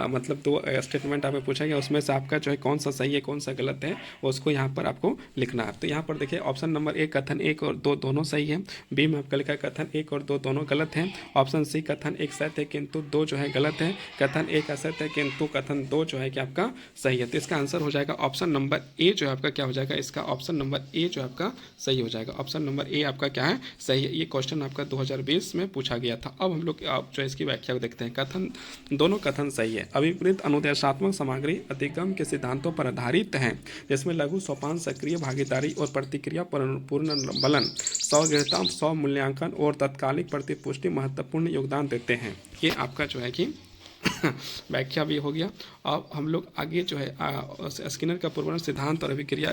मतलब दो स्टेटमेंट आपको पूछा गया, उसमें से आपका जो है कौन सा सही है कौन सा गलत है उसको यहाँ पर आपको लिखना है। तो यहाँ पर देखिए ऑप्शन नंबर ए कथन 1 और 2 दोनों सही है, बी में आपका लिखा है कथन 1 और 2 दोनों गलत हैं, ऑप्शन सी कथन 1 सत्य है किंतु 2 जो है गलत है, कथन 1 असत्य है किंतु कथन 2 जो है कि आपका सही है। तो इसका आंसर हो जाएगा ऑप्शन नंबर ए जो है आपका क्या हो जाएगा, इसका ऑप्शन नंबर ए जो आपका सही हो जाएगा। ऑप्शन नंबर ए आपका क्या है, सही है। ये क्वेश्चन आपका 2020 में पूछा गया था। अब हम लोग आप जो इसकी व्याख्या को देखते हैं। कथन, दोनों कथन सही है। अभिप्रेत अनुदेशात्मक सामग्री अधिगम के सिद्धांतों पर आधारित है, जिसमें लघु सोपान, सक्रिय भागीदारी और प्रतिक्रिया पूर्ण बलन, स्वगृहता, स्व मूल्यांकन और तत्कालिक प्रतिपुष्टि महत्वपूर्ण योगदान देते हैं। ये आपका जो है कि व्याख्या भी हो गया। अब हम लोग आगे जो है स्किनर का पूर्ववर्णन सिद्धांत और अभिक्रिया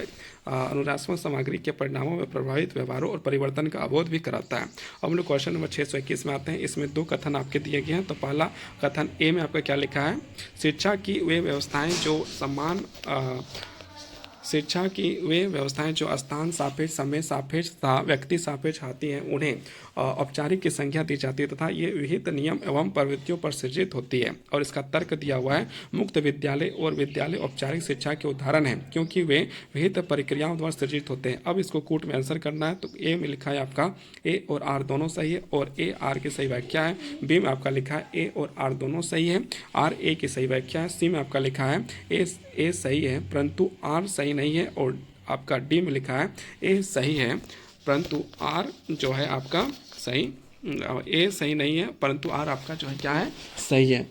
अनुदेशात्मक सामग्री के परिणामों में प्रभावित व्यवहारों और परिवर्तन का अवबोध भी कराता है। अब हम लोग क्वेश्चन नंबर 621 में आते हैं। इसमें 2 कथन आपके दिए गए हैं। तो पहला कथन ए में आपका क्या लिखा है, शिक्षा की वे व्यवस्थाएं जो स्थान सापेक्ष, समय सापेक्ष तथा व्यक्ति सापेक्ष आती हैं, उन्हें औपचारिक की संख्या दी जाती है तथा ये विहित नियम एवं प्रवृत्तियों पर सृजित होती है। और इसका तर्क दिया हुआ है, मुक्त विद्यालय और विद्यालय औपचारिक शिक्षा के उदाहरण हैं क्योंकि वे विहित प्रक्रियाओं द्वारा सृजित होते हैं। अब इसको कूट में आंसर करना है। तो ए में लिखा है आपका ए और आर दोनों सही है और ए आर की सही व्याख्या है। बी में आपका लिखा है ए और आर दोनों सही है, आर ए की सही व्याख्या है। सी में आपका लिखा है ए सही है परंतु आर सही नहीं है और आपका डी में लिखा है ए सही है परंतु आर जो है आपका सही, ए सही नहीं है परंतु आर आपका जो है क्या है, सही है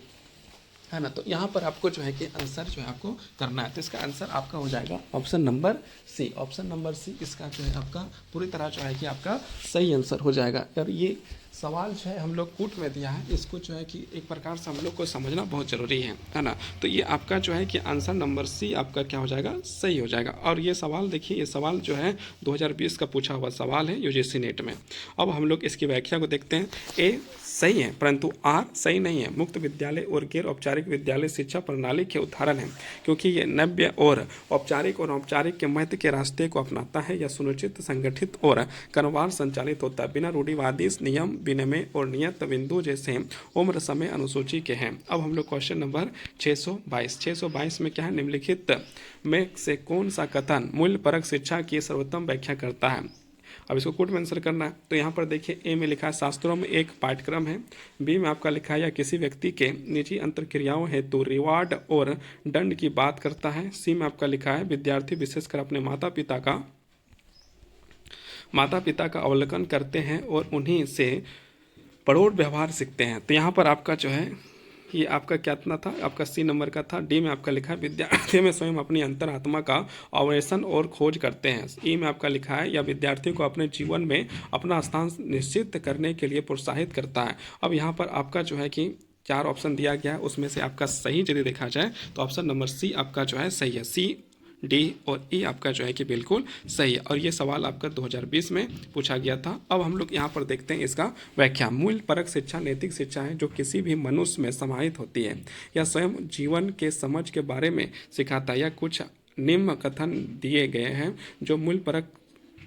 ना। तो यहाँ पर आपको जो है कि आंसर जो है आपको करना है। तो इसका आंसर आपका हो जाएगा option number C. Option number C इसका जो है आपका पूरी तरह जो है कि आपका सही आंसर हो जाएगा। और ये सवाल जो है हम लोग कूट में दिया है, इसको जो है कि एक प्रकार से हम लोग को समझना बहुत ज़रूरी है ना। तो ये आपका जो है कि आंसर नंबर सी आपका क्या हो जाएगा, सही हो जाएगा। और ये सवाल देखिए, ये सवाल जो है 2020 का पूछा हुआ सवाल है यूजीसी नेट में। अब हम लोग इसकी व्याख्या को देखते हैं। ए सही है परंतु आर सही नहीं है। मुक्त विद्यालय और गैर औपचारिक विद्यालय शिक्षा प्रणाली के उदाहरण है क्योंकि ये नव्य और औपचारिक के मध्य के रास्ते को अपनाता है या सुनिश्चित, संगठित और क्रमवार संचालित होता है, बिना रूढ़िवादी नियम विनिमय और नियत बिंदु जैसे उम्र समय अनुसूची के हैं। अब हम लोग क्वेश्चन नंबर 622 में क्या है, निम्नलिखित में से कौन सा कथन मूल्य परक शिक्षा की सर्वोत्तम व्याख्या करता है। अब इसको कोट में आंसर करना है। तो यहाँ पर देखिए ए में लिखा है शास्त्रों में एक पाठ्यक्रम है, बी में आपका लिखा है या किसी व्यक्ति के निजी अंतर्क्रियाओं हेतु रिवार्ड और दंड की बात करता है, सी में आपका लिखा है विद्यार्थी विशेषकर अपने माता पिता का अवलोकन करते हैं और उन्हीं से प्रौढ़ व्यवहार सीखते हैं। तो यहाँ पर आपका जो है ये आपका क्या था, आपका सी नंबर का था। डी में आपका लिखा है विद्यार्थी में स्वयं अपनी अंतरात्मा का अन्वेषण और खोज करते हैं। ई में आपका लिखा है या विद्यार्थी को अपने जीवन में अपना स्थान निश्चित करने के लिए प्रोत्साहित करता है। अब यहाँ पर आपका जो है कि 4 ऑप्शन दिया गया है, उसमें से आपका सही यदि देखा जाए तो ऑप्शन नंबर सी आपका जो है सही है। सी, डी और ई आपका जो है कि बिल्कुल सही है। और ये सवाल आपका 2020 में पूछा गया था। अब हम लोग यहाँ पर देखते हैं इसका व्याख्या। मूल्य परक शिक्षा नैतिक शिक्षा है जो किसी भी मनुष्य में समाहित होती है या स्वयं जीवन के समझ के बारे में सिखाता है। या कुछ निम्न कथन दिए गए हैं जो मूल्य परक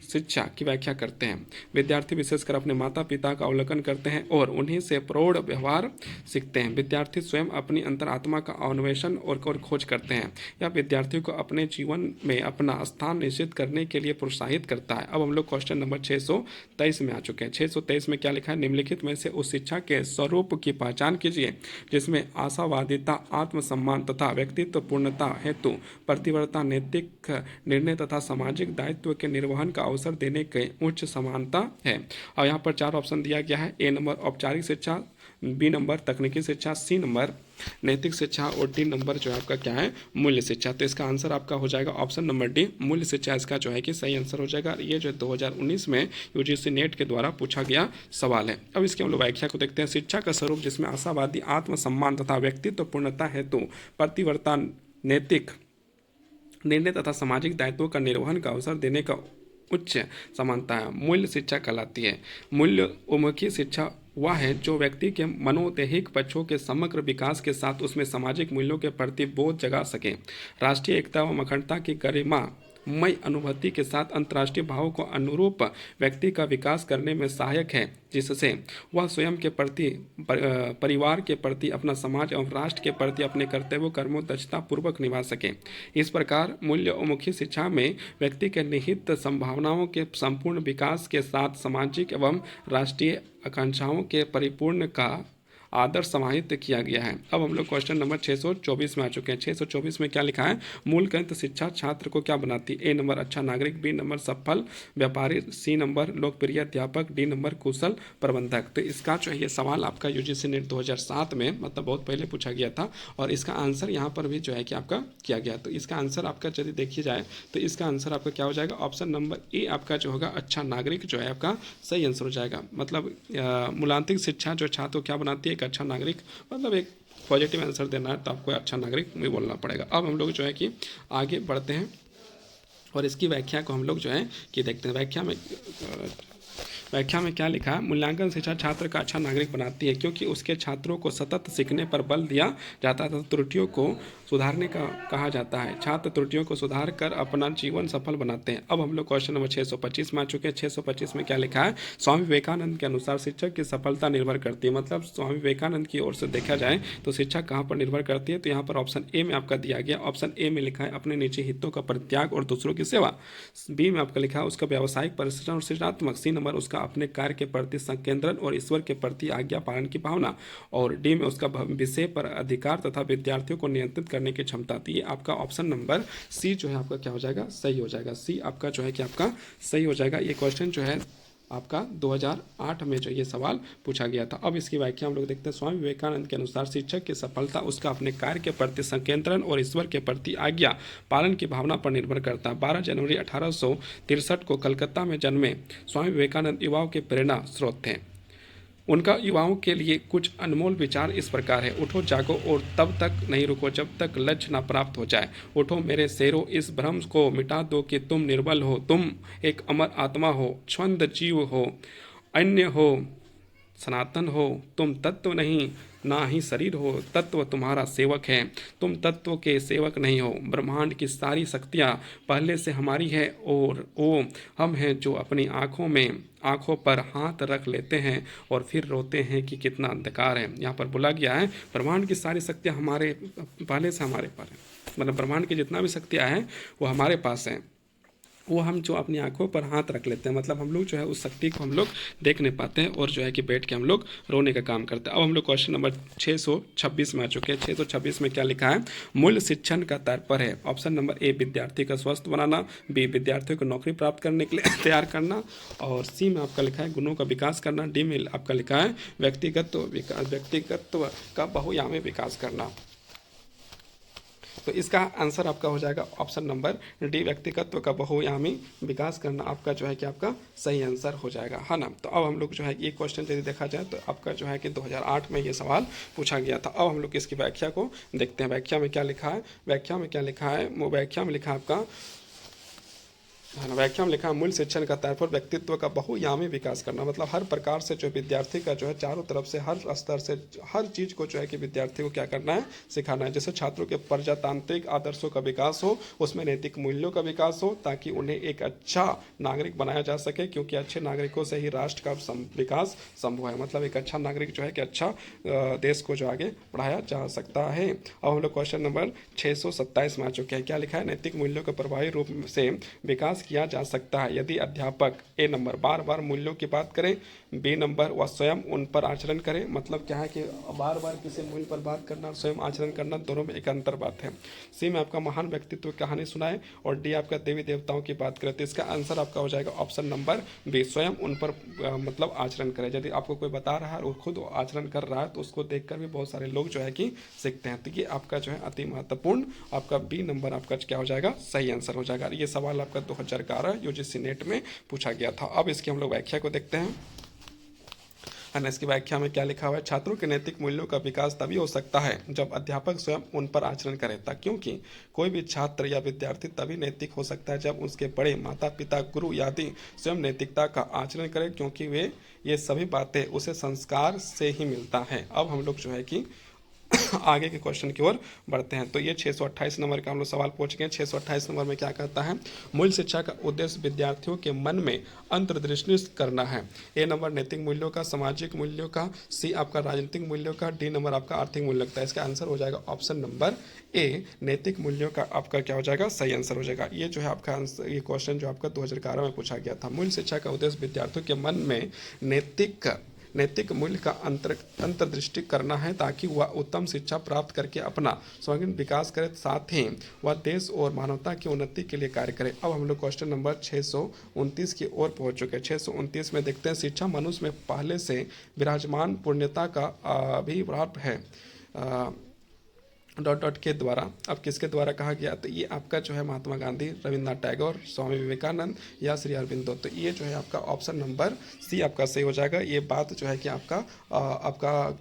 शिक्षा की व्याख्या करते हैं। विद्यार्थी विशेषकर अपने माता पिता का अवलोकन करते हैं और उन्हीं से प्रौढ़ व्यवहार सीखते हैं। विद्यार्थी स्वयं अपनी अंतरात्मा का अन्वेषण और खोज करते हैं या विद्यार्थी को अपने जीवन में अपना स्थान निश्चित करने के लिए प्रोत्साहित करता है। अब हम लोग क्वेश्चन नंबर 623 में आ चुके हैं। 623 में क्या लिखा है, निम्नलिखित में से उस शिक्षा के स्वरूप की पहचान कीजिए जिसमें आशावादिता, आत्मसम्मान तथा व्यक्तित्व पूर्णता हेतु प्रतिबद्धता, नैतिक निर्णय तथा सामाजिक दायित्व के निर्वहन का अवसर देने के उच्च समानता है। और यहाँ पर 4 ऑप्शन दिया गया है। ए नंबर औपचारिक शिक्षा, बी नंबर तकनीकी शिक्षा, सी नंबर नैतिक शिक्षा और डी नंबर जो है आपका क्या है, मूल्य शिक्षा। तो इसका आंसर आपका हो जाएगा ऑप्शन नंबर डी, मूल्य शिक्षा इसका जो है कि सही आंसर हो जाएगा। ये जो 2019 में यूजीसी नेट के द्वारा पूछा गया सवाल है। अब इसके हम लोग व्याख्या को देखते हैं। शिक्षा का स्वरूप जिसमें आशावादी, आत्मसम्मान तथा व्यक्तित्व पूर्णता हेतु प्रतिबद्धता, नैतिक निर्णय तथा सामाजिक दायित्वों का निर्वहन का अवसर देने का उच्च समानता है, मूल्य शिक्षा कहलाती है। मूल्य उन्मुखी शिक्षा वह है जो व्यक्ति के मनोदैहिक पक्षों के समग्र विकास के साथ उसमें सामाजिक मूल्यों के प्रति बोध जगा सके, राष्ट्रीय एकता व अखंडता की गरिमा मय अनुभूति के साथ अंतर्राष्ट्रीय भावों को अनुरूप व्यक्ति का विकास करने में सहायक है, जिससे वह स्वयं के प्रति, परिवार के प्रति, अपना समाज एवं राष्ट्र के प्रति अपने कर्तव्यों कर्मों दक्षता पूर्वक निभा सके। इस प्रकार मूल्योन्मुखी शिक्षा में व्यक्ति के निहित संभावनाओं के संपूर्ण विकास के साथ सामाजिक एवं राष्ट्रीय आकांक्षाओं के परिपूर्ण का आदर्श समाहित किया गया है। अब हम लोग क्वेश्चन नंबर 624 में आ चुके हैं। 624 में क्या लिखा है? मूल ग्रंथ शिक्षा छात्र को क्या बनाती है? ए नंबर अच्छा नागरिक, बी नंबर सफल व्यापारी, सी नंबर लोकप्रिय अध्यापक, डी नंबर कुशल प्रबंधक। तो इसका जो है ये सवाल आपका यूजीसी नेट 2007 में मतलब बहुत पहले पूछा गया था और इसका आंसर यहाँ पर भी जो है कि आपका किया गया। तो इसका आंसर आपका यदि देखी जाए तो इसका आंसर आपका क्या हो जाएगा? ऑप्शन नंबर ए आपका जो होगा अच्छा नागरिक जो है आपका सही आंसर हो जाएगा। मतलब मूलांकित शिक्षा जो छात्र को क्या बनाती है? एक अच्छा नागरिक, मतलब एक पॉजिटिव आंसर देना है तो आपको अच्छा नागरिक भी बोलना पड़ेगा। अब हम लोग जो है कि आगे बढ़ते हैं और इसकी व्याख्या को हम लोग जो है कि देखते हैं। व्याख्या में क्या लिखा है? मूल्यांकन शिक्षा छात्र का अच्छा नागरिक बनाती है क्योंकि उसके छात्रों को सतत सीखने पर बल दिया जाता है, त्रुटियों को सुधारने का कहा जाता है। छात्र त्रुटियों को सुधार कर अपना जीवन सफल बनाते हैं। अब हम लोग क्वेश्चन नंबर 625 में आ चुके हैं। 625 में क्या लिखा है? स्वामी विवेकानंद के अनुसार शिक्षक की सफलता निर्भर करती है। मतलब स्वामी विवेकानंद की ओर से देखा जाए तो शिक्षा कहाँ पर निर्भर करती है? तो यहाँ पर ऑप्शन ए में आपका दिया गया। ऑप्शन ए में लिखा है अपने निजी हितों का परित्याग और दूसरों की सेवा। बी में आपका लिखा है उसका व्यावसायिक परिश्रम और सृजनात्मक। सी नंबर उसका अपने कार्य के प्रति संकेंद्रण और ईश्वर के प्रति आज्ञा पालन की भावना। और डी में उसका विषय पर अधिकार तथा विद्यार्थियों को नियंत्रित करने की क्षमता। तो ये आपका ऑप्शन नंबर सी जो है आपका क्या हो जाएगा? सही हो जाएगा। सी आपका जो है कि आपका सही हो जाएगा। ये क्वेश्चन जो है आपका 2008 में जो ये सवाल पूछा गया था। अब इसकी व्याख्या हम लोग देखते हैं। स्वामी विवेकानंद के अनुसार शिक्षक की सफलता उसका अपने कार्य के प्रति संकेंद्रण और ईश्वर के प्रति आज्ञा पालन की भावना पर निर्भर करता है। 12 जनवरी 1863 को कलकत्ता में जन्मे स्वामी विवेकानंद युवाओं के प्रेरणा स्रोत थे। उनका युवाओं के लिए कुछ अनमोल विचार इस प्रकार है: उठो जागो और तब तक नहीं रुको जब तक लक्ष्य न प्राप्त हो जाए। उठो मेरे शेरों, इस भ्रम को मिटा दो कि तुम निर्बल हो, तुम एक अमर आत्मा हो, छंद जीव हो, अन्य हो, सनातन हो। तुम तत्व नहीं ना ही शरीर हो, तत्व तुम्हारा सेवक है। तुम तत्व के सेवक नहीं हो। ब्रह्मांड की सारी शक्तियाँ पहले से हमारी है और वो हम हैं जो अपनी आँखों पर हाथ रख लेते हैं और फिर रोते हैं कि कितना अंधकार है। यहाँ पर बोला गया है ब्रह्मांड की सारी शक्तियाँ हमारे पहले से हमारे पास है, मतलब ब्रह्मांड की जितना भी शक्तियाँ हैं वो हमारे पास हैं, वो हम जो अपनी आंखों पर हाथ रख लेते हैं, मतलब हम लोग जो है उस शक्ति को हम लोग देख नहीं पाते हैं और जो है कि बैठ के हम लोग रोने का काम करते हैं। अब हम लोग क्वेश्चन नंबर 626 में आ चुके हैं। 626 में क्या लिखा है? मूल्य शिक्षण का तात्पर्य है। ऑप्शन नंबर ए विद्यार्थी का स्वस्थ बनाना, बी विद्यार्थियों को नौकरी प्राप्त करने के लिए तैयार करना, और सी में आपका लिखा है गुणों का विकास करना, डी में आपका लिखा है व्यक्तिगत का बहुआयामी विकास करना। तो इसका आंसर आपका हो जाएगा ऑप्शन नंबर डी, व्यक्तिगत का बहुआयामी विकास करना आपका जो है कि आपका सही आंसर हो जाएगा, है ना। तो अब हम लोग जो है ये क्वेश्चन यदि देखा जाए तो आपका जो है कि 2008 में ये सवाल पूछा गया था। अब हम लोग इसकी व्याख्या को देखते हैं। व्याख्या में क्या लिखा है? व्याख्या में लिखा है आपका व्याख्या में लिखा है मूल शिक्षण का तात्पर्य व्यक्तित्व का बहुआयामी विकास करना। मतलब हर प्रकार से जो विद्यार्थी का जो है चारों तरफ से हर स्तर से हर चीज़ को जो है कि विद्यार्थी को क्या करना है? सिखाना है। जैसे छात्रों के प्रजातांत्रिक आदर्शों का विकास हो, उसमें नैतिक मूल्यों का विकास हो, ताकि उन्हें एक अच्छा नागरिक बनाया जा सके, क्योंकि अच्छे नागरिकों से ही राष्ट्र का विकास संभव है। मतलब एक अच्छा नागरिक जो है कि अच्छा देश को जो आगे बढ़ाया जा सकता है। अब हम लोग क्वेश्चन नंबर 627 में आ चुके हैं। क्या लिखा है? नैतिक मूल्यों का प्रभावी रूप से विकास किया जा सकता है यदि अध्यापक ए नंबर बार बार मूल्यों की बात करें, बी नंबर वह स्वयं उन पर आचरण करें। मतलब क्या है कि बार बार किसी मूल्य पर बात करना और स्वयं आचरण करना दोनों में एक अंतर बात है। सी में आपका महान व्यक्तित्व की कहानी सुनाए, और डी आपका देवी देवताओं की बात करें। तो इसका आंसर आपका हो जाएगा ऑप्शन नंबर बी, स्वयं उन पर मतलब आचरण करें। यदि आपको कोई बता रहा है और खुद आचरण कर रहा है तो उसको देखकर भी बहुत सारे लोग जो है कि सीखते हैं। तो ये आपका जो है अति महत्वपूर्ण आपका बी नंबर आपका क्या हो जाएगा? सही आंसर हो जाएगा। ये सवाल आपका 2011 यूजीसी नेट में पूछा गया था। अब इसकी हम लोग व्याख्या को देखते हैं। इसकी व्याख्या में क्या लिखा हुआ है? छात्रों के नैतिक मूल्यों का विकास तभी हो सकता है जब अध्यापक स्वयं उन पर आचरण करे। क्योंकि कोई भी छात्र या विद्यार्थी तभी नैतिक हो सकता है जब उसके बड़े माता पिता गुरु आदि स्वयं नैतिकता का आचरण करें, क्योंकि ये सभी बातें उसे संस्कार से ही मिलता है। अब हम लोग जो है कि आगे के क्वेश्चन की ओर बढ़ते हैं। तो ये 628 नंबर का हम लोग सवाल पहुंच गए। 628 नंबर में क्या कहता है, मूल्य शिक्षा का उद्देश्य विद्यार्थियों के मन में अंतर्दृष्टि करना है। ए नंबर नैतिक मूल्यों का, सामाजिक मूल्यों का, सी आपका राजनीतिक मूल्यों का, डी नंबर आपका आर्थिक मूल्यों का। इसका आंसर हो जाएगा ऑप्शन नंबर ए, नैतिक मूल्यों का आपका क्या हो जाएगा, सही आंसर हो जाएगा। ये जो है आपका आंसर, ये क्वेश्चन जो आपका 2011 में पूछा गया था। मूल्य शिक्षा का उद्देश्य विद्यार्थियों के मन में नैतिक मूल्य का अंतर्दृष्टि करना है, ताकि वह उत्तम शिक्षा प्राप्त करके अपना सर्वांगीण विकास करे, साथ ही वह देश और मानवता की उन्नति के लिए कार्य करे। अब हम लोग क्वेश्चन नंबर 629 की ओर पहुंच चुके हैं। 629 में देखते हैं, शिक्षा मनुष्य में पहले से विराजमान पूर्णता का अभिभाव है डॉट डॉट के द्वारा। अब किसके द्वारा कहा गया, तो ये आपका जो है महात्मा गांधी, रविन्द्रनाथ टैगोर, स्वामी विवेकानंद या श्री अरबिंदो। तो ये जो है आपका ऑप्शन नंबर सी आपका सही हो जाएगा। ये बात जो है कि आपका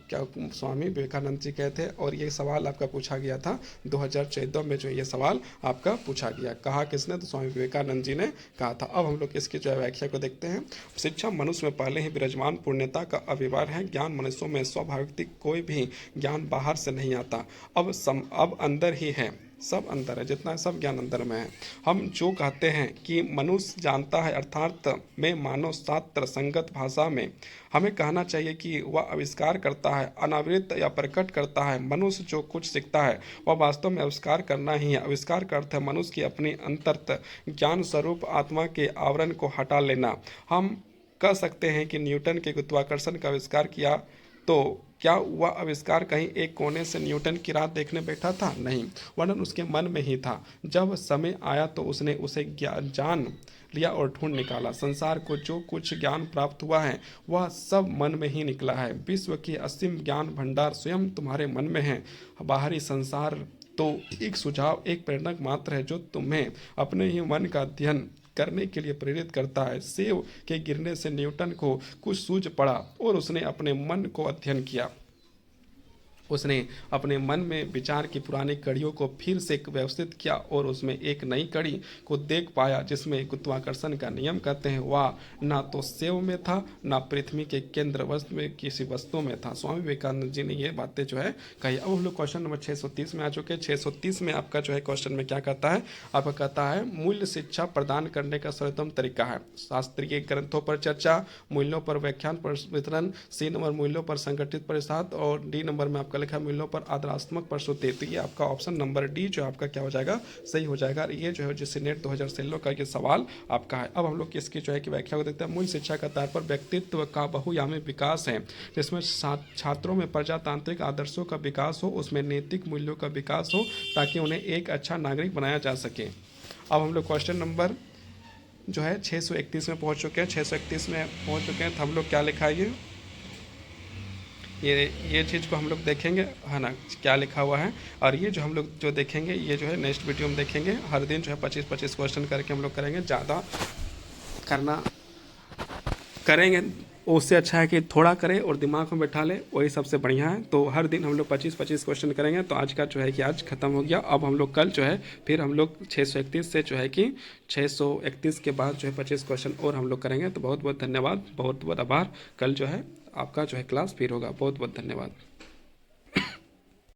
क्या स्वामी विवेकानंद जी कहे थे, और ये सवाल आपका पूछा गया था 2014 में जो ये सवाल आपका पूछा गया। कहा किसने, तो स्वामी विवेकानंद जी ने कहा था। अब हम लोग इसकी जो है व्याख्या को देखते हैं। शिक्षा मनुष्य में पहले ही विराजमान पूर्णता का अभिवार है। ज्ञान मनुष्यों में स्वाभाविक, कोई भी ज्ञान बाहर से नहीं आता, अब अंदर ही है, सब अंदर है, जितना सब ज्ञान अंदर में है। हम जो कहते हैं कि मनुष्य जानता है, अर्थात में मानव शास्त्र संगत भाषा में हमें कहना चाहिए कि वह आविष्कार करता है, अनावृत या प्रकट करता है। मनुष्य जो कुछ सीखता है वह वास्तव में आविष्कार करना ही है। आविष्कार का अर्थ है मनुष्य की अपनी अंतर्त ज्ञान स्वरूप आत्मा के आवरण को हटा लेना। हम कह सकते हैं कि न्यूटन के गुरुत्वाकर्षण का आविष्कार किया, तो क्या वह आविष्कार कहीं एक कोने से न्यूटन की राह देखने बैठा था? नहीं, वरन उसके मन में ही था। जब समय आया तो उसने उसे जान लिया और ढूंढ निकाला। संसार को जो कुछ ज्ञान प्राप्त हुआ है वह सब मन में ही निकला है। विश्व की असीम ज्ञान भंडार स्वयं तुम्हारे मन में है। बाहरी संसार तो एक सुझाव, एक प्रेरक मात्र है, जो तुम्हें अपने ही मन का अध्ययन करने के लिए प्रेरित करता है। सेब के गिरने से न्यूटन को कुछ सूझ पड़ा और उसने अपने मन को अध्ययन किया। उसने अपने मन में विचार की पुरानी कड़ियों को फिर से व्यवस्थित किया और उसमें एक नई कड़ी को देख पाया, जिसमें गुरुत्वाकर्षण का नियम कहते हैं वह ना तो सेव में था, ना पृथ्वी के केंद्र वस्तु में किसी वस्तु में था। स्वामी विवेकानंद जी ने ये बातें जो है कही। अब हम लोग क्वेश्चन नंबर 630 में आ चुके हैं। 630 में आपका जो है क्वेश्चन में क्या कहता है, आपका कहता है मूल्य शिक्षा प्रदान करने का सर्वोत्तम तरीका है। शास्त्रीय ग्रंथों पर चर्चा, मूल्यों पर व्याख्यान पर वितरण, सी नंबर मूल्यों पर संगठित प्रसाद, और डी नंबर में आपका लिखा मूल्यों पर आदरात्मक प्रस्तुति। तो ये आपका ऑप्शन नंबर डी जो आपका क्या हो जाएगा, सही हो जाएगा। ये जो है जिससे नेट 2016 का ये सवाल आपका है। अब हम लोग इसकी जो है कि व्याख्या को देखते हैं। मूल्य शिक्षा का तात्पर्य व्यक्तित्व का बहुआयामी विकास है, जिसमें छात्रों में प्रजातांत्रिक आदर्शों का विकास हो, उसमें नैतिक मूल्यों का विकास हो, ताकि उन्हें एक अच्छा नागरिक बनाया जा सके। अब हम लोग क्वेश्चन नंबर जो है 631 में पहुंच चुके हैं। 631 में पहुंच चुके हैं तो हम लोग क्या लिखा है, ये चीज़ को हम लोग देखेंगे, है ना, क्या लिखा हुआ है। और ये जो हम लोग जो देखेंगे, ये जो है नेक्स्ट वीडियो में देखेंगे। हर दिन जो है 25-25 क्वेश्चन करके हम लोग करेंगे। ज़्यादा करना करेंगे उससे अच्छा है कि थोड़ा करें और दिमाग में बैठा ले, वही सबसे बढ़िया है। तो हर दिन हम लोग 25-25 क्वेश्चन करेंगे। तो आज का जो है कि आज ख़त्म हो गया। अब हम लोग कल जो है फिर हम लोग 631 से जो है कि 631 के बाद जो है 25 क्वेश्चन और हम लोग करेंगे। तो बहुत बहुत धन्यवाद, बहुत बहुत आभार। कल जो है आपका जो है क्लास फिर होगा। बहुत बहुत धन्यवाद।